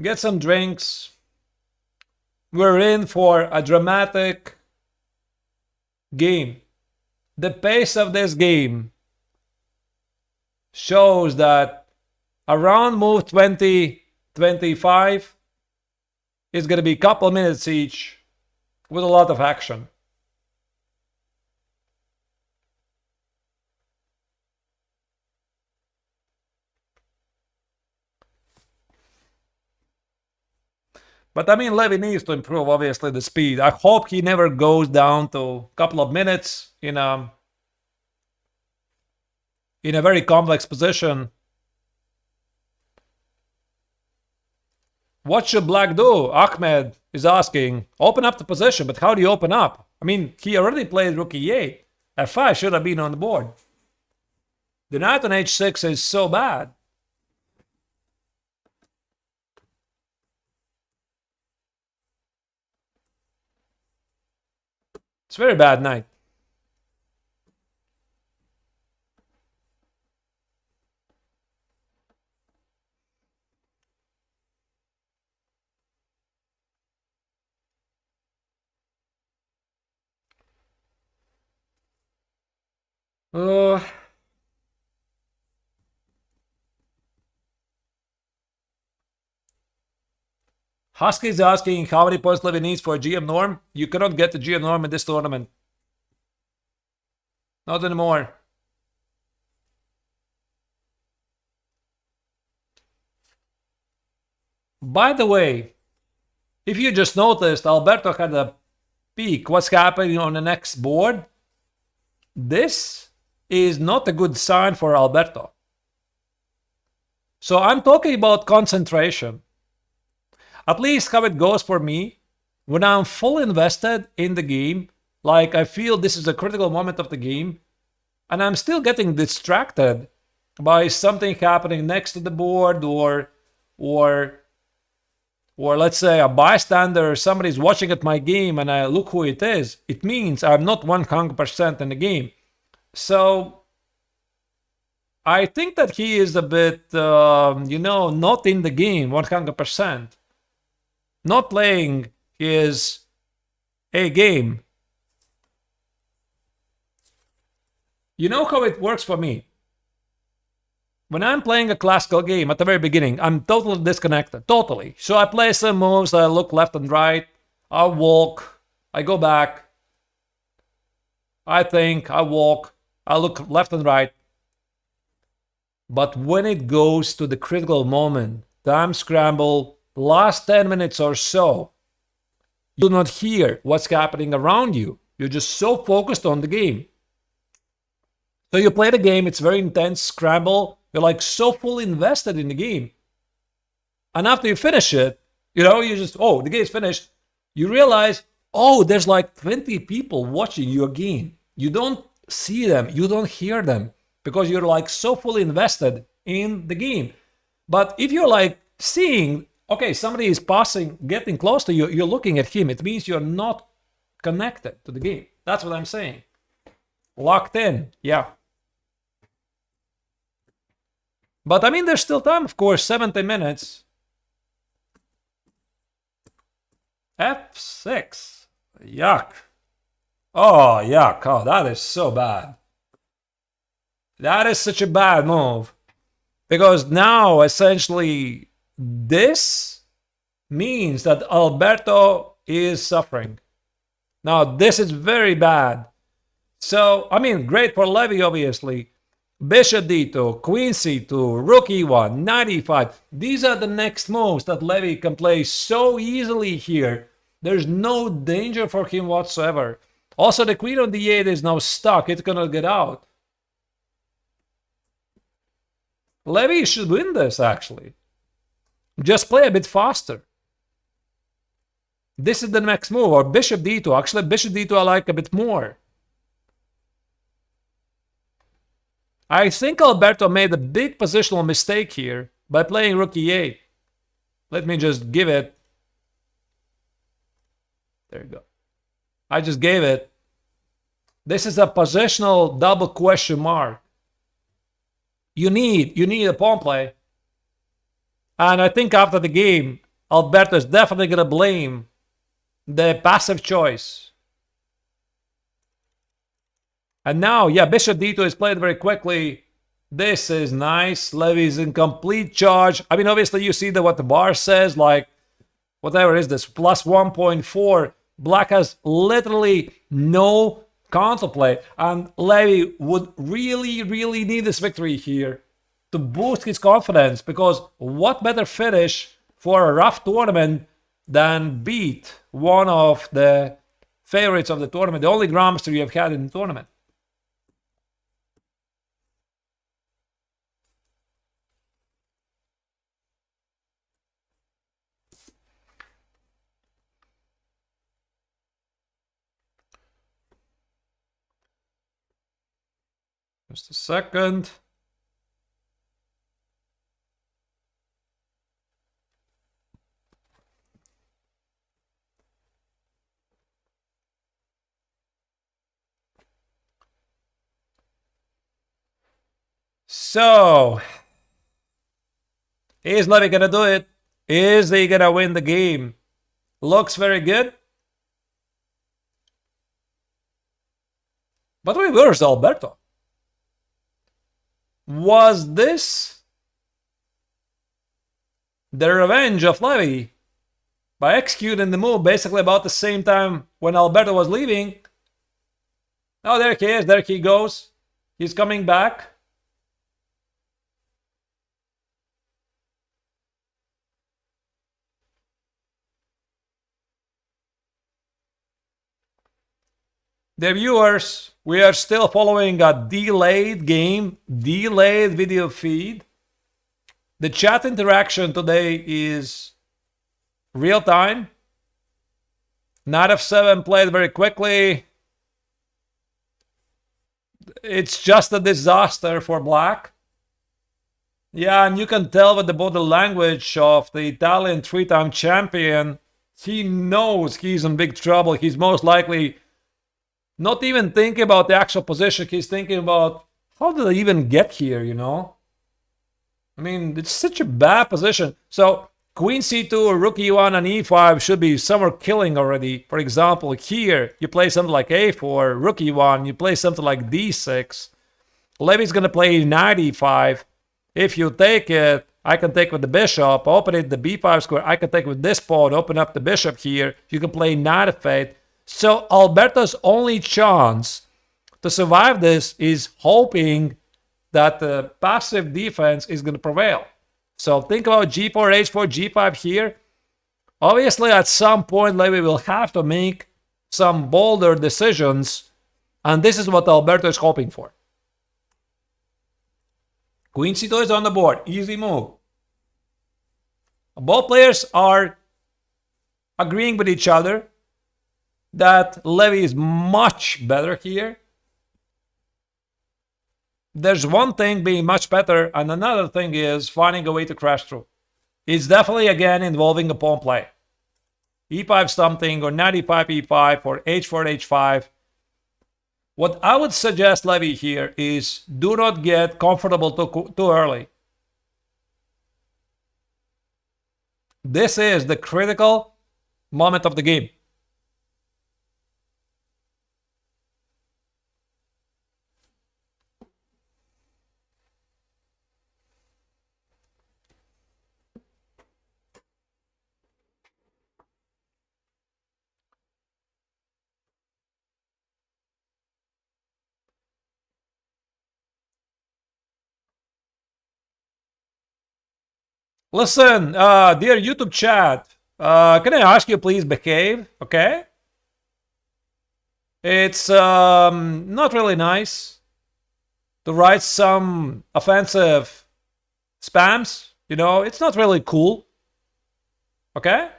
Get some drinks. We're in for a dramatic game. The pace of this game shows that around move 20, 25 is going to be a couple minutes each with a lot of action. But I mean, Levy needs to improve, obviously, the speed. I hope he never goes down to a couple of minutes in a very complex position. What should Black do? Ahmed is asking. Open up the position, but how do you open up? I mean, he already played rook e8. f5 should have been on the board. The knight on h6 is so bad. It's very bad knight. Uh, Husky is asking how many points Levy needs for a GM norm. You cannot get the GM norm in this tournament. Not anymore. By the way, if you just noticed, Alberto had a peek. What's happening on the next board? This is not a good sign for Alberto. So I'm talking about concentration. At least how it goes for me when I'm fully invested in the game, like I feel this is a critical moment of the game, and I'm still getting distracted by something happening next to the board or let's say a bystander, somebody's watching at my game and I look who it is, it means I'm not 100% in the game. So I think that he is a bit, not in the game 100%. Not playing his A game. You know how it works for me? When I'm playing a classical game at the very beginning, I'm totally disconnected, totally. So I play some moves, I look left and right, I walk, I go back, I think, I walk, I look left and right. But when it goes to the critical moment, time scramble, last 10 minutes or so, you do not hear what's happening around you. You're just so focused on the game. So you play the game, it's very intense, scramble, you're like so fully invested in the game. And after you finish it, you just, the game's finished. You realize, there's like 20 people watching your game. You don't see them, you don't hear them, because you're like so fully invested in the game. But if you're like seeing, somebody is passing, getting close to you, you're looking at him, it means you're not connected to the game. That's what I'm saying. Locked in, yeah. But I mean, there's still time, of course, 70 minutes. F6. Yuck. Oh, yuck. Oh, that is so bad. That is such a bad move. Because now, essentially, this means that Alberto is suffering. Now, this is very bad. So, I mean, great for Levy, obviously. Bishop d2, Queen c2, Rook e1, Knight e5. These are the next moves that Levy can play so easily here. There's no danger for him whatsoever. Also, the Queen on d8 is now stuck. It cannot get out. Levy should win this, actually. Just play a bit faster. This is the next move, or Bishop d2. Actually, Bishop d2 I like a bit more. I think Alberto made a big positional mistake here by playing Rook e8. Let me just give it. There you go. I just gave it. This is a positional double question mark. You need a pawn play. And I think after the game, Alberto is definitely going to blame the passive choice. And now, Bishop d2 is played very quickly. This is nice. Levy's in complete charge. I mean, obviously, you see what the bar says, like, whatever is this, plus 1.4. Black has literally no counterplay. And Levy would really, really need this victory here to boost his confidence, because what better finish for a rough tournament than beat one of the favorites of the tournament, the only Grandmaster you have had in the tournament. Just a second. So, is Levy gonna do it? Is he gonna win the game? Looks very good. But where's Alberto? Was this the revenge of Levy? by executing the move basically about the same time when Alberto was leaving. Oh, there he is. There he goes. He's coming back. The viewers, we are still following a delayed game, delayed video feed. The chat interaction today is real time. Knight f7 played very quickly. It's just a disaster for black. Yeah, and you can tell with the body language of the Italian three-time champion. He knows he's in big trouble. He's most likely not even thinking about the actual position. He's thinking about, how did I even get here, you know? I mean, it's such a bad position. So queen c2, rook e1, and e5 should be somewhere killing already. For example, here, you play something like a4, rook e1, you play something like d6. Levy's going to play knight e5. If you take it, I can take with the bishop, open it the b5 square. I can take with this pawn, open up the bishop here. You can play knight f8. So Alberto's only chance to survive this is hoping that the passive defense is going to prevail. So think about g4, h4, g5 here. Obviously, at some point, Levy will have to make some bolder decisions, and this is what Alberto is hoping for. Queen c2 is on the board. Easy move. Both players are agreeing with each other that Levy is much better here. There's one thing being much better, and another thing is finding a way to crash through. It's definitely, again, involving a pawn play. e5 something, or knight e5, e5, or h4, h5. What I would suggest, Levy, here is do not get comfortable too early. This is the critical moment of the game. Listen, dear YouTube chat, can I ask you please behave, okay? It's not really nice to write some offensive spams, you know, it's not really cool, okay?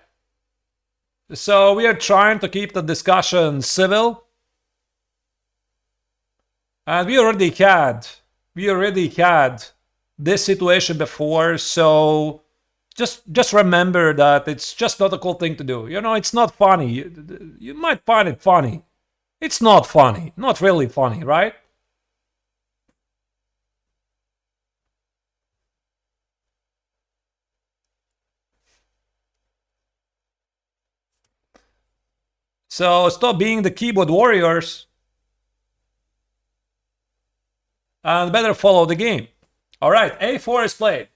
So we are trying to keep the discussion civil. And we already had this situation before, so just remember that it's just not a cool thing to do. You know, it's not funny. You might find it funny. It's not funny. Not really funny, right? So stop being the keyboard warriors and better follow the game. All right, a4 is played.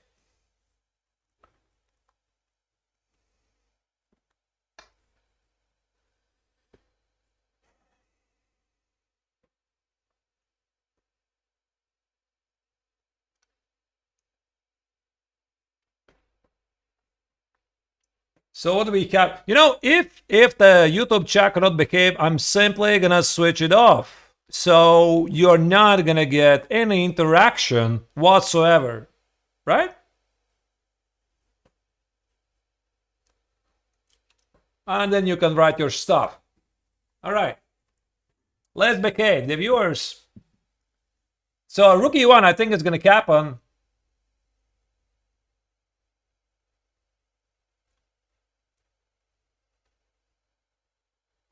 So what do we have? You know, if the YouTube chat cannot behave, I'm simply gonna switch it off. So you're not gonna get any interaction whatsoever, right? And then you can write your stuff. All right. Let's behave, the viewers. So rook e1, I think it's gonna happen.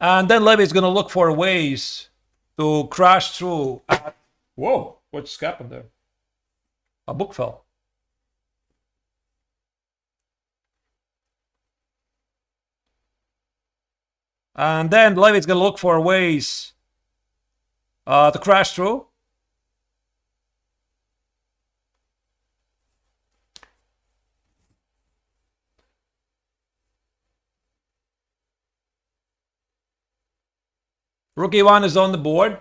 And then Levy is going to look for ways to crash through. Whoa, what just happened there? A book fell. And then Levy is going to look for ways to crash through. Rookie 1 is on the board.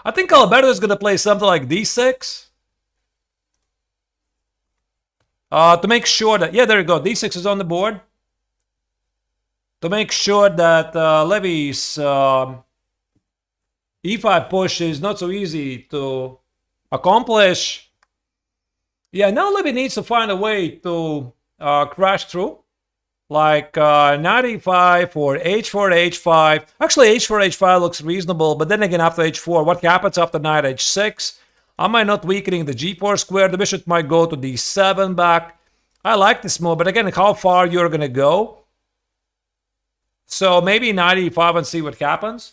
I think Alberto is going to play something like d6. To make sure that, yeah, there you go. d6 is on the board. To make sure that Levy's e5 push is not so easy to accomplish. Yeah, now Levy needs to find a way to crash through. Like knight e5 or h4, h5. Actually, h4, h5 looks reasonable, but then again, after h4, what happens after knight h6? Am I not weakening the g4 square? The bishop might go to d7 back. I like this move, but again, how far you're going to go? So maybe knight e5 and see what happens.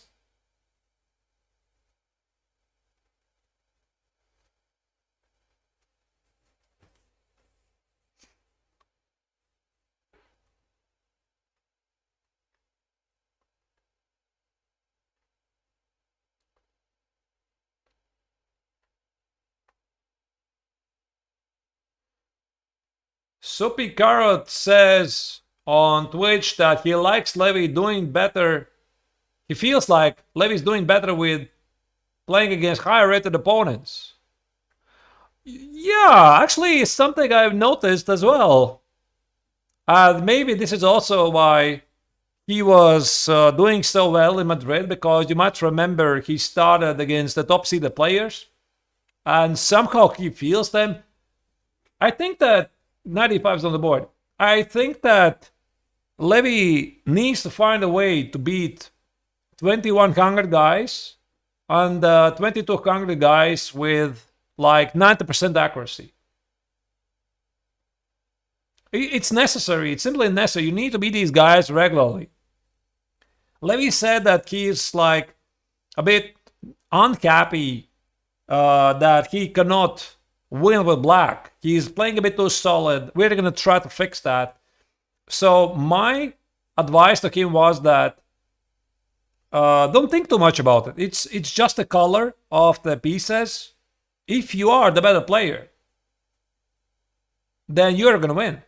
Soupy Carrot says on Twitch that he likes Levy doing better. He feels like Levy's doing better with playing against higher rated opponents. Yeah, actually, it's something I've noticed as well. Maybe this is also why he was doing so well in Madrid, because you might remember he started against the top seeded players and somehow he feels them. I think that 95 is on the board. I think that Levy needs to find a way to beat 2100 guys and 2200 guys with like 90% accuracy. It's necessary. It's simply necessary. You need to beat these guys regularly. Levy said that he's like a bit unhappy that he cannot win with black. He's playing a bit too solid. We're going to try to fix that. So my advice to him was that don't think too much about it. It's just the color of the pieces. If you are the better player, then you're going to win.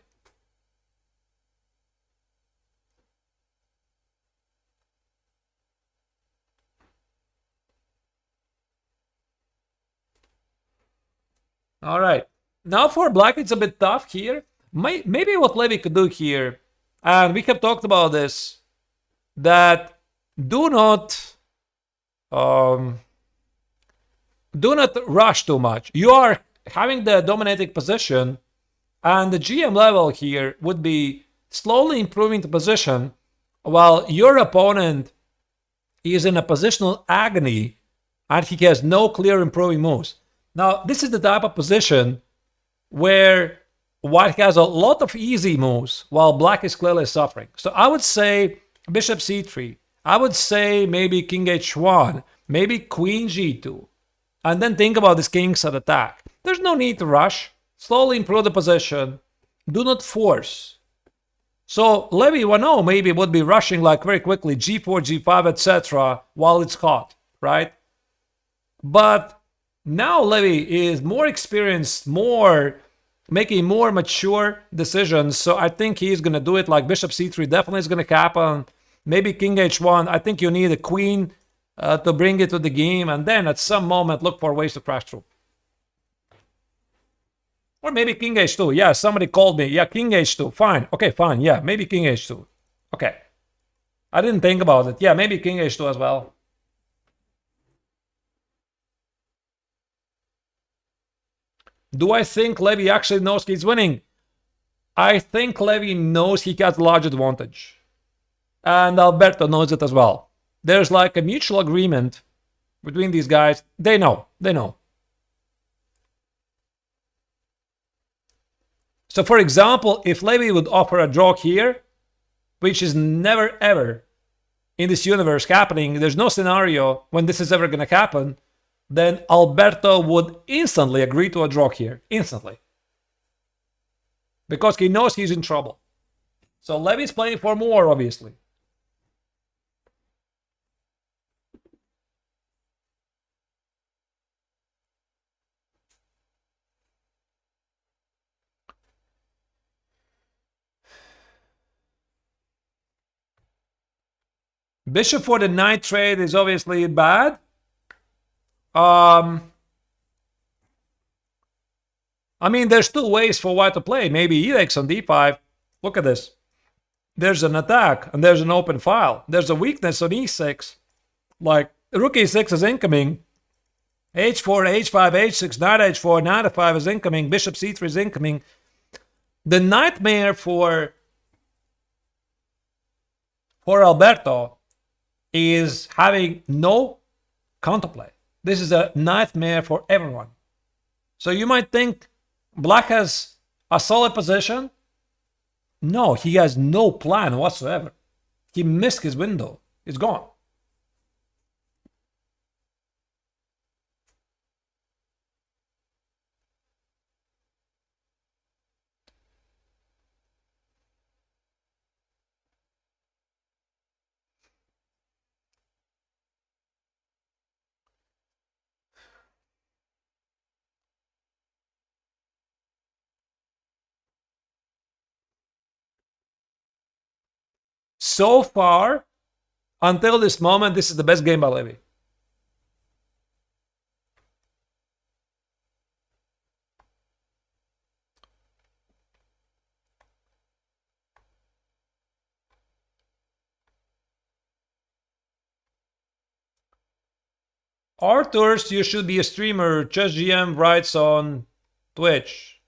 All right. Now for black, it's a bit tough here. Maybe what Levy could do here, and we have talked about this, that do not rush too much. You are having the dominating position, and the GM level here would be slowly improving the position while your opponent is in a positional agony and he has no clear improving moves. Now, this is the type of position where white has a lot of easy moves while black is clearly suffering. So I would say bishop c3. I would say maybe king h1, maybe queen g2. And then think about this king's at attack. There's no need to rush. Slowly improve the position. Do not force. So Levy 1-0 maybe would be rushing like very quickly g4, g5, etc. while it's hot, right? But now Levy is more experienced, making more mature decisions. So I think he's going to do it like bishop c3 definitely is going to happen. Maybe king h1. I think you need a queen to bring it to the game. And then at some moment, look for ways to crash through. Or maybe king h2. Yeah, somebody called me. Yeah, king h2. Fine. Okay, fine. Yeah, maybe king h2. Okay. I didn't think about it. Yeah, maybe king h2 as well. Do I think Levy actually knows he's winning? I think Levy knows he got a large advantage. And Alberto knows it as well. There's like a mutual agreement between these guys. They know. They know. So for example, if Levy would offer a draw here, which is never ever in this universe happening, there's no scenario when this is ever going to happen, then Alberto would instantly agree to a draw here. Instantly. Because he knows he's in trouble. So Levy's playing for more, obviously. Bishop for the knight trade is obviously bad. I mean, there's two ways for white to play. Maybe he takes on d5. Look at this. There's an attack, and there's an open file. There's a weakness on e6. Like, rook e6 is incoming. h4, h5, h6, knight h4, knight f5 is incoming. Bishop c3 is incoming. The nightmare for Alberto is having no counterplay. This is a nightmare for everyone. So you might think black has a solid position. No, he has no plan whatsoever. He missed his window. It's gone. So far, until this moment, this is the best game by Levy. Arthurs, you should be a streamer. Chess GM writes on Twitch.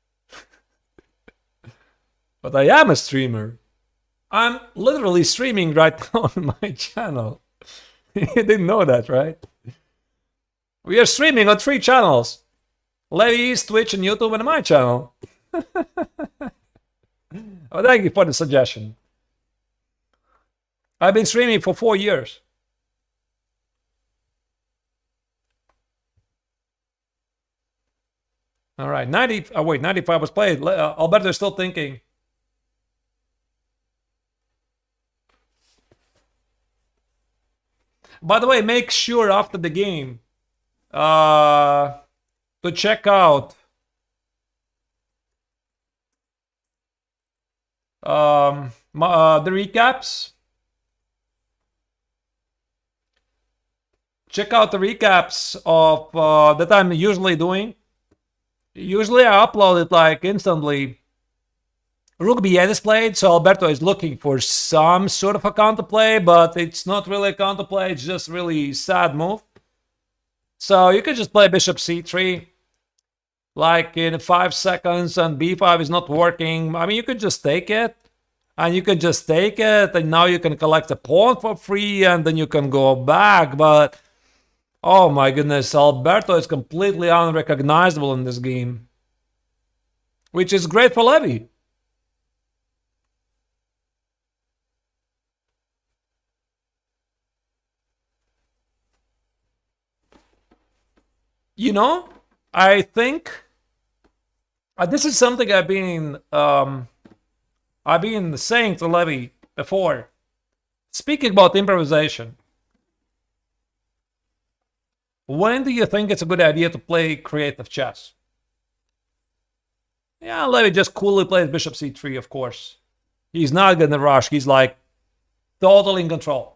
But I am a streamer. I'm literally streaming right now on my channel. You didn't know that, right? We are streaming on 3 channels. Levy's, Twitch, and YouTube, and my channel. Oh, thank you for the suggestion. I've been streaming for 4 years. All right, 95 was played. Alberto is still thinking. By the way, make sure after the game to check out the recaps. Check out the recaps of that I'm usually doing. Usually I upload it like instantly. Rook b8 is played, so Alberto is looking for some sort of a counterplay, but it's not really a counterplay, it's just really sad move. So you could just play bishop c3 like in 5 seconds, and b5 is not working. I mean, you could just take it, and you could just take it, and now you can collect a pawn for free, and then you can go back, but oh my goodness, Alberto is completely unrecognizable in this game, which is great for Levy. You know, I think this is something I've been saying to Levy before. Speaking about improvisation, when do you think it's a good idea to play creative chess? Yeah, Levy just coolly plays bishop c3, of course. He's not gonna rush. He's like totally in control.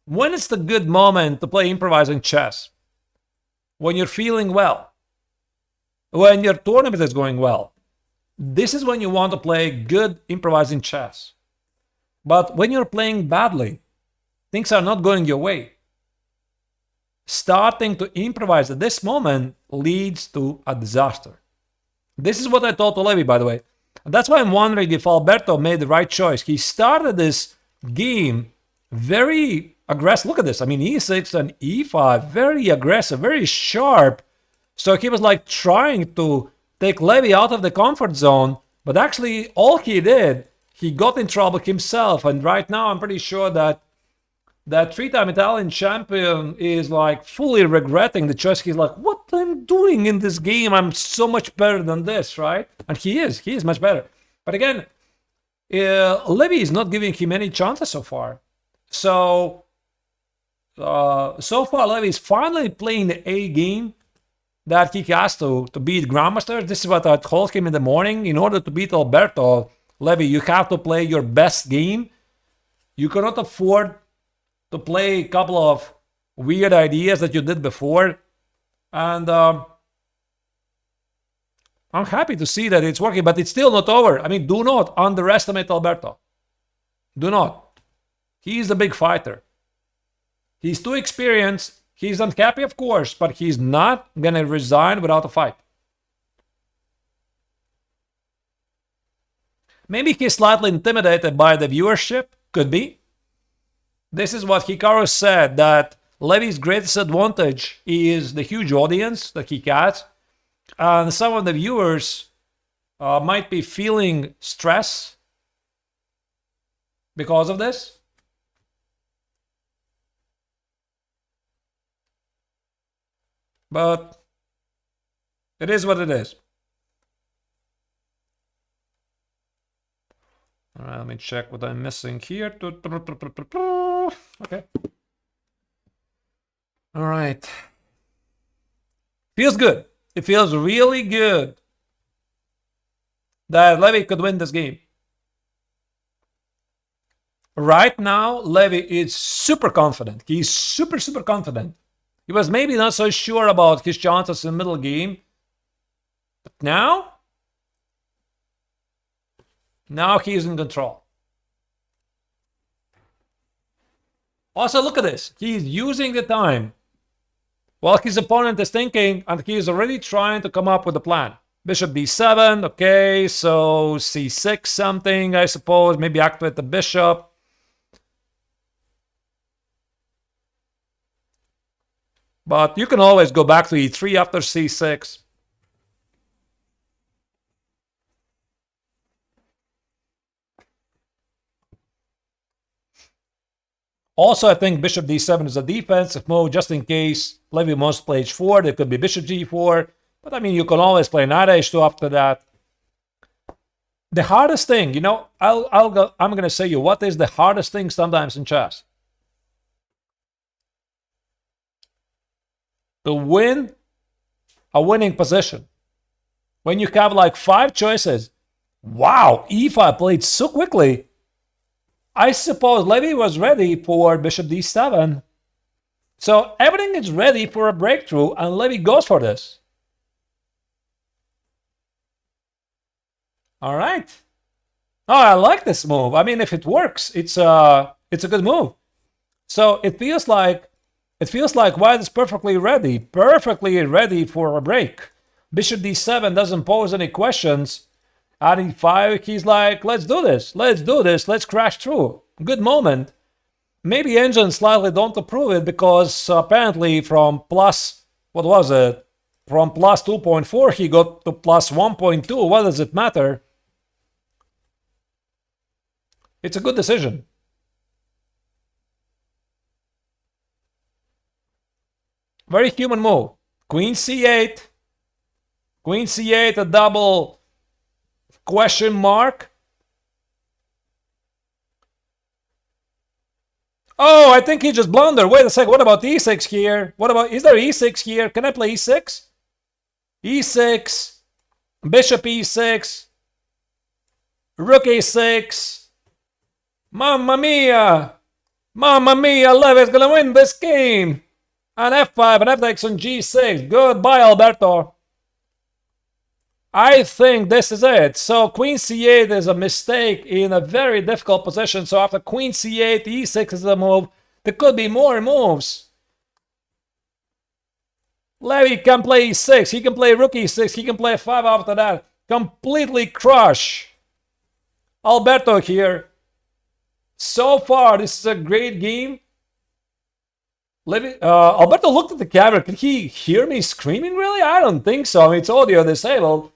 When is the good moment to play improvising chess? When you're feeling well, when your tournament is going well. This is when you want to play good improvising chess. But when you're playing badly, things are not going your way. Starting to improvise at this moment leads to a disaster. This is what I told to Levy, by the way. And that's why I'm wondering if Alberto made the right choice. He started this game very aggressive. Look at this. I mean, e6 and e5, very aggressive, very sharp. So he was like trying to take Levy out of the comfort zone. But actually, all he did, he got in trouble himself. And right now, I'm pretty sure that that 3-time Italian champion is like fully regretting the choice. He's like, what I'm doing in this game? I'm so much better than this, right? And he is much better. But again, Levy is not giving him any chances so far. So far, Levy is finally playing the A game that he has to beat Grandmaster. This is what I told him in the morning. In order to beat Alberto, Levy, you have to play your best game. You cannot afford to play a couple of weird ideas that you did before. And I'm happy to see that it's working, but it's still not over. I mean, do not underestimate Alberto. Do not. He's a big fighter. He's too experienced. He's unhappy, of course, but he's not going to resign without a fight. Maybe he's slightly intimidated by the viewership. Could be. This is what Hikaru said, that Levy's greatest advantage is the huge audience that he has. And some of the viewers might be feeling stress because of this. But it is what it is. All right, let me check what I'm missing here. Okay. All right. Feels good. It feels really good that Levy could win this game. Right now, Levy is super confident. He's super confident. He was maybe not so sure about his chances in the middle game. But now he's in control. Also, look at this. He's using the time while his opponent is thinking, and he's already trying to come up with a plan. Bishop d7, okay, so c6 something, I suppose. Maybe activate the bishop. But you can always go back to e3 after c6. Also, I think bishop d7 is a defensive move, just in case Levy wants to play h4. There could be bishop g4. But I mean, you can always play knight h2 after that. The hardest thing, you know, I'm going to say you what is the hardest thing sometimes in chess. To win a winning position. When you have like 5 choices. Wow, e5 played so quickly. I suppose Levy was ready for bishop d7. So everything is ready for a breakthrough, and Levy goes for this. All right. Oh, I like this move. I mean, if it works, it's a good move. So it feels like White is perfectly ready for a break. Bishop d7 doesn't pose any questions. At e5, he's like, let's do this, let's crash through. Good moment. Maybe engines slightly don't approve it because apparently from plus, what was it? From plus 2.4 he got to plus 1.2. What does it matter? It's a good decision. Very human move. Queen c8. Queen c8, a double question mark. Oh, I think he just blundered. Wait a second. What about e6 here? Is there e6 here? Can I play e6? e6. Bishop e6. Rook a6. Mamma mia. Mamma mia. Levy's gonna win this game. And f5 and f takes on g6. Goodbye, Alberto. I think this is it. So queen c8 is a mistake in a very difficult position. So after queen c8, e6 is the move. There could be more moves. Levy can play e6. He can play rook e6. He can play f5 after that. Completely crush Alberto here. So far, this is a great game. Alberto looked at the camera. Could he hear me screaming, really? I don't think so. I mean, it's audio disabled.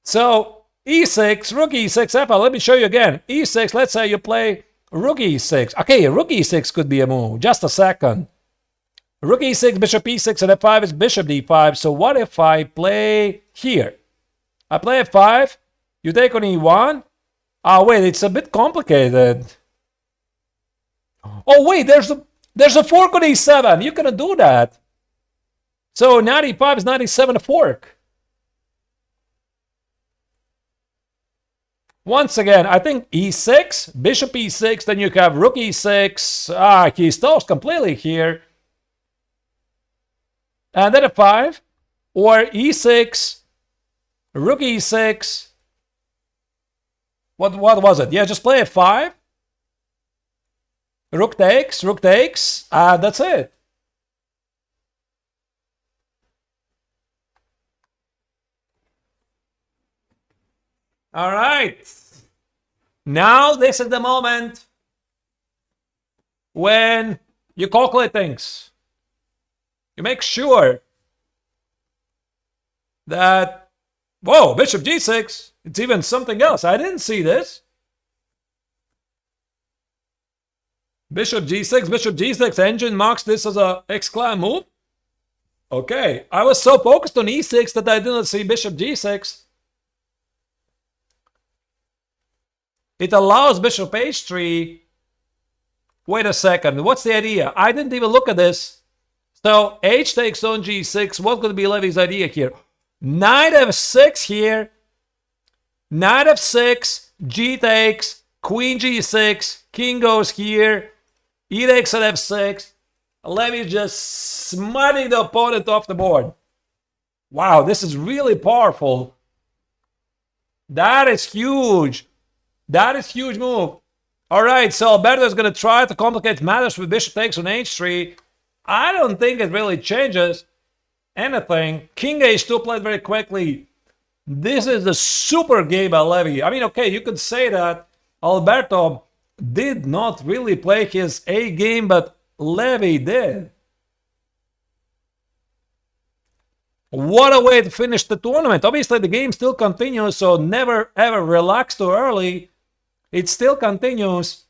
So, e6, rook e6, f5. Let me show you again. e6, let's say you play rook e6. Okay, rook e6 could be a move. Just a second. Rook e6, bishop e6, and f5 is bishop d5. So what if I play here? I play f5. You take on e1. Oh, wait, it's a bit complicated. Oh, wait, there's a fork on e7. You cannot do that. So knight e5 is knight e7 a fork. Once again, I think e6, bishop e6, then you have rook e6. He's toast completely here. And then f5, or e6, rook e6. What was it? Yeah, just play f5. Rook takes, rook takes. That's it. All right. Now this is the moment when you calculate things. You make sure that, whoa, bishop g6. It's even something else. I didn't see this. Bishop g6, bishop g6. Engine marks this as a exclam move. Okay, I was so focused on e6 that I didn't see bishop g6. It allows bishop h3. Wait a second, what's the idea? I didn't even look at this. So h takes on g6. What's going to be Levy's idea here? Knight f6 here. Knight f6, g takes, queen g6, king goes here, e takes at f6. Levy just smiting the opponent off the board. Wow, this is really powerful. That is huge. That is huge move. All right, so Alberto is going to try to complicate matters with bishop takes on h3. I don't think it really changes anything. King h2 played very quickly. This is the super game by Levy. I mean, okay, you could say that Alberto did not really play his A game, but Levy did. What a way to finish the tournament. Obviously, the game still continues, so never ever relax too early. It still continues.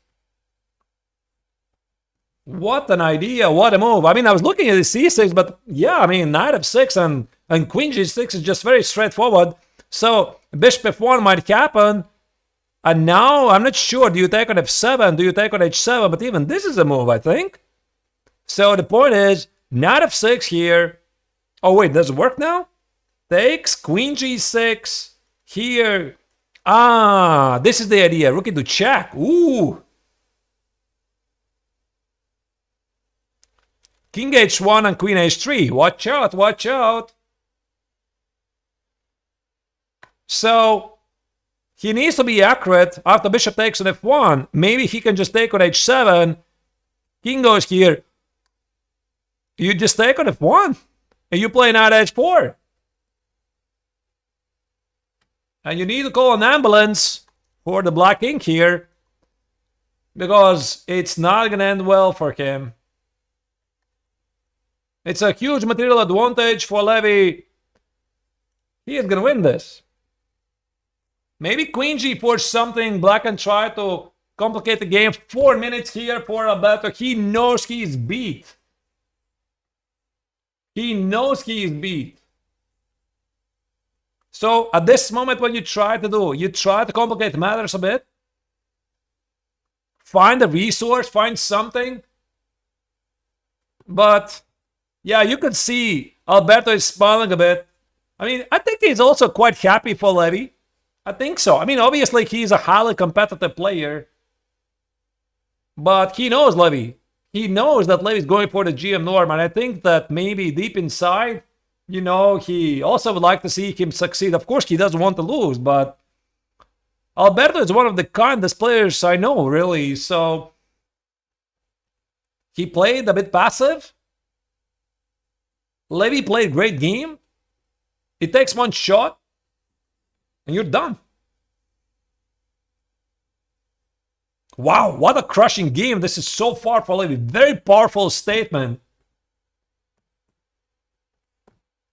What an idea, what a move. I mean, I was looking at the c6, but yeah, I mean, knight f6 and queen g6 is just very straightforward. So bishop f1 might happen. And now, I'm not sure, do you take on f7, do you take on h7, but even this is a move, I think. So the point is, knight f6 here. Oh wait, does it work now? Takes, queen g6, here. This is the idea, rook into check. Ooh. King h1 and queen h3. Watch out, watch out. So he needs to be accurate after bishop takes on f1. Maybe he can just take on h7. King goes here. You just take on f1. And you play knight h4. And you need to call an ambulance for the black king here. Because it's not going to end well for him. It's a huge material advantage for Levy. He is going to win this. Maybe queen g4 something. Black can try to complicate the game. 4 minutes here for Alberto. He knows he is beat. He knows he is beat. So at this moment, what you try to do, you try to complicate matters a bit. Find a resource, find something. But yeah, you could see Alberto is smiling a bit. I mean, I think he's also quite happy for Levy. I think so. I mean, obviously, he's a highly competitive player. But he knows Levy. He knows that Levy's going for the GM norm. And I think that maybe deep inside, you know, he also would like to see him succeed. Of course, he doesn't want to lose. But Alberto is one of the kindest players I know, really. So he played a bit passive. Levy played great game. It takes one shot. And you're done. Wow, what a crushing game. This is so far for Levy. Very powerful statement.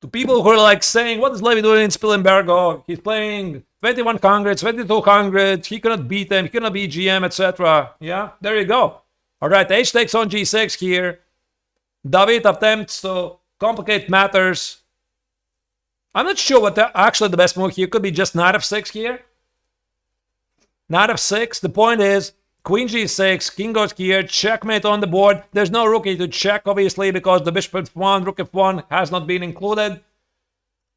To people who are like saying, what is Levy doing in Spilimbergo? He's playing 2100, 2200. He cannot beat them. He cannot beat GM, etc. Yeah, there you go. All right, h takes on g6 here. David attempts to complicate matters. I'm not sure what actually the best move here could be. Just knight f6 here. Knight f6. The point is, queen g6, king goes here, checkmate on the board. There's no rook to check, obviously, because the bishop f1, rook f1 has not been included.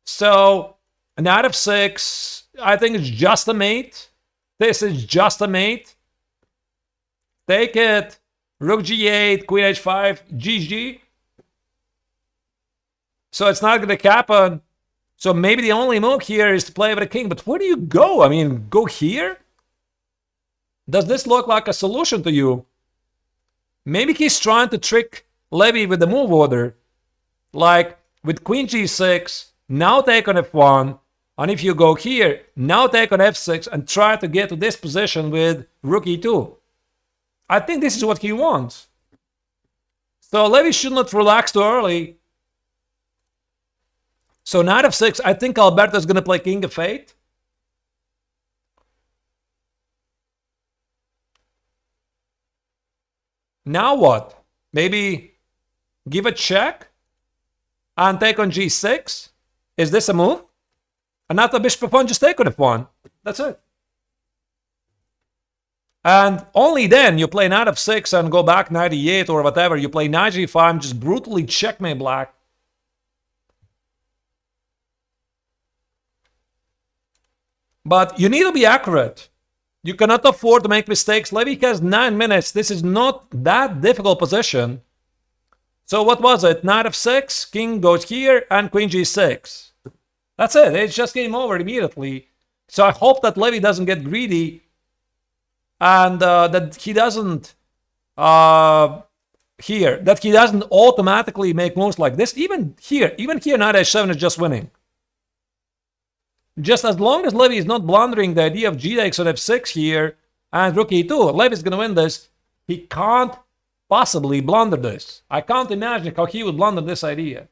So, knight f6, I think it's just a mate. This is just a mate. Take it. Rook g8, queen h5, GG. So it's not going to happen. So maybe the only move here is to play with a king. But where do you go? I mean, go here? Does this look like a solution to you? Maybe he's trying to trick Levy with the move order. Like with queen g6, now take on f1. And if you go here, now take on f6 and try to get to this position with rook e2. I think this is what he wants. So Levy should not relax too early. So knight f6, I think Alberto is going to play king f8. Now what? Maybe give a check and take on g6? Is this a move? And not the bishop f1, just take on f1. That's it. And only then you play knight f6 and go back knight e8 or whatever. You play knight g5, just brutally checkmate black. But you need to be accurate. You cannot afford to make mistakes. Levy has 9 minutes. This is not that difficult position. So what was it? Knight f6, king goes here, and queen g6. That's it. It's just game over immediately. So I hope that Levy doesn't get greedy and that he doesn't that he doesn't automatically make moves like this. Even here, knight h7 is just winning. Just as long as Levy is not blundering the idea of g takes on f6 here and rook e2, Levy's going to win this. He can't possibly blunder this. I can't imagine how he would blunder this idea.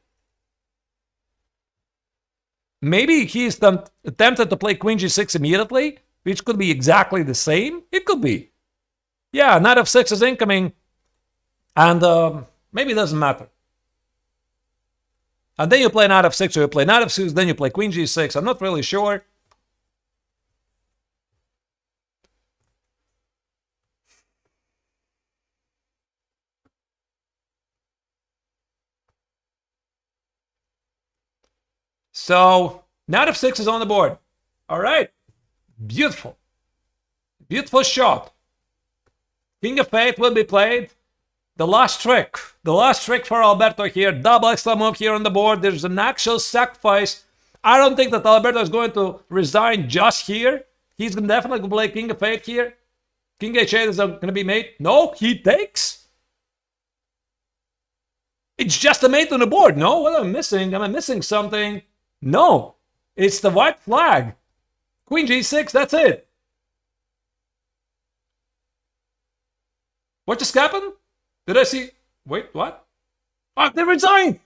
Maybe he's tempted to play queen g6 immediately, which could be exactly the same. It could be. Yeah, knight f6 is incoming, and maybe it doesn't matter. And then you play knight f6, or you play knight f6, then you play queen g6. I'm not really sure. So, knight f6 is on the board. All right. Beautiful. Beautiful shot. King f8 will be played. The last trick for Alberto here. Double extra move here on the board. There's an actual sacrifice. I don't think that Alberto is going to resign just here. He's definitely going to play king f8 here. King h8 is going to be mate. No, he takes. It's just a mate on the board. No, what am I missing? Am I missing something? No, it's the white flag. Queen g6, that's it. What just happened? Did I see? Wait, what? Oh, they resigned!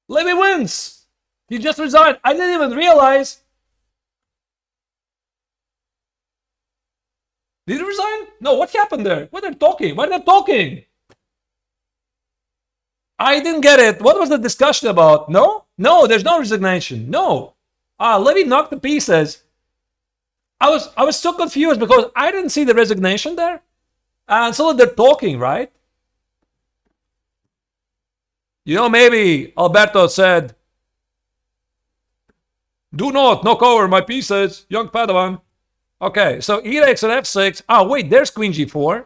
Levy wins! He just resigned. I didn't even realize. Did he resign? No, what happened there? What are they talking? Why are they talking? I didn't get it. What was the discussion about? No? No, there's no resignation. No. Levy knocked the pieces. I was so confused because I didn't see the resignation there. And so they're talking, right? You know, maybe Alberto said, do not knock over my pieces, young Padawan. Okay, so e takes on f6. Oh, wait, there's queen g4.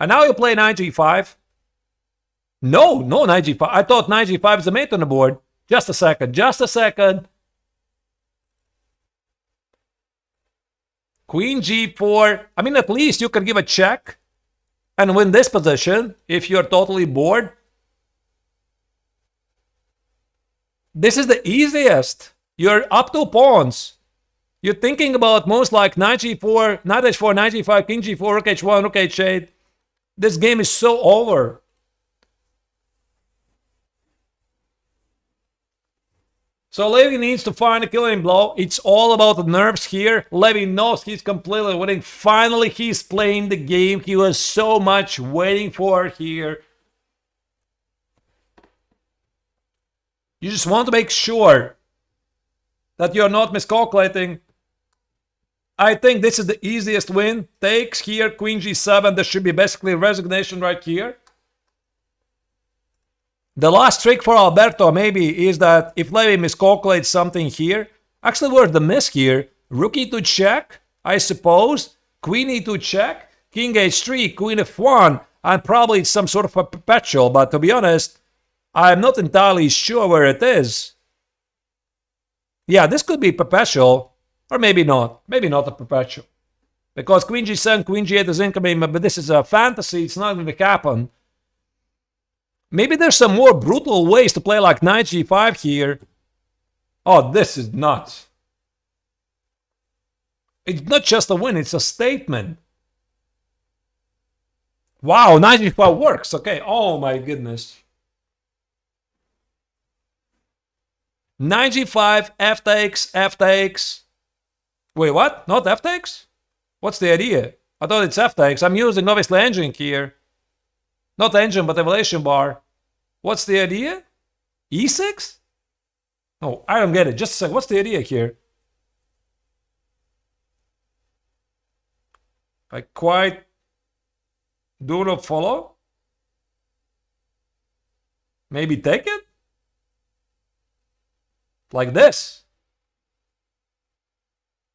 And now you play knight g5. No, knight g5. I thought knight g5 is a mate on the board. Just a second. Queen g4. I mean, at least you can give a check and win this position if you're totally bored. This is the easiest. You're up 2 pawns. You're thinking about moves like knight g4, knight h4, knight g5, king g4, rook h1, rook h8. This game is so over. So Levy needs to find a killing blow. It's all about the nerves here. Levy knows he's completely winning. Finally, he's playing the game he was so much waiting for here. You just want to make sure that you're not miscalculating. I think this is the easiest win. Takes here, queen g7. There should be basically a resignation right here. The last trick for Alberto maybe is that if Levy miscalculates something here Actually, where's the miss here? Rook e2 check, I suppose. Queen e2 check. King h3, queen f1. And probably it's some sort of a perpetual. But to be honest, I'm not entirely sure where it is. Yeah, this could be perpetual. Or maybe not. Maybe not a perpetual. Because queen g7, queen g8 is incoming. But this is a fantasy. It's not going to happen. Maybe there's some more brutal ways to play like knight g5 here. Oh, this is nuts. It's not just a win, it's a statement. Wow, knight g5 works. Okay, oh my goodness. Knight g5, f takes, f takes. Wait, what? Not f takes? What's the idea? I thought it's f takes. I'm using obviously engine here. Not engine, but evaluation bar. What's the idea? e6? Oh, I don't get it. Just a sec. What's the idea here? I quite do not follow. Maybe take it? Like this.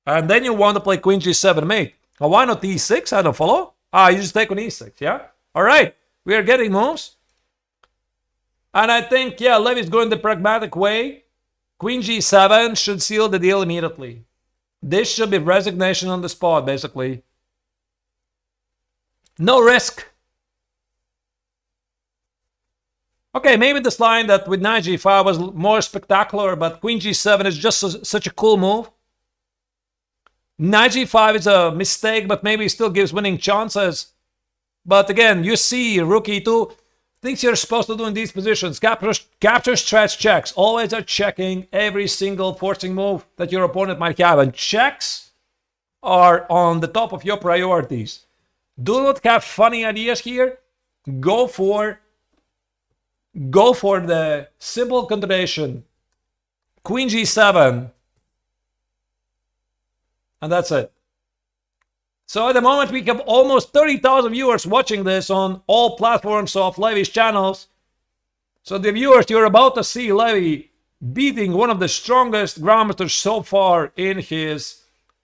And then you want to play queen g7 mate. Well, why not e6? I don't follow. Ah, you just take on e6, yeah? All right. We are getting moves. And I think, yeah, Levy's going the pragmatic way. Queen g7 should seal the deal immediately. This should be resignation on the spot, basically. No risk. Okay, maybe this line that with knight g5 was more spectacular, but queen g7 is just such a cool move. Knight g5 is a mistake, but maybe still gives winning chances. But again, you see rook e2. Things you're supposed to do in these positions. Capture, stretch, checks. Always are checking every single forcing move that your opponent might have. And checks are on the top of your priorities. Do not have funny ideas here. Go for the simple continuation. Queen g7. And that's it. So at the moment, we have almost 30,000 viewers watching this on all platforms of Levy's channels. So the viewers, you're about to see Levy beating one of the strongest grandmasters so far in his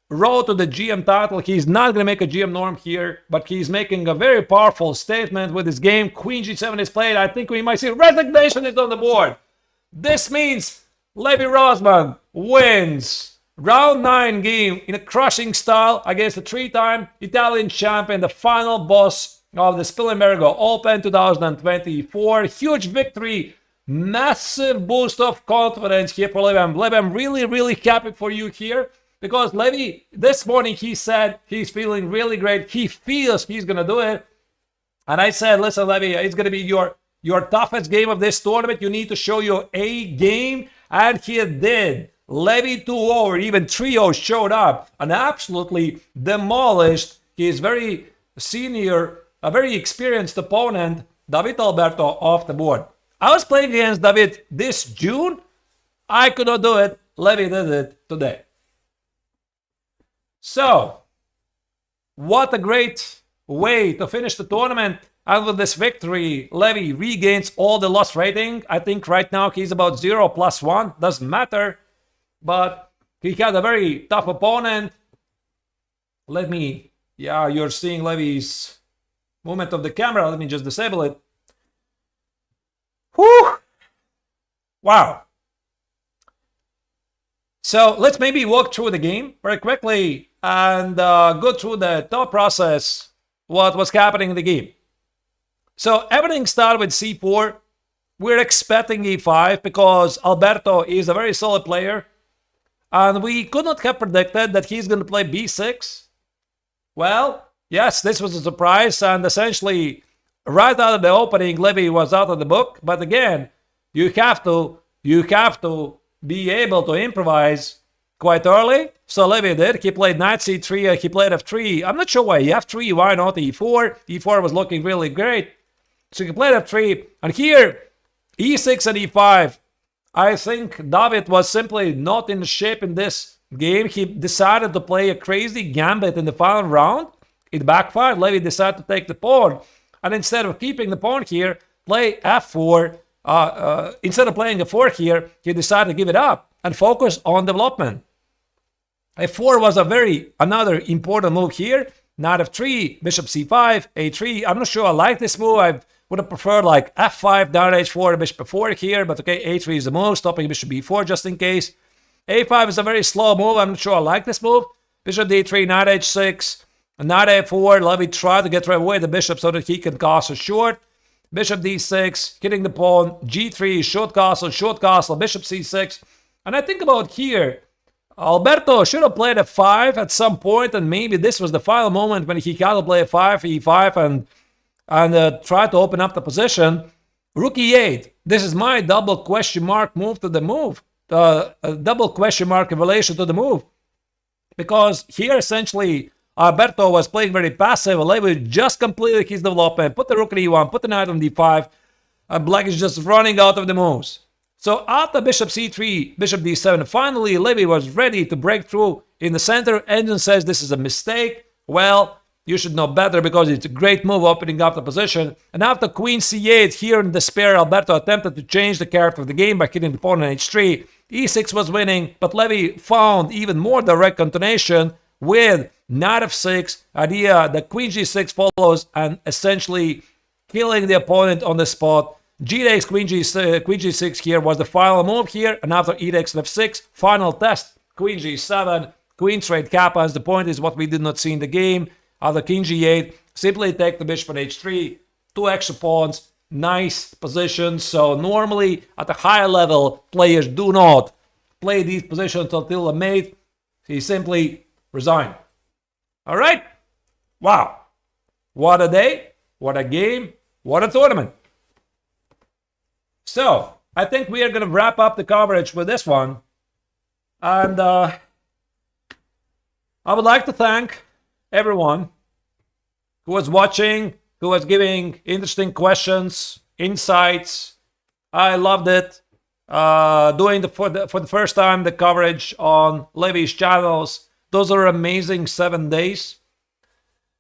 road to the GM title. He's not going to make a GM norm here, but he's making a very powerful statement with his game. Queen g7 is played. I think we might see resignation is on the board. This means Levy Rosman wins Round 9 game in a crushing style against the 3-time Italian champion, the final boss of the Spilimbergo Open 2024. Huge victory, massive boost of confidence here for Levy. Levy, I'm really, really happy for you here because Levy, this morning he said he's feeling really great. He feels he's going to do it. And I said, listen, Levy, it's going to be your toughest game of this tournament. You need to show your A game. And he did. Levy 2-0, even 3-0 showed up and absolutely demolished his very senior, a very experienced opponent, David Alberto, off the board. I was playing against David this June. I could not do it. Levy did it today. So, what a great way to finish the tournament. And with this victory, Levy regains all the lost rating. I think right now he's about 0+1. Doesn't matter. But he had a very tough opponent. Yeah, you're seeing Levy's movement of the camera. Let me just disable it. Whew! Wow. So let's maybe walk through the game very quickly and go through the thought process, what was happening in the game. So everything started with c4. We're expecting e5 because Alberto is a very solid player. And we could not have predicted that he's going to play b6. Well, yes, this was a surprise. And essentially, right out of the opening, Levy was out of the book. But again, you have to be able to improvise quite early. So Levy did. He played knight c3. He played f3. I'm not sure why f3. Why not e4? e4 was looking really great. So he played f3. And here, e6 and e5. I think David was simply not in shape in this game. He decided to play a crazy gambit in the final round. It backfired. Levy decided to take the pawn. And instead of keeping the pawn here, play f4. Instead of playing a 4 here, he decided to give it up and focus on development. F4 was another important move here. Knight f3, bishop c5, a3. I'm not sure I like this move. I would have preferred like f5, knight h4, bishop f4 here, but okay, a3 is the move, stopping bishop b4 just in case. a5 is a very slow move. I'm not sure I like this move. Bishop d3, knight h6, knight a4. Levy tried to get rid away the bishop so that he can castle short. Bishop d6, hitting the pawn. g3, short castle, bishop c6. And I think about here, Alberto should have played f5 at some point, and maybe this was the final moment when he got to play f5, e5, and try to open up the position. Rook e8. This is my double question mark move to the move. Double question mark in relation to the move. Because here, essentially, Alberto was playing very passive. Levy just completed his development, put the rook on e1, put the knight on d5, and black is just running out of the moves. So after bishop c3, bishop d7, finally Levy was ready to break through in the center. Engine says this is a mistake. Well, you should know better because it's a great move opening up the position. And after queen c8, here in despair, Alberto attempted to change the character of the game by hitting the pawn on h3. e6 was winning, but Levy found even more direct continuation with knight f6, idea that queen g6 follows and essentially killing the opponent on the spot. G takes queen g6 here was the final move here, and after e takes f6, final test, queen g7, queen trade happens. The point is what we did not see in the game. After king g8, simply take the bishop on h3, 2 extra pawns, nice position. So normally at a higher level, players do not play these positions until a mate. He simply resigned. All right. Wow. What a day. What a game. What a tournament. So, I think we are going to wrap up the coverage with this one. And I would like to thank everyone who was watching, who was giving interesting questions, insights. I loved it. Doing for the first time the coverage on Levy's channels. Those are amazing 7 days.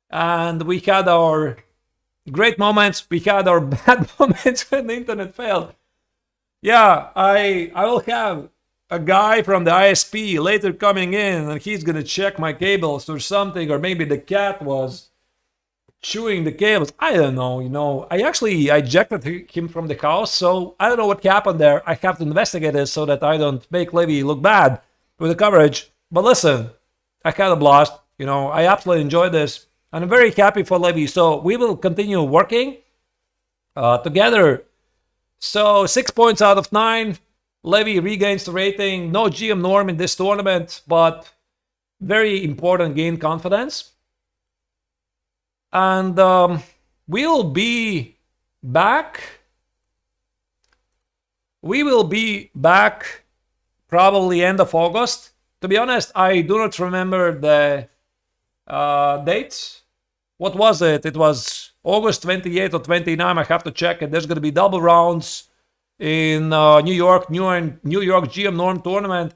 And we had our great moments. We had our bad moments when the internet failed. Yeah, I will have a guy from the ISP later coming in, and he's gonna check my cables or something, or maybe the cat was chewing the cables. I don't know, I actually ejected him from the house, so I don't know what happened there. I have to investigate this so that I don't make Levy look bad with the coverage. But listen, I had a blast. I absolutely enjoyed this. And I'm very happy for Levy. So we will continue working together. So 6 points out of 9. Levy regains the rating. No GM norm in this tournament, but very important gain confidence. And we'll be back. We will be back probably end of August. To be honest, I do not remember the dates. What was it? It was August 28 or 29. I have to check it. There's going to be double rounds in New York GM Norm tournament.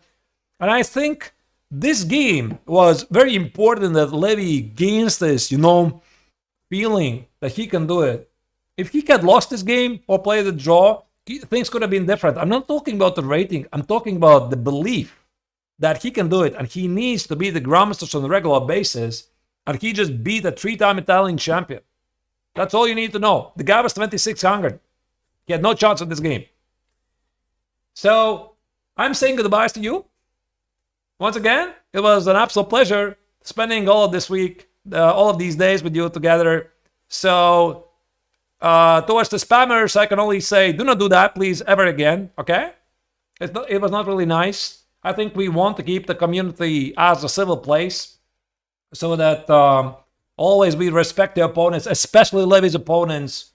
And I think this game was very important that Levy gains this, feeling that he can do it. If he had lost this game or played a draw, things could have been different. I'm not talking about the rating. I'm talking about the belief that he can do it. And he needs to beat the Grandmasters on a regular basis. And he just beat a 3-time Italian champion. That's all you need to know. The guy was 2600. He had no chance in this game. So, I'm saying goodbyes to you. Once again, it was an absolute pleasure spending all of this week, all of these days with you together. So, towards the spammers, I can only say, do not do that, please, ever again, okay? It was not really nice. I think we want to keep the community as a civil place so that always we respect the opponents, especially Levy's opponents.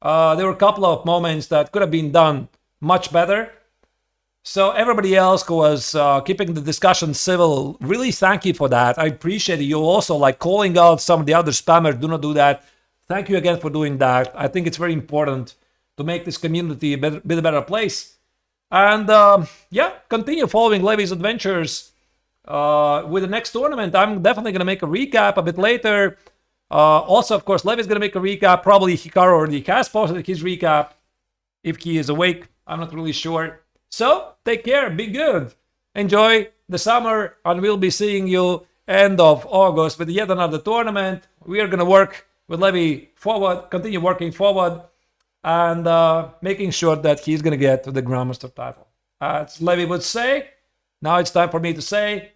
There were a couple of moments that could have been done much better. So everybody else who was keeping the discussion civil, really thank you for that. I appreciate you also calling out some of the other spammers. Do not do that. Thank you again for doing that. I think it's very important to make this community a bit better place. And continue following Levy's adventures with the next tournament. I'm definitely going to make a recap a bit later. Also, of course, Levy's going to make a recap. Probably Hikaru already has posted his recap. If he is awake, I'm not really sure. So, take care, be good. Enjoy the summer, and we'll be seeing you end of August with yet another tournament. We are going to work with Levy forward, continue working forward, and making sure that he's going to get to the Grandmaster title. As Levy would say, now it's time for me to say,